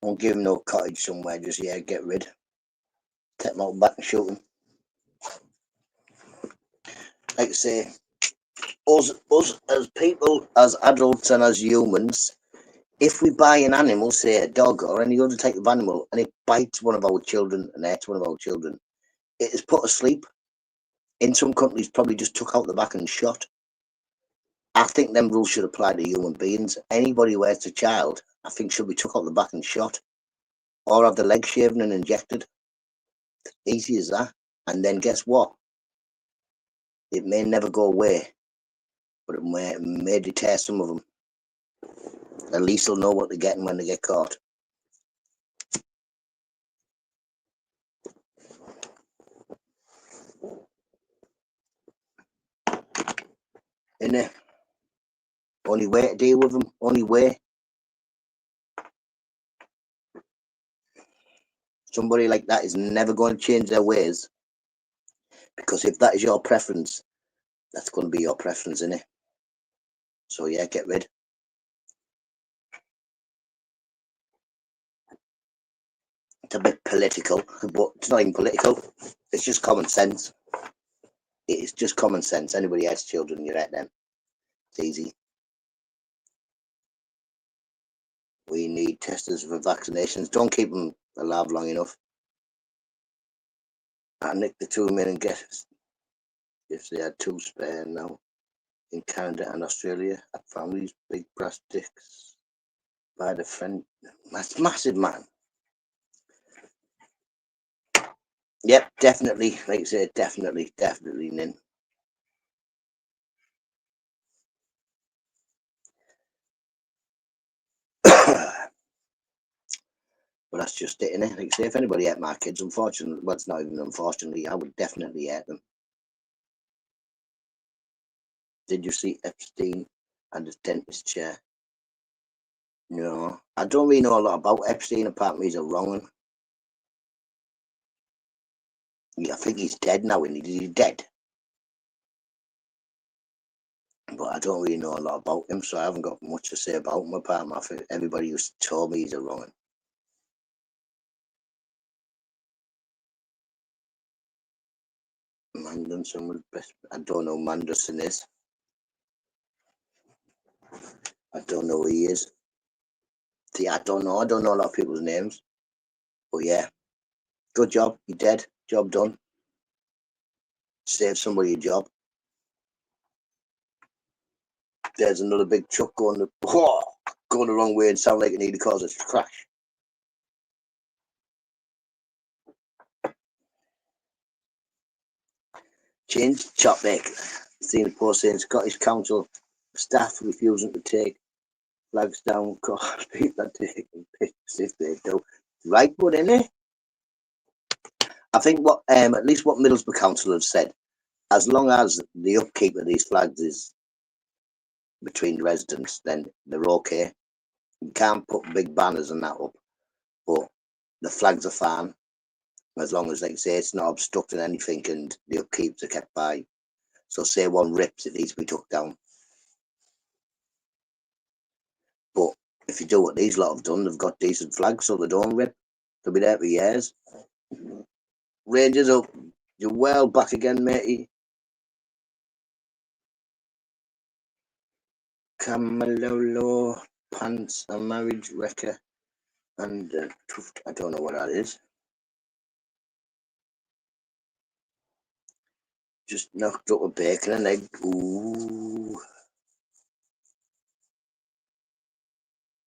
Won't give him no cottage somewhere. Just yeah, get rid. Take him out back and shoot him. Like I say, us as people, as adults and as humans, if we buy an animal, say a dog or any other type of animal, and it bites one of our children and hurts one of our children, it is put to sleep. In some countries, probably just took out the back and shot. I think them rules should apply to human beings. Anybody who hurts a child, I think should be took out the back and shot, or have the leg shaven and injected. Easy as that. And then guess what? It may never go away, but it may deter some of them. At least they'll know what they're getting when they get caught. Isn't it? Only way to deal with them. Only way. Somebody like that is never going to change their ways, because if that is your preference, that's going to be your preference, isn't it? So yeah, get rid. It's a bit political, but it's not even political. It's just common sense. It's just common sense. Anybody has children, you let them. It's easy. We need testers for vaccinations. Don't keep them alive long enough. I nick the 2 million guests if they had 2 spare now. In Canada and Australia, at families, big brass dicks by the friend. That's massive, man. Yep, definitely. Like I said, definitely, Nin. But that's just it, innit? Like I say, if anybody ate my kids, unfortunately, well, it's not even unfortunately, I would definitely eat them. Did you see Epstein and his dentist chair? No, I don't really know a lot about Epstein, apart from he's a wrong one. Yeah, I think he's dead now, isn't he? He's dead. But I don't really know a lot about him, so I haven't got much to say about him, apart from I think everybody who's told me he's a wrong one. Mandelson was best. I don't know who Mandelson is. I don't know who he is. See, I don't know. I don't know a lot of people's names. But yeah, good job. You're dead. Job done. Save somebody a job. There's another big truck going the wrong way and sound like it nearly caused a crash. Change chop neck. Seen a post saying Scottish Council staff refusing to take flags down because people are taking pictures if they do. Right, but innit? I think what at least what Middlesbrough Council have said, as long as the upkeep of these flags is between the residents, then they're okay. You can't put big banners and that up, but the flags are fine as long as, like I say, it's not obstructing anything and the upkeeps are kept by. So say one rips, it needs to be took down. But if you do what these lot have done, they've got decent flags so they don't rip. They'll be there for years. Rangers up. You're well back again, matey. Camalolo pants, a marriage wrecker, and I don't know what that is. Just knocked up a bacon and egg. Ooh.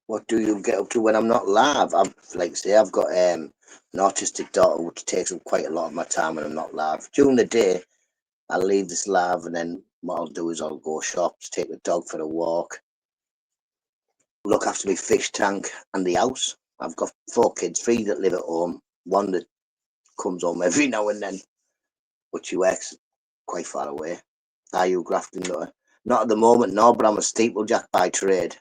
What do you get up to when I'm not live? I've, like I say, I've got an autistic daughter which takes up quite a lot of my time when I'm not live. During the day, I'll leave this live and then what I'll do is I'll go shops, take the dog for a walk, look after my fish tank and the house. I've got 4 kids, 3 that live at home, 1 that comes home every now and then, but she works quite far away. Are you grafting? Not at the moment, no, but I'm a steeplejack by trade.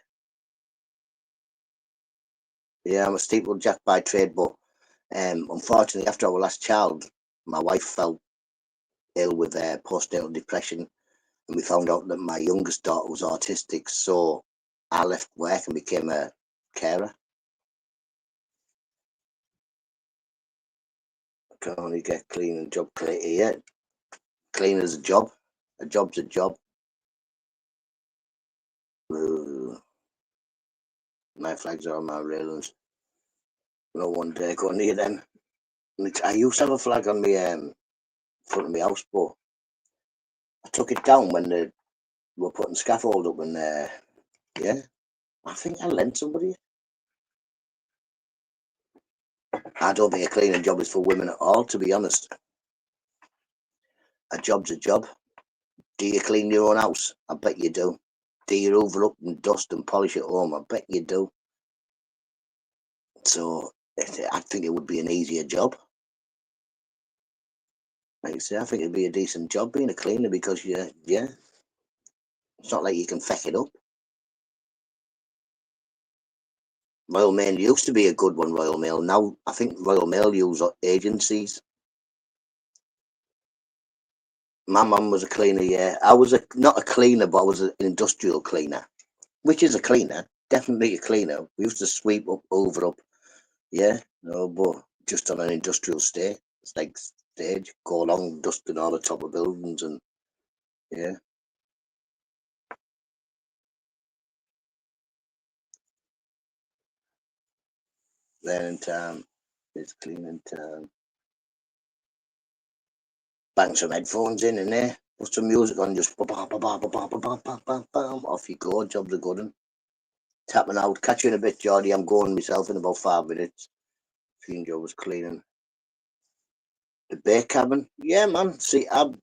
Yeah, I'm a steeplejack by trade, but unfortunately, after our last child, my wife fell ill with postnatal depression, and we found out that my youngest daughter was autistic. So I left work and became a carer. I can only get clean and job creator. Yeah, clean is a job. A job's a job. My flags are on my railings. No one dare go near them. I used to have a flag on me front of my house, but I took it down when they were putting scaffold up, and yeah, I think I lent somebody. I don't think a cleaning job is for women at all, to be honest. A job's a job. Do you clean your own house? I bet you do. Do you hoover up and dust and polish at home? I bet you do. So I think it would be an easier job. Like I say, I think it'd be a decent job being a cleaner because yeah, it's not like you can feck it up. Royal Mail used to be a good one, Royal Mail. Now I think Royal Mail use agencies. My mum was a cleaner, yeah. I was not a cleaner, but I was an industrial cleaner, which is a cleaner, definitely a cleaner. We used to sweep up, over up, yeah, no, but just on an industrial stage. It's like stage, go along dusting all the top of buildings and yeah. Then in time, it's cleaning time. Bang some headphones in there, put some music on, just off you go. Job's a good one. Tapping out. Catch you in a bit, Geordie. I'm going myself in about 5 minutes. Seeing Joe was cleaning the bake cabin. Yeah, man. See, I've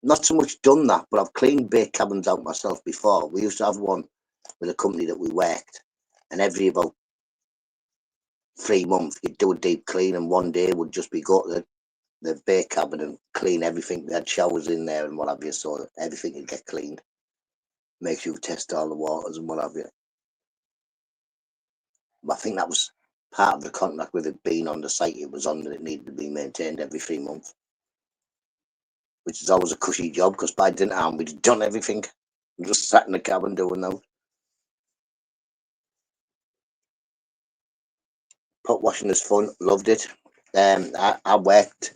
not so much done that, but I've cleaned bake cabins out myself before. We used to have one with a company that we worked, and every about 3 months you'd do a deep clean, and one day would just be go to the bake cabin and clean everything. They had showers in there and what have you, so everything would get cleaned. Make sure you test all the waters and what have you. But I think that was part of the contract with it being on the site it was on, that it needed to be maintained every 3 months, which is always a cushy job because by dinner time we'd done everything. We just sat in the cabin doing that. Pot washing is fun, loved it. I worked,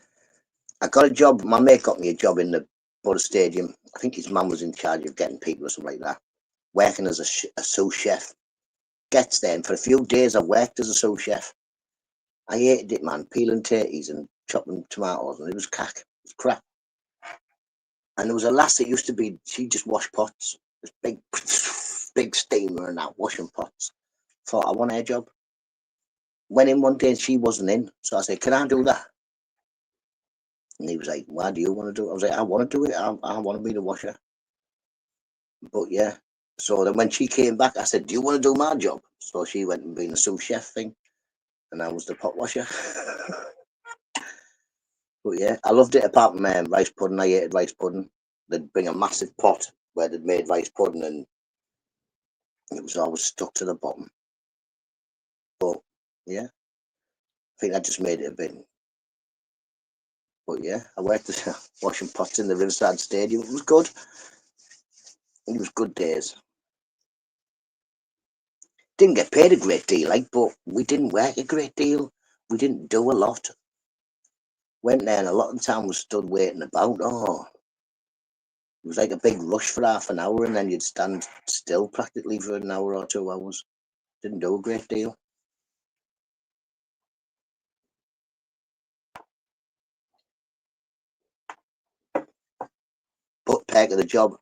I got a job, my mate got me a job in the Butter Stadium. I think his mum was in charge of getting people or something like that, working as a sous chef. Gets there, and for a few days I worked as a sous chef. I hated it, man, peeling tatties and chopping tomatoes, and it was cack. It was crap. And there was a lass that used to be, she just washed pots. This big, big steamer and that, washing pots. Thought, I want her job. Went in one day and she wasn't in. So I said, can I do that? And he was like, why do you want to do it? I was like, I want to do it. I want to be the washer. But yeah. So then when she came back, I said, do you want to do my job? So she went and been a sous chef thing. And I was the pot washer. But yeah, I loved it apart from rice pudding. I hated rice pudding. They'd bring a massive pot where they'd made rice pudding and it was always stuck to the bottom. But yeah, I think that just made it a bit. But yeah, I worked washing pots in the Riverside Stadium. It was good. It was good days. Didn't get paid a great deal, like, but we didn't work a great deal. We didn't do a lot. Went there and a lot of the time was stood waiting about. Oh, it was like a big rush for half an hour and then you'd stand still practically for an hour or 2 hours. Didn't do a great deal. Put Peg at the job.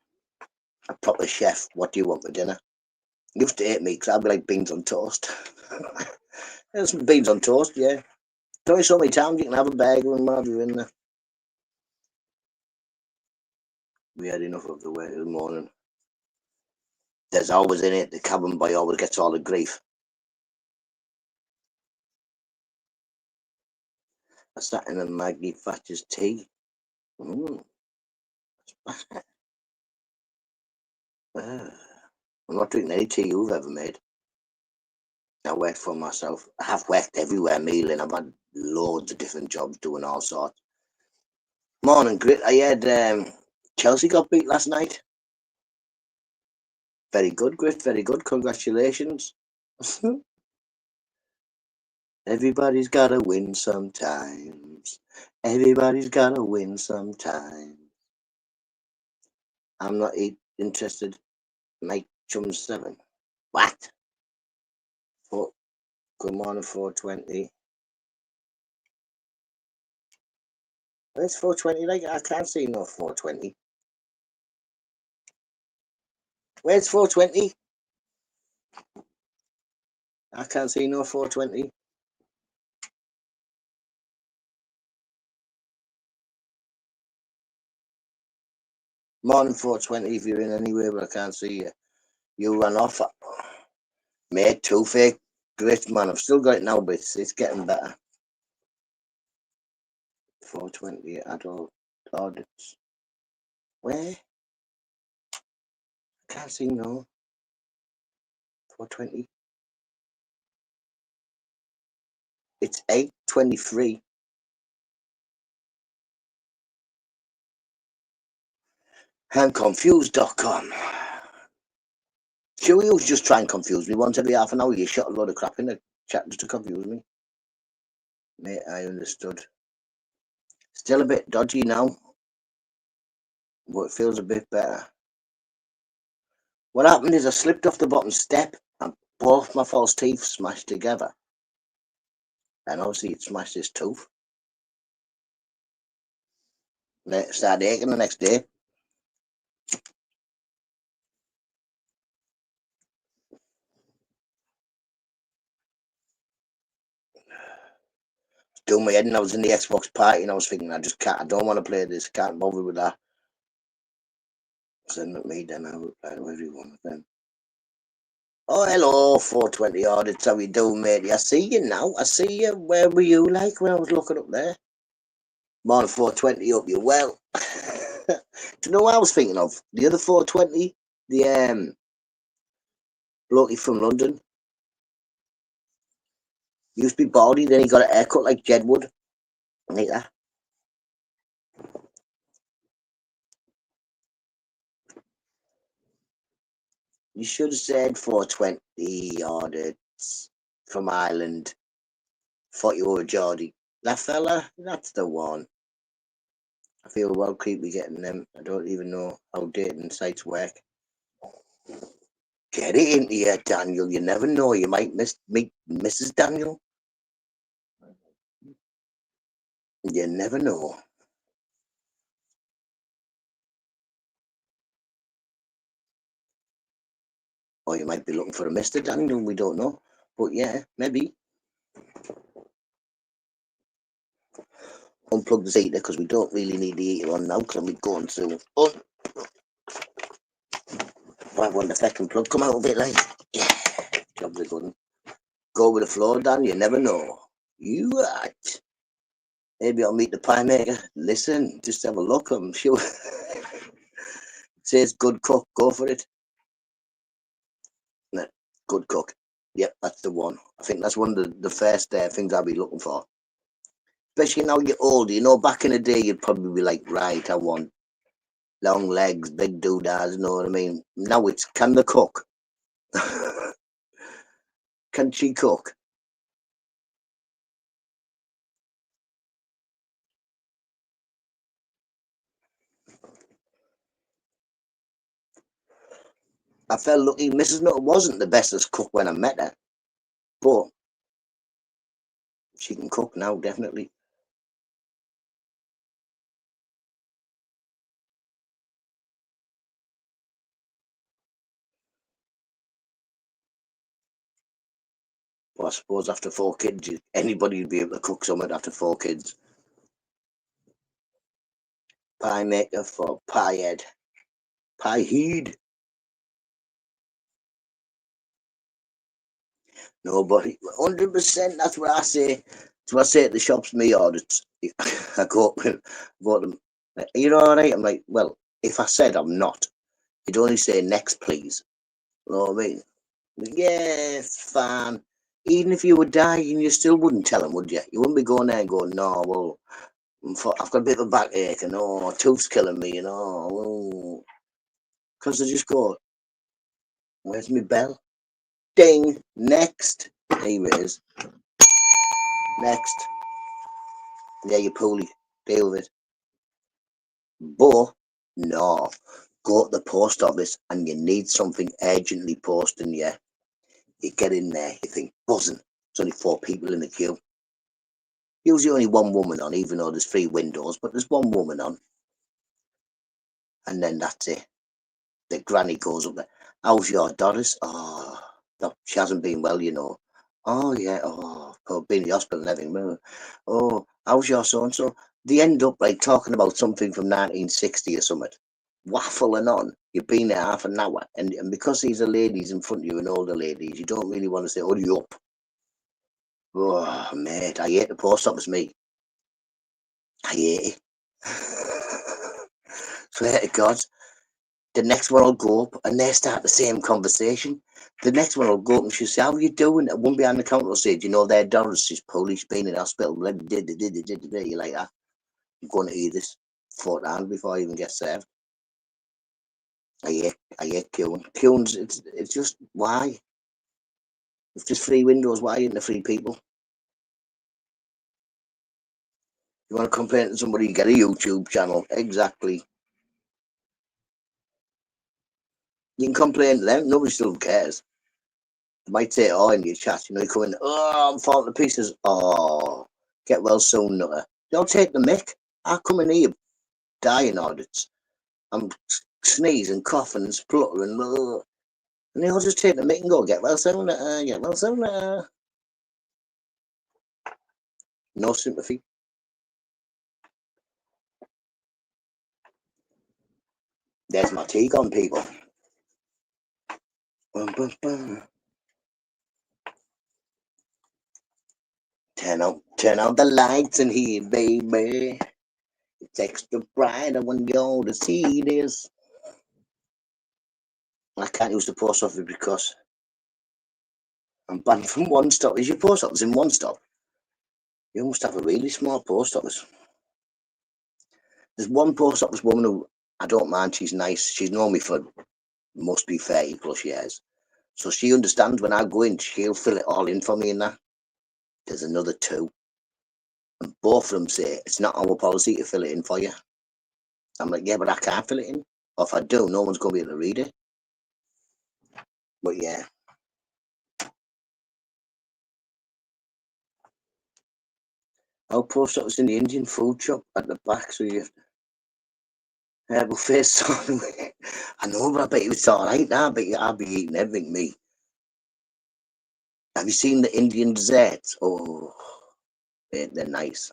A proper chef. What do you want for dinner? He used to hate me because I'd be like beans on toast. There's some beans on toast, yeah. There's only so many times you can have a burger and whatever in there. We had enough of the way in the morning. There's always in it, the cabin boy always gets all the grief. I sat in a Maggie Thatcher's tea. I'm not drinking any tea you've ever made. I work for myself. I have worked everywhere, mealing I've had loads of different jobs doing all sorts. Morning, Grit. I heard Chelsea got beat last night. Very good, Grit. Very good. Congratulations. Everybody's got to win sometimes. Everybody's got to win sometimes. I'm not interested. Mike Chum 7. What? Good morning, 420. Where's 420? Like, I can't see no 420. Where's 420? I can't see no 420. Morning 420 if you're in anywhere, but I can't see you. You ran off. Mate, too fake. Great, man. I've still got it now, but it's getting better. 420 adult audits. Where? I can't see no. 420. It's 8:23. I'm confused.com. Sure, you was just try and confuse me once every half an hour. You shot a load of crap in the chat just to confuse me. Mate, I understood. Still a bit dodgy now, but it feels a bit better. What happened is I slipped off the bottom step and both my false teeth smashed together. And obviously it smashed his tooth. And it started aching the next day. Doing my head and I was in the Xbox party and I was thinking I don't want to play this, can't bother with that. Send it me then, I'll reply to every one of them. Oh, hello, 420 audits, how you doing, mate? I see you now, I see you. Where were you like when I was looking up there? Morning 420, up you well. Do you know what I was thinking of? The other 420, the bloke from London. Used to be baldy, then he got a haircut like Jedwood. Like that. You should have said 420 audits from Ireland. Thought you were a Geordie. That fella, that's the one. I feel well creepy getting them. I don't even know how dating sites work. Get it into you, Daniel. You never know. You might meet Mrs. Daniel. You never know. Or you might be looking for a Mr. Daniel. We don't know. But yeah, maybe. Unplug the heater because we don't really need the heater on now because I'll be going soon. I want the second plug come out a bit like. Yeah, jobs are good. Go with the flow, Dan. You never know. You right. Maybe I'll meet the pie maker. Listen, just have a look. I'm sure. Says good cook. Go for it. No, good cook. Yep, that's the one. I think that's one of the first things I'll be looking for. Especially now you're older. You know, back in the day, you'd probably be like, right, I want long legs, big doodads, you know what I mean? Now it's, can the cook? Can she cook? I felt lucky. Mrs. Nutter wasn't the bestest cook when I met her, but she can cook now, definitely. Well, I suppose after 4 kids, anybody would be able to cook something after 4 kids. Pie maker for pie head. Pie head. No, but 100%, that's what I say. That's what I say at the shops, me audits. I go up and vote them. You know what I mean? I'm like, well, if I said I'm not, you'd only say next, please. You know what I mean? Yeah, it's fine. Even if you were dying, you still wouldn't tell them, would you? You wouldn't be going there and going, no, well, I've got a bit of a backache, and oh, tooth's killing me, and oh, because they just go, where's my bell? Ding, next. Here it is. Next. Yeah, you poorly. Deal with it. But, no, go to the post office and you need something urgently posting, yeah. You get in there, you think, buzzing. There's only 4 people in the queue. Usually only 1 woman on, even though there's 3 windows, but there's 1 woman on. And then that's it. The granny goes up there. How's your Doris? Oh, no, she hasn't been well, you know. Oh, yeah. Oh, been in the hospital and everything. Oh, how's your so-and-so? They end up like talking about something from 1960 or something. Waffling on. You've been there half an hour. And because these are ladies in front of you and older ladies, you don't really want to say, hurry up. Oh, mate, I hate the post office, me. I hate it. Swear to God. The next one will go up and they start the same conversation. The next one will go up and she'll say, how are you doing? And one behind the counter will say, do you know their Doris is Polish, been in hospital? You're like that. I'm going to eat this 4 times before I even get served. I hate queuing. Queuing's, it's just, why? If there's 3 windows, why isn't there 3 people? You want to complain to somebody, get a YouTube channel. Exactly. You can complain to them, nobody still cares. They might say, oh, in your chat, you know, you come in, oh, I'm falling to pieces. Oh, get well soon, Nutter. Don't take the mick. I come in here dying audits. I'm sneezing, coughing, and spluttering. And they'll just take the mick and go, get well soon, Nutter, get well soon, Nutter. No sympathy. There's my tea gone, people. Bum, bum, bum. Turn out the lights in here, baby. It's extra brighter when you're to see this. I can't use the post office because I'm banned from One Stop. Is your post office in One Stop? You must have a really small post office. There's one post office woman who I don't mind. She's nice. She's known me for must be 30+ years. So she understands when I go in, she'll fill it all in for me and that. There's another 2. And both of them say, it's not our policy to fill it in for you. I'm like, yeah, but I can't fill it in. Or if I do, no one's going to be able to read it. But yeah. Our post office in the Indian food shop at the back, so you herbal face on. I know, but I bet you it's alright now. I bet you I'll be eating everything, me. Have you seen the Indian desserts? Oh, they're nice.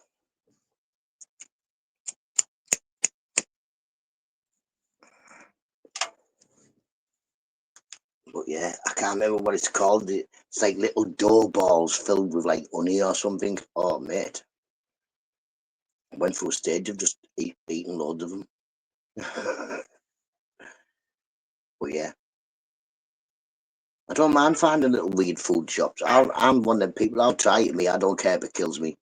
But yeah, I can't remember what it's called. It's like little dough balls filled with like honey or something. Oh, mate. I went through a stage of just eating loads of them. But yeah. I don't mind finding little weird food shops. I'm one of them people. I'll try it, me. I don't care if it kills me.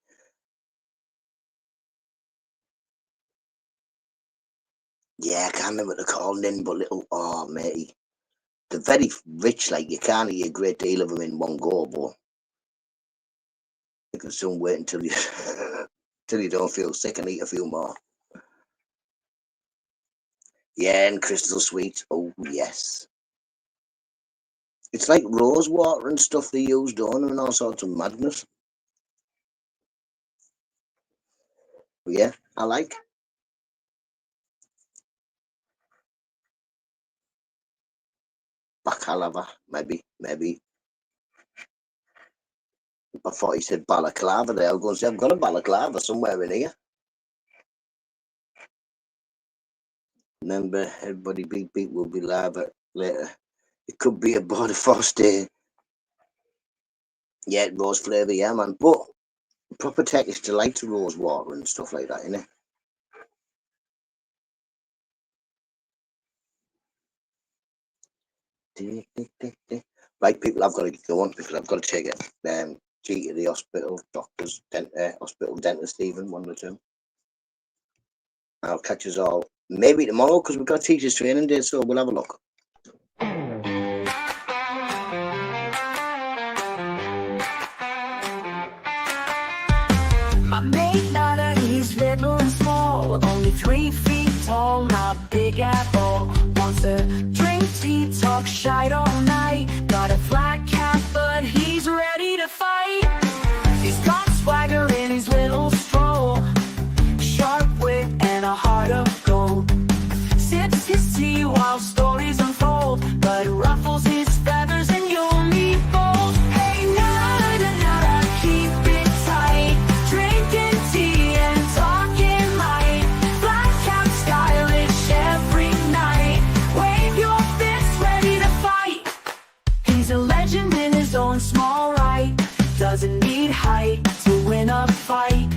Yeah, I can't remember what they're called then, but little, oh, mate. They're very rich, like, you can't eat a great deal of them in one go, but you can soon wait until you, till you don't feel sick and eat a few more. Yeah, and crystal sweets. Oh, yes. It's like rose water and stuff they use, don't they, and all sorts of madness. But yeah, I like. Baklava, maybe. I thought he said balaclava there. I was going to say, I've got a balaclava somewhere in here. Remember, everybody beep beep will be live later. It could be a border force day. Yeah, rose flavour, yeah, man. But proper tech is to like to rose water and stuff like that, innit? But Right, people, I've got to go on because I've got to take it. G to the hospital, doctors, hospital, dentist, even one or two. I'll catch us all maybe tomorrow because we've got teachers training day, so we'll have a look. My mate Nada, he's little and small, only 3 feet tall, not big at all. Wants to drink tea, talk shite all night. Got a flat cap, but he's ready to fight. He's got swagger in his little stroll, sharp wit and a heart of gold. Sips his tea while stories unfold, but ruffles his feathers and you'll meet bold. Hey, Nada, Nada, keep it tight. Drinking tea and talking light. Black cap stylish every night. Wave your fists ready to fight. He's a legend in his own small right. Doesn't need height to win a fight.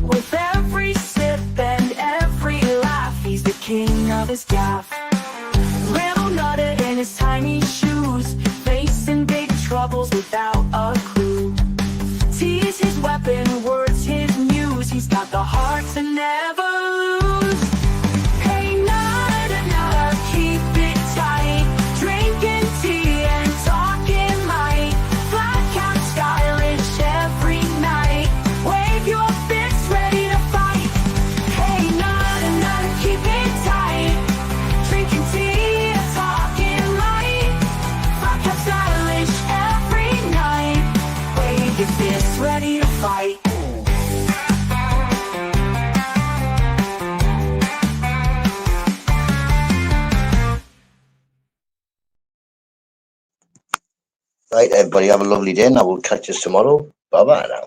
With every sip and every laugh, he's the king of his gaff. Little Nutta in his tiny shoes, facing big troubles without a clue. Tea's his weapon, words his muse. He's got the heart to never lose. Hey, Nutta, Nutta, keep it tight. Drinking tea and talking light. Flat cap stylish every night. Wave your fists ready to fight. Hey, Nutta, Nutta, keep it tight. Drinking tea and talking light. Flat cap stylish every night. Wave your fists ready to fight. Right, everybody, have a lovely day, and I will catch us tomorrow. Bye bye now.